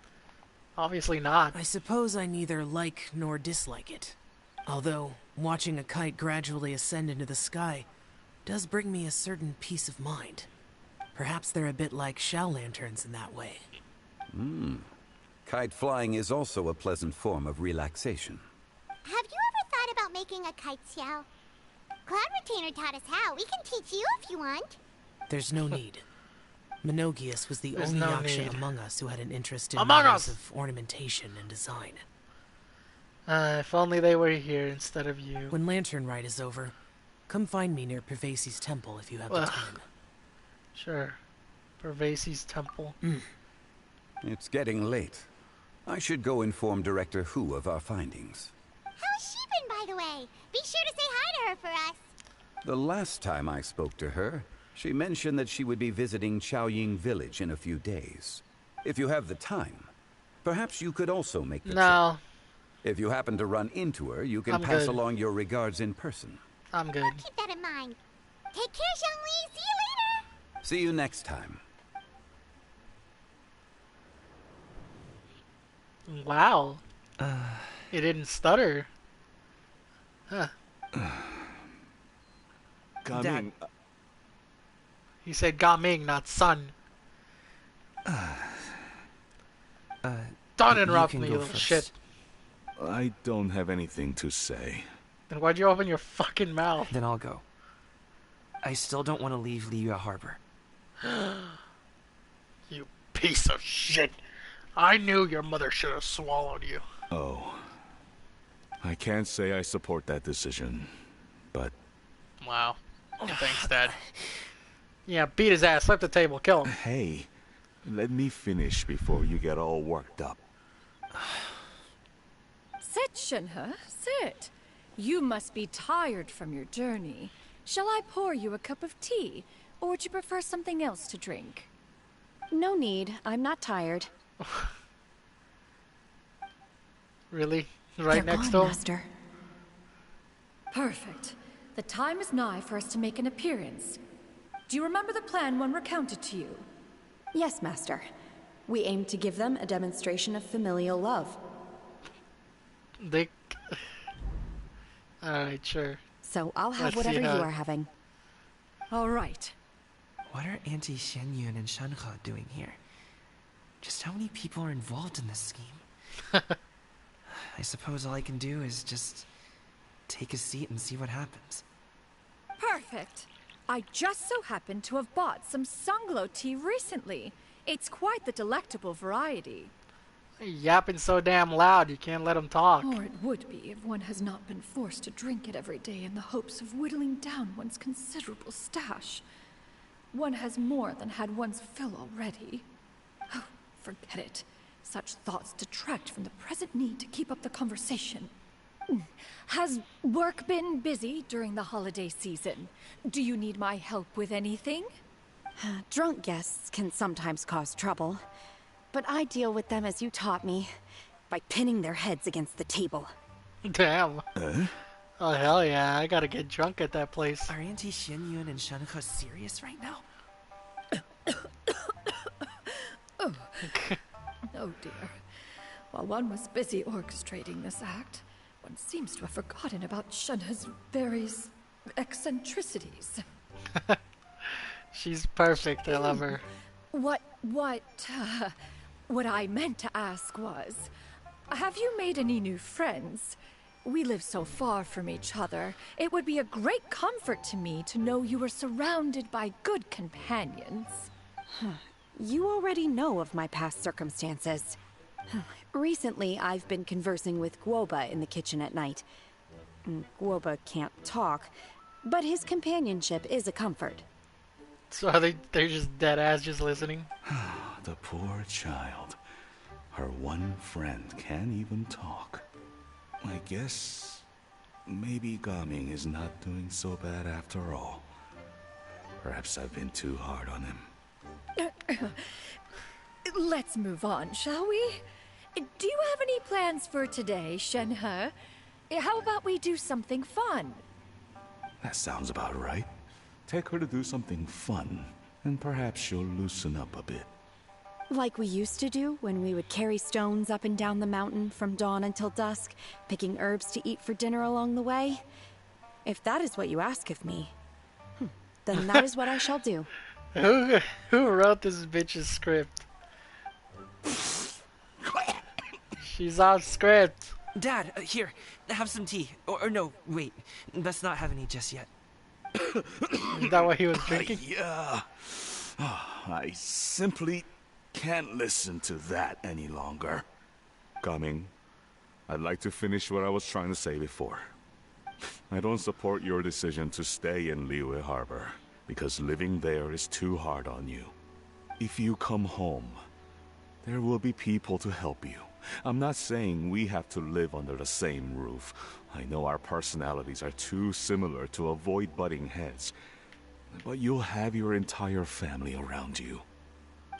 Obviously not. I suppose I neither like nor dislike it. Although, watching a kite gradually ascend into the sky does bring me a certain peace of mind. Perhaps they're a bit like Xiao lanterns in that way. Kite flying is also a pleasant form of relaxation. Have you ever thought about making a kite, Xiao? Cloud Retainer taught us how. We can teach you if you want. There's no need. Menogius was the There's only no Yaksha need. among us who had an interest in Among matters us! of ornamentation and design. If only they were here instead of you. When Lantern Rite is over, come find me near Pervasi's temple if you have the time. Sure. Pervasi's temple. It's getting late. I should go inform Director Who of our findings. How's she been, by the way? Be sure to say hi to her for us. The last time I spoke to her, she mentioned that she would be visiting Chaoying Village in a few days. If you have the time, perhaps you could also make the trip. If you happen to run into her, you can I'm pass good. along your regards in person. I'm good. Keep that in mind. Take care, Xiangli. See you later. See you next time. Wow. He didn't stutter. Huh. Gaming. He said Gaming, not son. Don't interrupt me, you little shit. I don't have anything to say. Then why'd you open your fucking mouth? Then I'll go. I still don't want to leave Liyue Harbor. You piece of shit. I knew your mother should have swallowed you. Oh. I can't say I support that decision, but... Wow. Thanks, Dad. Yeah, beat his ass, flip the table, kill him. Hey, let me finish before you get all worked up. Sit, Shenhe, sit. You must be tired from your journey. Shall I pour you a cup of tea, or would you prefer something else to drink? No need. I'm not tired. Really? Right They're next gone, to him? Master. Perfect. The time is nigh for us to make an appearance. Do you remember the plan one recounted to you? Yes, Master. We aim to give them a demonstration of familial love. They... Alright, sure. So I'll have Let's see whatever you how- are having. All right. What are Auntie Xianyun and Shenhe doing here? Just how many people are involved in this scheme? I suppose all I can do is just take a seat and see what happens. Perfect. I just so happen to have bought some Sunglow tea recently. It's quite the delectable variety. Yapping so damn loud, you can't let him talk. Or it would be if one has not been forced to drink it every day in the hopes of whittling down one's considerable stash. One has more than had one's fill already. Oh, forget it. Such thoughts detract from the present need to keep up the conversation. Has work been busy during the holiday season? Do you need my help with anything? Drunk guests can sometimes cause trouble, but I deal with them as you taught me, by pinning their heads against the table. Damn. Oh, hell yeah, I gotta get drunk at that place. Are Auntie Xianyun and Shenhe serious right now? Oh dear. While one was busy orchestrating this act, one seems to have forgotten about Shenhe's various eccentricities. She's perfect, I love her. What I meant to ask was, have you made any new friends? We live so far from each other. It would be a great comfort to me to know you were surrounded by good companions. You already know of my past circumstances. Recently, I've been conversing with Guoba in the kitchen at night. Guoba can't talk, but his companionship is a comfort. So are they're just dead ass just listening? The poor child. Her one friend can't even talk. I guess maybe Gaming is not doing so bad after all. Perhaps I've been too hard on him. Let's move on, shall we? Do you have any plans for today, Shenhe? How about we do something fun? That sounds about right. Take her to do something fun, and perhaps she'll loosen up a bit. Like we used to do when we would carry stones up and down the mountain from dawn until dusk, picking herbs to eat for dinner along the way. If that is what you ask of me, then that is what I shall do. Who wrote this bitch's script? She's off script. Dad, here, have some tea. Or no, wait, best not have any just yet. Is that what he was drinking? Yeah. I simply can't listen to that any longer. Gaming, I'd like to finish what I was trying to say before. I don't support your decision to stay in Liyue Harbor, because living there is too hard on you. If you come home, there will be people to help you. I'm not saying we have to live under the same roof. I know our personalities are too similar to avoid butting heads. But you'll have your entire family around you.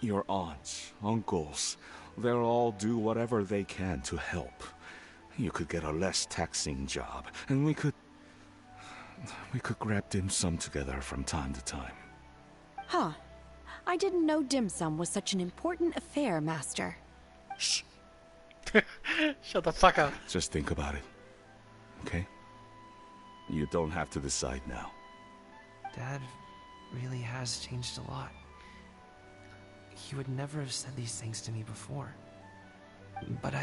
Your aunts, uncles, they'll all do whatever they can to help. You could get a less taxing job, and we could... We could grab dim sum together from time to time. Huh. I didn't know dim sum was such an important affair, Master. Shh. Shut the fuck up. Just think about it. Okay? You don't have to decide now. Dad really has changed a lot. He would never have said these things to me before. But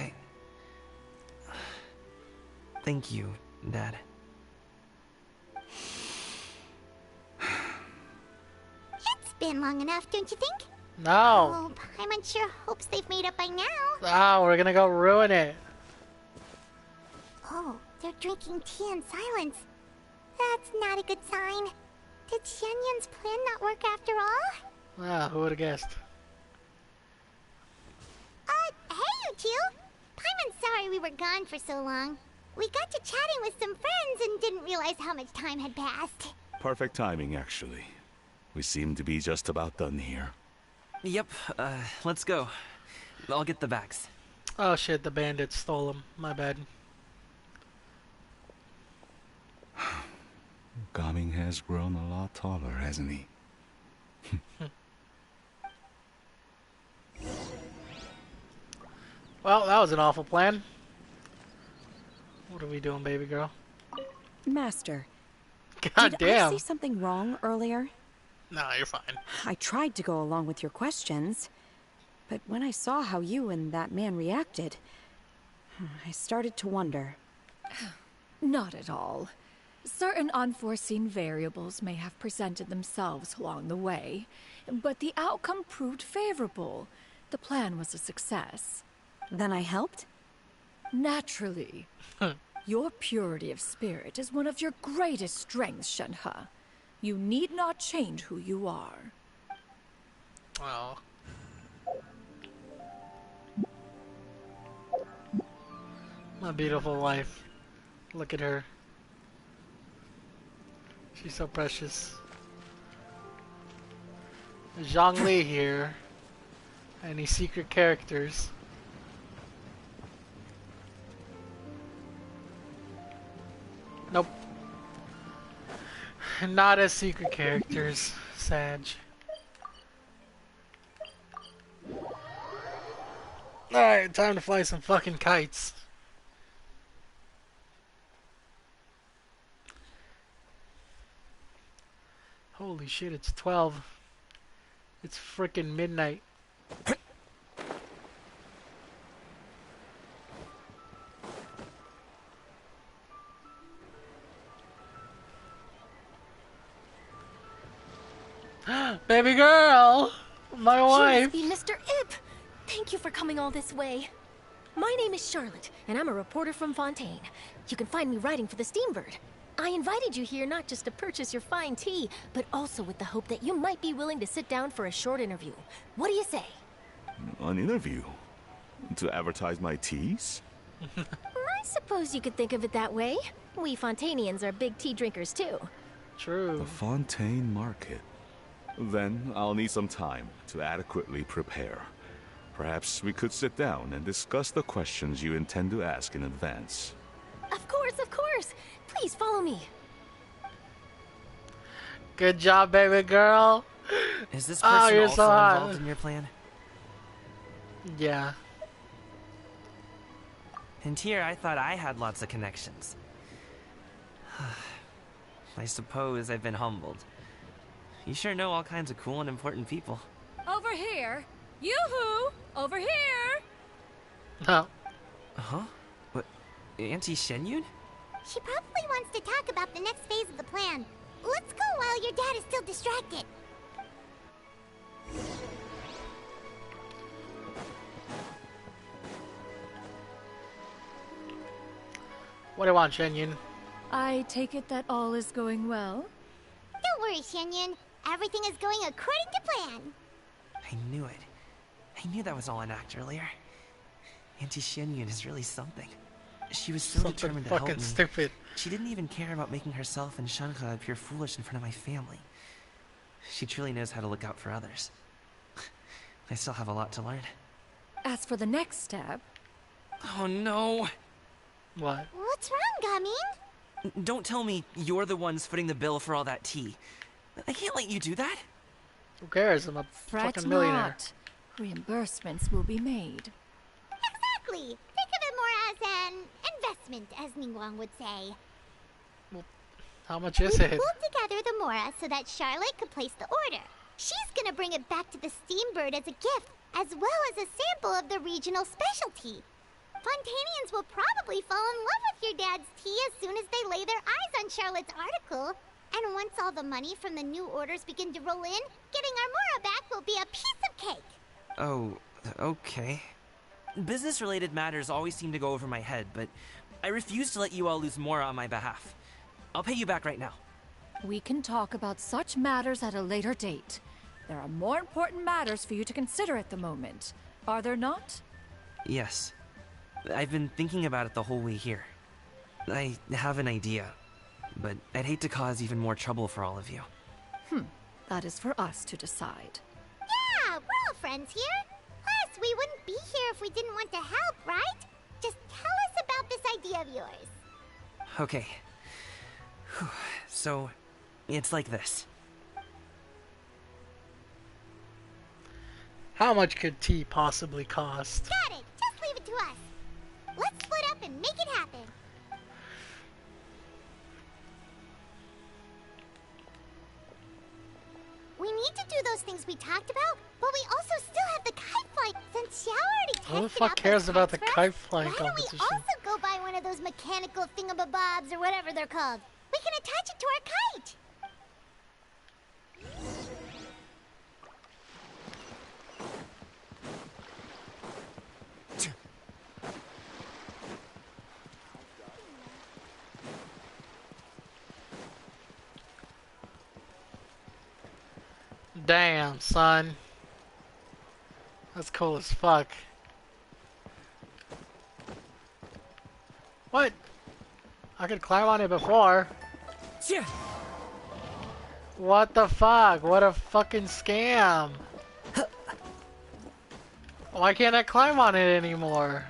thank you, Dad. It's been long enough, don't you think? No. Oh, Paimon sure hopes they've made up by now. Ah, we're gonna go ruin it. Oh, they're drinking tea in silence. That's not a good sign. Did Xianyun's plan not work after all? Ah, who would have guessed? Hey you two! Paimon's sorry we were gone for so long. We got to chatting with some friends and didn't realize how much time had passed. Perfect timing, actually. We seem to be just about done here. Yep, let's go. I'll get the bags. Oh shit, the bandits stole them. My bad. Gaming has grown a lot taller, hasn't he? Well, that was an awful plan. What are we doing, baby girl? Master. God damn. I say something wrong earlier? No, you're fine. I tried to go along with your questions, but when I saw how you and that man reacted, I started to wonder. Not at all. Certain unforeseen variables may have presented themselves along the way, but the outcome proved favorable. The plan was a success. Then I helped? Naturally. Your purity of spirit is one of your greatest strengths, Shenhe. You need not change who you are. Oh. My beautiful wife. Look at her. She's so precious. Zhongli here. Any secret characters? Nope. Not as secret characters, Sag. Alright, time to fly some fucking kites. Holy shit, it's 12. It's frickin' midnight. Baby girl! My wife! She must be Mr. Ip! Thank you for coming all this way. My name is Charlotte, and I'm a reporter from Fontaine. You can find me writing for the Steambird. I invited you here not just to purchase your fine tea, but also with the hope that you might be willing to sit down for a short interview. What do you say? An interview? To advertise my teas? I suppose you could think of it that way. We Fontainians are big tea drinkers too. True. The Fontaine Market. Then I'll need some time to adequately prepare. Perhaps we could sit down and discuss the questions you intend to ask in advance. Of course, of course. Please follow me. Good job, baby girl. Is this person you're also so hot. involved in your plan? Yeah. And here I thought I had lots of connections. I suppose I've been humbled. You sure know all kinds of cool and important people. Over here! Yoo-hoo! Over here! Oh. Huh? What? Auntie Shenyun? She probably wants to talk about the next phase of the plan. Let's go while your dad is still distracted. What do you want, Shenyun? I take it that all is going well? Don't worry, Shenyun. Everything is going according to plan. I knew it. I knew that was all an act earlier. Auntie Shenyun is really something. She was so Something determined to help me. fucking stupid. She didn't even care about making herself and Shanka appear foolish in front of my family. She truly knows how to look out for others. I still have a lot to learn. As for the next step... Oh no! What? What's wrong, Gamin? Don't tell me you're the ones footing the bill for all that tea. I can't let you do that. Who cares? I'm a Fret fucking millionaire. not. Reimbursements will be made. Exactly. Think of it more as an investment, as Ningguang would say. How much is We it? pulled together the Mora so that Charlotte could place the order. She's gonna bring it back to the Steambird as a gift, as well as a sample of the regional specialty. Fontanians will probably fall in love with your dad's tea as soon as they lay their eyes on Charlotte's article. And once all the money from the new orders begin to roll in, getting our Mora back will be a piece of cake. Oh, okay. Business-related matters always seem to go over my head, but I refuse to let you all lose Mora on my behalf. I'll pay you back right now. We can talk about such matters at a later date. There are more important matters for you to consider at the moment, are there not? Yes. I've been thinking about it the whole way here. I have an idea, but I'd hate to cause even more trouble for all of you. That is for us to decide. Yeah, we're all friends here. Plus, we wouldn't be here if we didn't want to help, right? Just tell us about this idea of yours. Okay. Whew. So, it's like this. How much could tea possibly cost? Got it. Just leave it to us. Let's split up and make it happen. We need to do those things we talked about, but we also still have the kite flight since Xiao already tested Who the fuck out cares those about the kites for kite us. flying Why don't we competition? also go buy one of those mechanical thingamabobs or whatever they're called? We can attach it to our kite. Damn, son. That's cool as fuck. What? I could climb on it before. What the fuck? What a fucking scam. Why can't I climb on it anymore?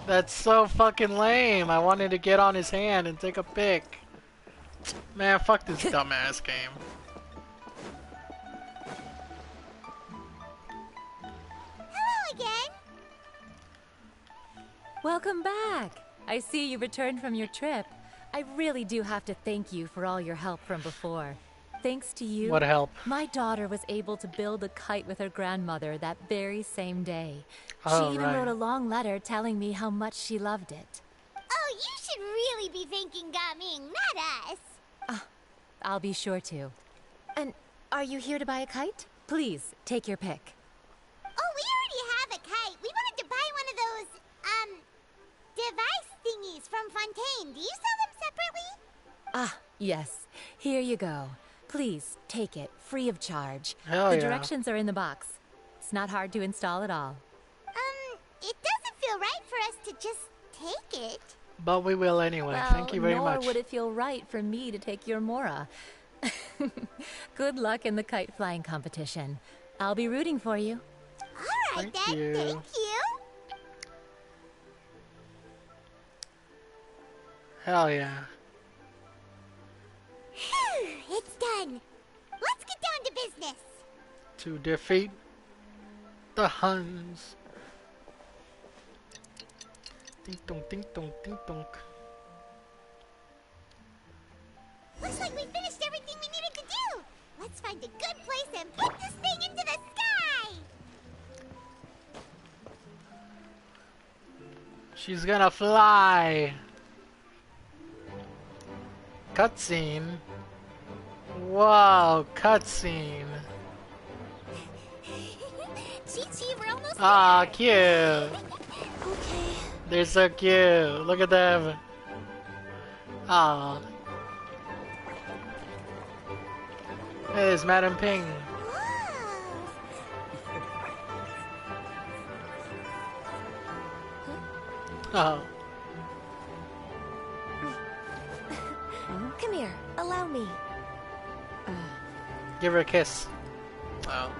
That's so fucking lame. I wanted to get on his hand and take a pic. Man, fuck this dumbass game. Hello again. Welcome back. I see you returned from your trip. I really do have to thank you for all your help from before. Thanks to you, What help? my daughter was able to build a kite with her grandmother that very same day. Oh, She even right. wrote a long letter telling me how much she loved it. Oh, you should really be thanking Gaming, not us. I'll be sure to. And are you here to buy a kite? Please, take your pick. Oh, we already have a kite. We wanted to buy one of those, device thingies from Fontaine. Do you sell them separately? Ah, yes. Here you go. Please, take it, free of charge. Hell The yeah. directions are in the box. It's not hard to install at all. It doesn't feel right for us to just take it. But we will anyway. Well, Thank you very nor much. would it feel right for me to take your Mora. Good luck in the kite flying competition. I'll be rooting for you. All right, Thank then. you. Thank you. Hell yeah. It's done. Let's get down to business. To defeat the Huns. Ding dong, ding dong, ding dong. Looks like we finished everything we needed to do. Let's find a good place and put this thing into the sky. She's gonna fly. Cutscene. Whoa, cutscene. Chi-Chi, we're almost Ah, there. cute. Okay. They're so cute. Look at them. Ah. There's Madam Ping. Oh. Come here, allow me. Give her a kiss. Oh.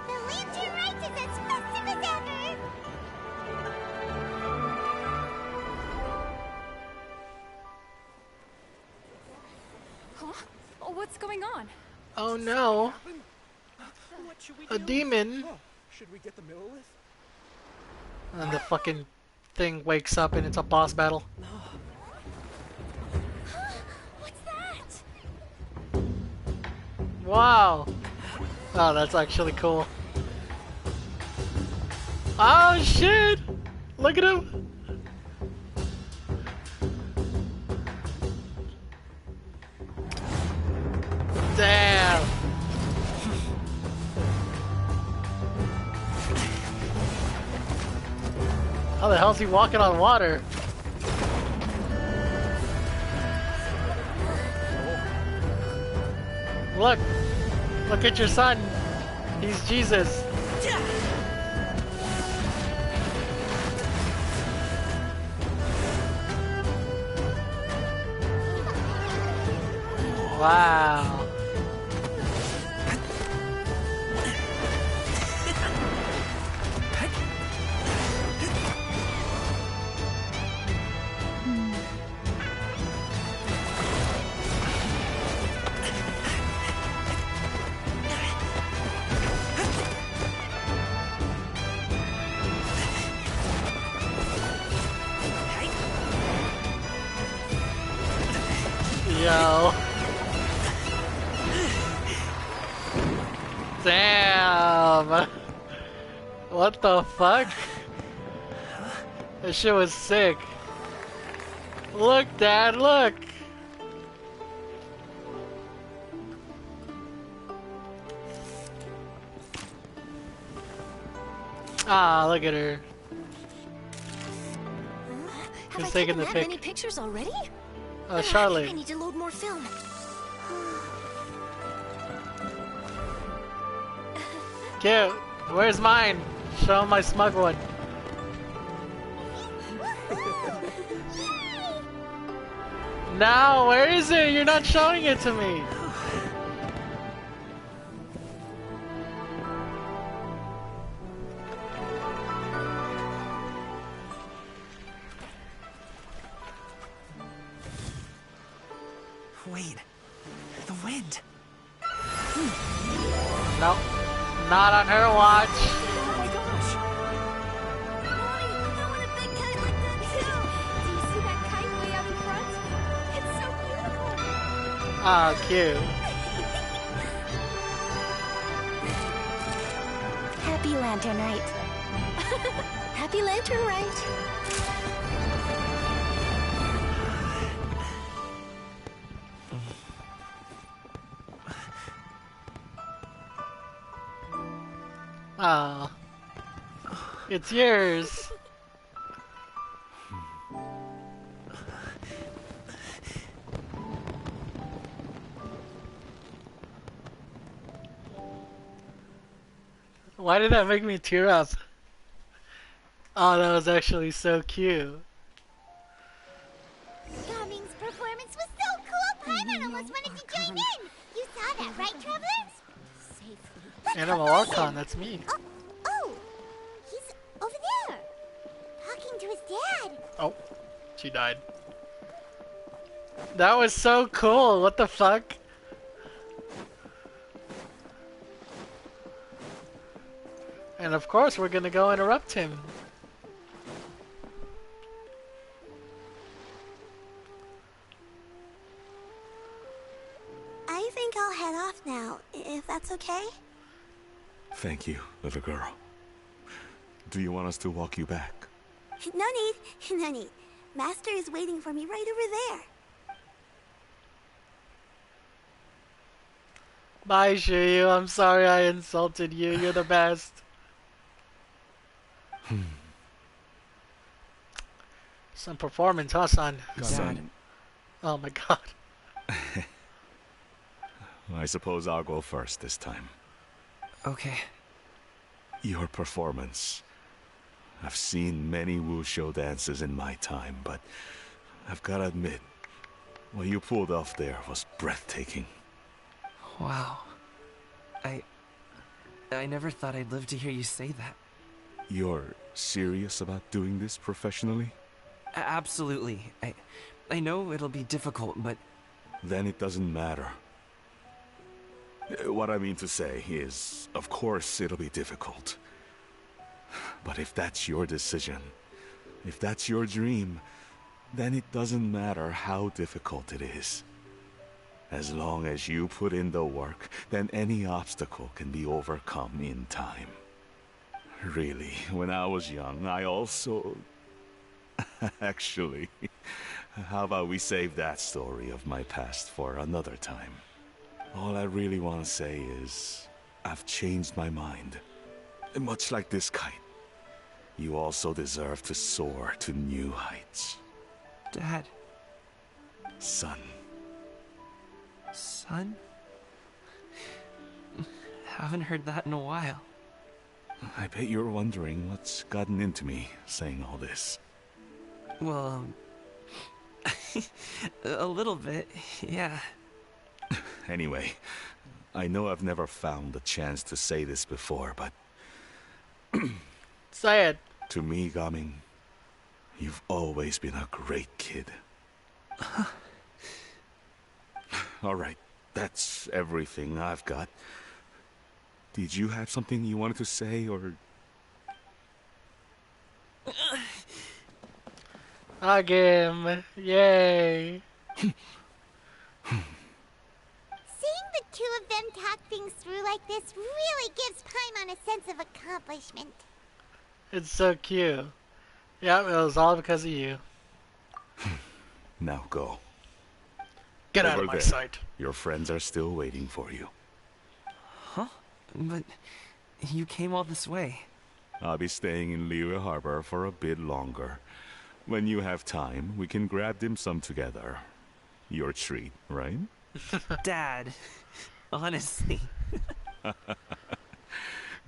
The lantern rite is as What's going on? Oh no. A demon. Should we get the middle with? And the fucking thing wakes up and it's a boss battle. What's that? Wow. Oh, that's actually cool. Oh shit! Look at him! Damn! How the hell is he walking on water? Look! Look at your son! He's Jesus! Wow! Yo. Damn. What the fuck? That shit was sick. Look, Dad, look. Ah, look at her. Have She's I taking taken the that pic. many pictures already? Charlotte. I need to load more film. Cute. Where's mine? Show my smug one. No, where is it? You're not showing it to me. Wait. The wind. Nope. Not on her watch. Oh my gosh! Mommy, I want a big kite like that too! Do you see that kite way out in front? It's so beautiful! Oh, cute. Happy Lantern Rite. Happy Lantern Rite. Oh. It's yours. Why did that make me tear up? Oh, that was actually so cute. Gaming's performance was so cool, Paimon almost wanted to join in! You saw that, right, travelers? Safely. Animal Archon, that's me. Oh! He's over there! Talking to his dad! Oh, she died. That was so cool, what the fuck? And of course we're gonna go interrupt him. I think I'll head off now, if that's okay? Thank you, little girl. Do you want us to walk you back? No need, no need. Master is waiting for me right over there. Bye, Shiryu. I'm sorry I insulted you. You're the best. Some performance, huh, son? Son. Oh my god. I suppose I'll go first this time. Okay. Your performance. I've seen many wushou dances in my time, but I've gotta admit, what you pulled off there was breathtaking. Wow. I never thought I'd live to hear you say that. You're serious about doing this professionally? Absolutely. I know it'll be difficult, but... Then it doesn't matter. What I mean to say is, of course, it'll be difficult. But if that's your decision, if that's your dream, then it doesn't matter how difficult it is. As long as you put in the work, then any obstacle can be overcome in time. Really, when I was young, I also... Actually, how about we save that story of my past for another time? All I really want to say is, I've changed my mind. Much like this kite, you also deserve to soar to new heights. Dad. Son. Son? Haven't heard that in a while. I bet you're wondering what's gotten into me saying all this. Well, a little bit, yeah. Anyway, I know I've never found the chance to say this before, but... Say it. To me, Gaming, you've always been a great kid. Alright, that's everything I've got. Did you have something you wanted to say, or... Hug him. Yay. Seeing the two of them talk things through like this really gives Paimon a sense of accomplishment. It's so cute. Yep, it was all because of you. Now go. Get Over out of my there. sight. Your friends are still waiting for you. Huh? But you came all this way. I'll be staying in Liyue Harbor for a bit longer. When you have time, we can grab dim sum together. Your treat, right? Dad, honestly.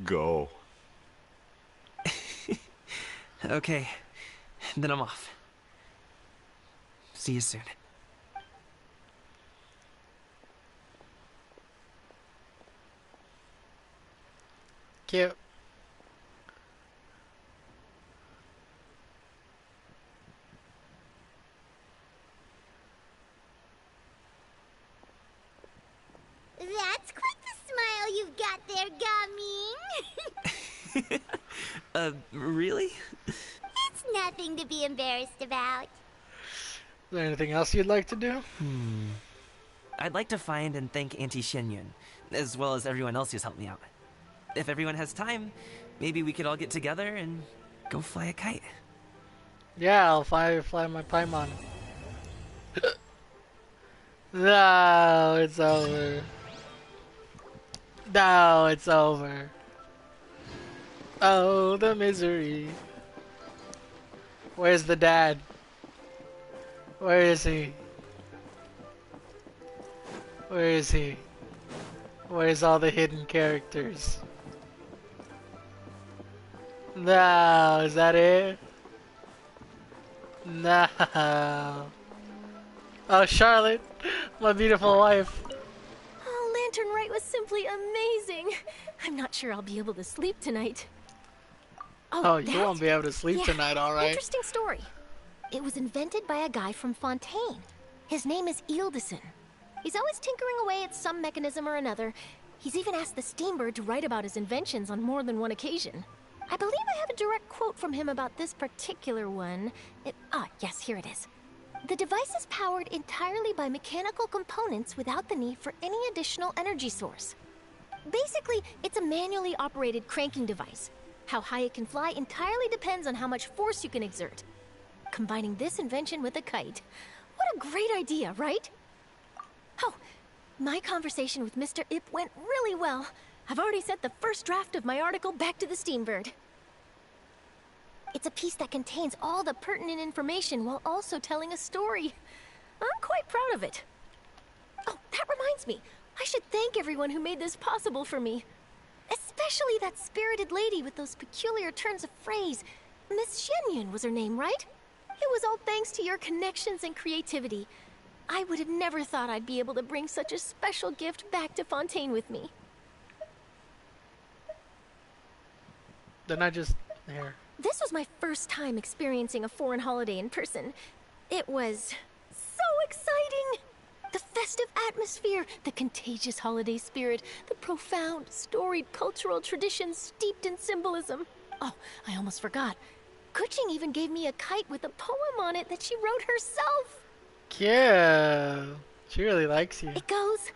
Go. Okay, then I'm off. See you soon. Cute. That's quite the smile you've got there, Gaming. Really? It's nothing to be embarrassed about. Is there anything else you'd like to do? I'd like to find and thank Auntie Shenyun, as well as everyone else who's helped me out. If everyone has time, maybe we could all get together and go fly a kite. Yeah, I'll fly my Paimon. No, it's over. No, it's over. Oh, the misery. Where's the dad? Where is he? Where is he? Where's all the hidden characters? No, is that it? No. Oh, Charlotte, my beautiful wife. Oh, Lantern Rite was simply amazing. I'm not sure I'll be able to sleep tonight. Oh, you won't be able to sleep tonight, alright? Interesting story. It was invented by a guy from Fontaine. His name is Ildison. He's always tinkering away at some mechanism or another. He's even asked the Steambird to write about his inventions on more than one occasion. I believe I have a direct quote from him about this particular one. Yes, here it is. The device is powered entirely by mechanical components without the need for any additional energy source. Basically, it's a manually operated cranking device. How high it can fly entirely depends on how much force you can exert. Combining this invention with a kite. What a great idea, right? Oh, my conversation with Mr. Ip went really well. I've already sent the first draft of my article back to the Steambird. It's a piece that contains all the pertinent information while also telling a story. I'm quite proud of it. Oh, that reminds me. I should thank everyone who made this possible for me. Especially that spirited lady with those peculiar turns of phrase. Miss Shenyun was her name, right? It was all thanks to your connections and creativity. I would have never thought I'd be able to bring such a special gift back to Fontaine with me. Then I just... There. This was my first time experiencing a foreign holiday in person. It was so exciting! The festive atmosphere, the contagious holiday spirit, the profound, storied cultural traditions steeped in symbolism. Oh, I almost forgot. Kuching even gave me a kite with a poem on it that she wrote herself. Yeah, she really likes you. It goes,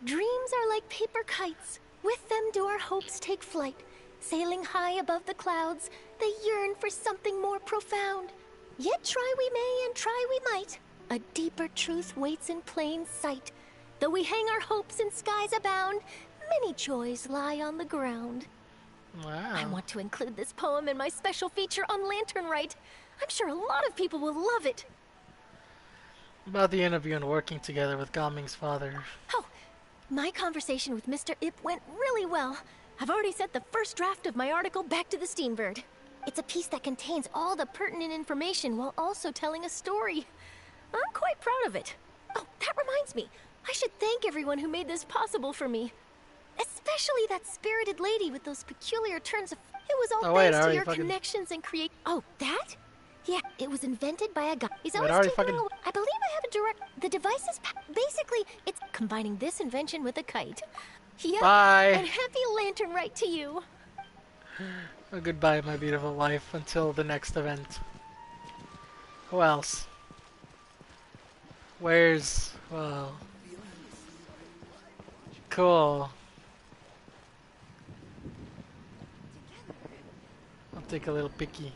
dreams are like paper kites. With them do our hopes take flight. Sailing high above the clouds, they yearn for something more profound. Yet try we may and try we might. A deeper truth waits in plain sight. Though we hang our hopes in skies abound, many joys lie on the ground. Wow. I want to include this poem in my special feature on Lantern Rite. I'm sure a lot of people will love it. About the interview and working together with Gaming's father. Oh, my conversation with Mr. Ip went really well. I've already sent the first draft of my article back to the Steambird. It's a piece that contains all the pertinent information while also telling a story. I'm quite proud of it. Oh, that reminds me. I should thank everyone who made this possible for me. Especially that spirited lady with those peculiar turns of... It was all thanks to your connections and create... Oh, that? Yeah, it was invented by a guy. He's always taking away... I believe I have a direct... The device is... Basically, it's combining this invention with a kite. Yep. Bye. And happy Lantern Rite to you. Well, goodbye, my beautiful life, until the next event. Who else? Where's... Well... Cool. I'll take a little picky.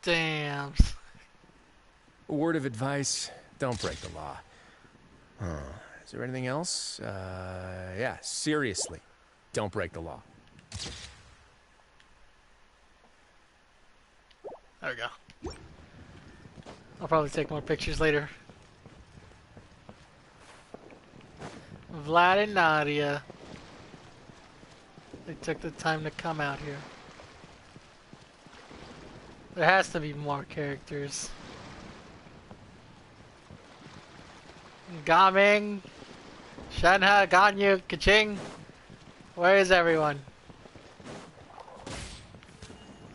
Damn. A word of advice, don't break the law. Is there anything else? Yeah, seriously, don't break the law. There we go. I'll probably take more pictures later. Vlad and Nadia. They took the time to come out here. There has to be more characters. Gaming, Shenhe, Ganyu, Kaching. Where is everyone?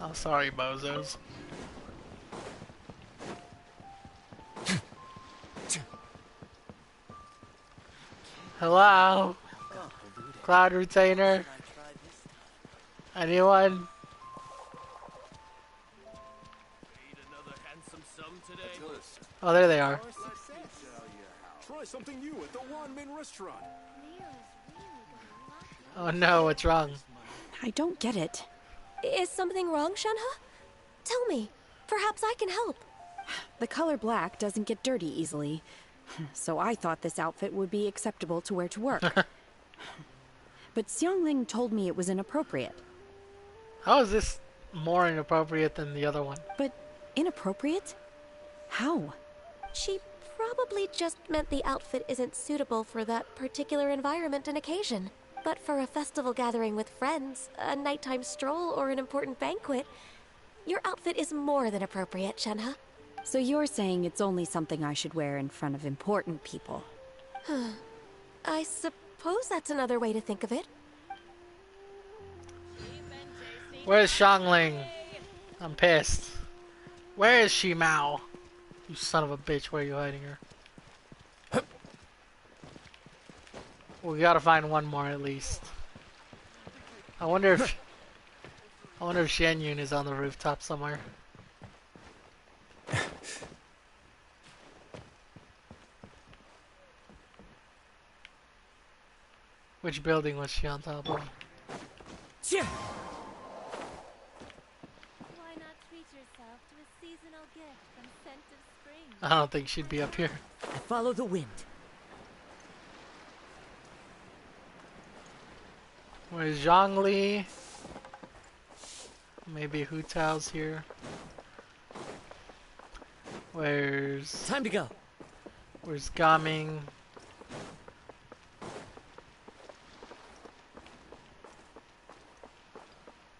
Oh, sorry, bozos. Hello? Cloud Retainer? Anyone? Oh, there they are. Try something new at the Wanmin restaurant. Oh no, what's wrong? I don't get it. Is something wrong, Shenhe? Tell me. Perhaps I can help. The color black doesn't get dirty easily, so I thought this outfit would be acceptable to wear to work. But Xiangling told me it was inappropriate. How is this more inappropriate than the other one? But inappropriate? How? She probably just meant the outfit isn't suitable for that particular environment and occasion. But for a festival gathering with friends, a nighttime stroll, or an important banquet, your outfit is more than appropriate, Shenhe. So you're saying it's only something I should wear in front of important people? I suppose that's another way to think of it. Where's Xiangling? I'm pissed. Where is she, Mao? You son of a bitch, where are you hiding her? We gotta find one more at least. I wonder if Shen Yun is on the rooftop somewhere. Which building was she on top of? Yeah. Why not treat yourself to a seasonal gift from Scent of Spring? I don't think she'd be up here. I follow the wind. Where's Zhongli? Maybe Hu Tao's here. Where's... Time to go. Where's Gaming?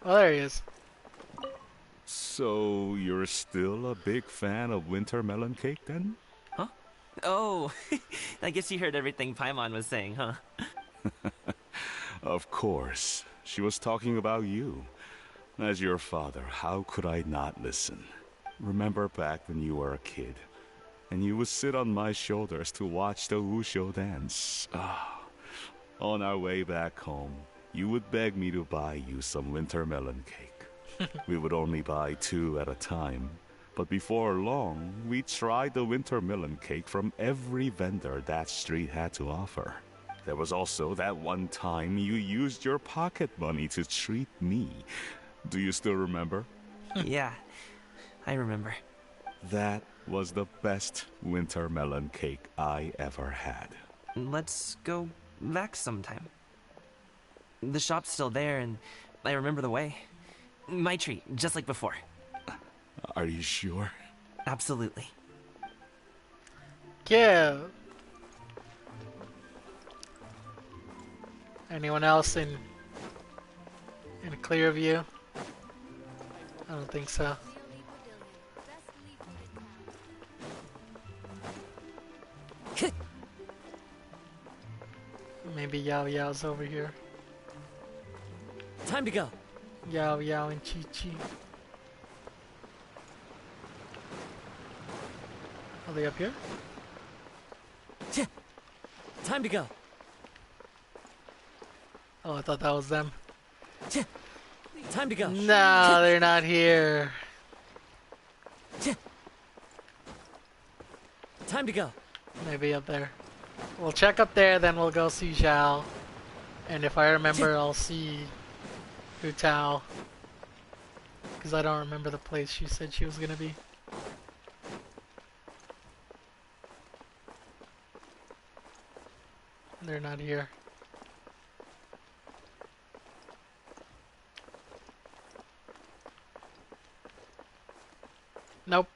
Oh, there he is. So, you're still a big fan of winter melon cake then? Huh? Oh, I guess you heard everything Paimon was saying, huh? Of course. She was talking about you. As your father, how could I not listen? Remember back when you were a kid, and you would sit on my shoulders to watch the Wushu dance. On our way back home, you would beg me to buy you some winter melon cake. We would only buy 2 at a time, but before long, we tried the winter melon cake from every vendor that street had to offer. There was also that one time you used your pocket money to treat me. Do you still remember? Yeah, I remember. That was the best winter melon cake I ever had. Let's go back sometime. The shop's still there, and I remember the way. My treat, just like before. Are you sure? Absolutely. Yeah. Anyone else in a clear view? I don't think so. Maybe Yao Yao's over here. Time to go. Yao Yao and Chi Chi. Are they up here? Time to go. Oh, I thought that was them. Time to go. No, they're not here. Time to go. Maybe up there. We'll check up there, then we'll go see Zhao. And if I remember, I'll see Hu Tao. Because I don't remember the place she said she was gonna be. They're not here. Nope.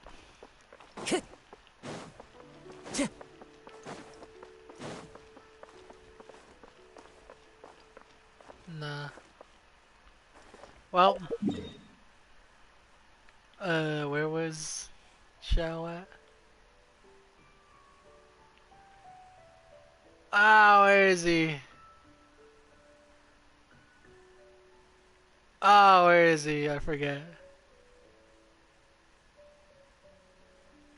Nah. Well. Where was Xiao at? Ah, where is he? Oh, where is he? I forget.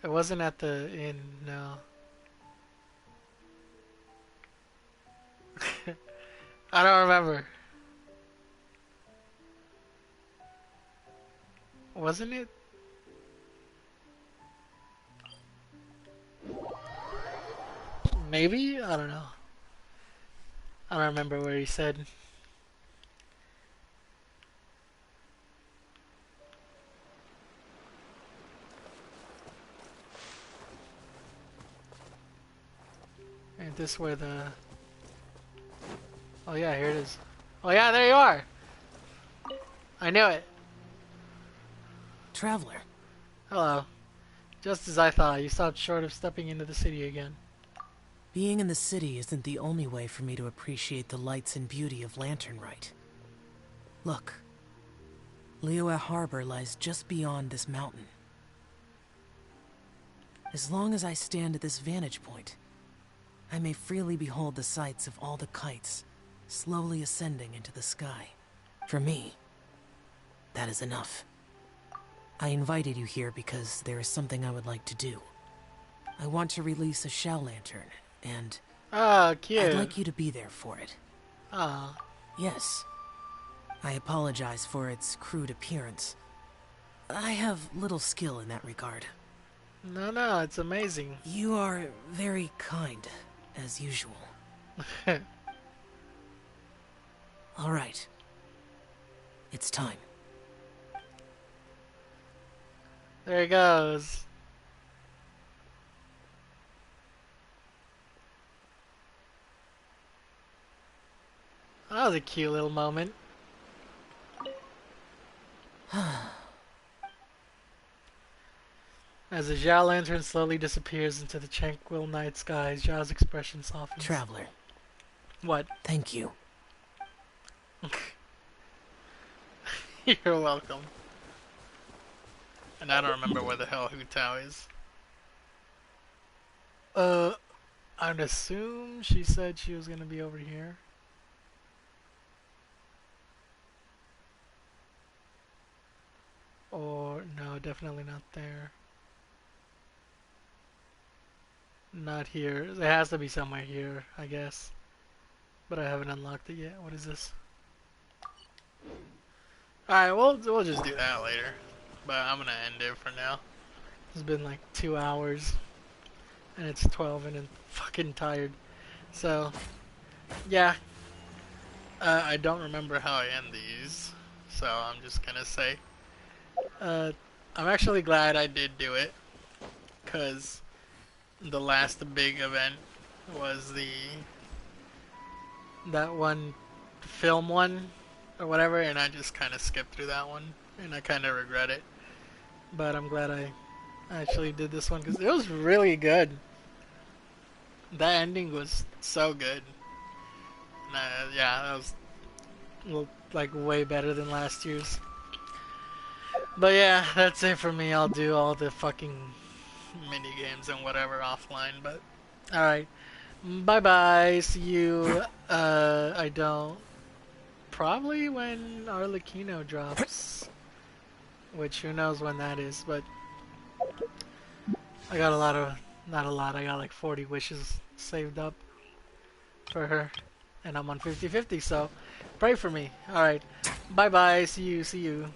It wasn't at the inn, no. I don't remember. Wasn't it? Maybe? I don't know. I don't remember where he said. Ain't this where the... Oh yeah, here it is. Oh yeah, there you are! I knew it. Traveler. Hello. Just as I thought, you stopped short of stepping into the city again. Being in the city isn't the only way for me to appreciate the lights and beauty of Lantern Rite. Look. Liyue Harbor lies just beyond this mountain. As long as I stand at this vantage point, I may freely behold the sights of all the kites slowly ascending into the sky. For me, that is enough. I invited you here because there is something I would like to do. I want to release a Shao Lantern, and cute. I'd like you to be there for it. Ah. Yes. I apologize for its crude appearance. I have little skill in that regard. No, it's amazing. You are very kind, as usual. All right. It's time. There he goes. That was a cute little moment. As the Zhao lantern slowly disappears into the tranquil night sky, Zhao's expression softens. Traveler. What? Thank you. You're welcome. And I don't remember where the hell Hu Tao is. I'd assume she said she was gonna be over here. Or, no, definitely not there. Not here. It has to be somewhere here, I guess. But I haven't unlocked it yet. What is this? Alright, we'll just do that later. But I'm gonna end it for now. It's been like 2 hours. And it's 12 and I'm fucking tired. So, yeah. I don't remember how I end these. So I'm just gonna say. I'm actually glad I did do it. Because the last big event was that one film one or whatever, and I just kind of skipped through that one, and I kind of regret it. But I'm glad I actually did this one because it was really good. That ending was so good. Yeah, that was like way better than last year's. But yeah, that's it for me. I'll do all the fucking mini games and whatever offline. But all right, bye bye. See you. I don't. Probably when Arlecchino drops, which who knows when that is. But I got a lot of, not a lot. I got like 40 wishes saved up for her, and I'm on 50-50. So pray for me. All right, bye bye. See you. See you.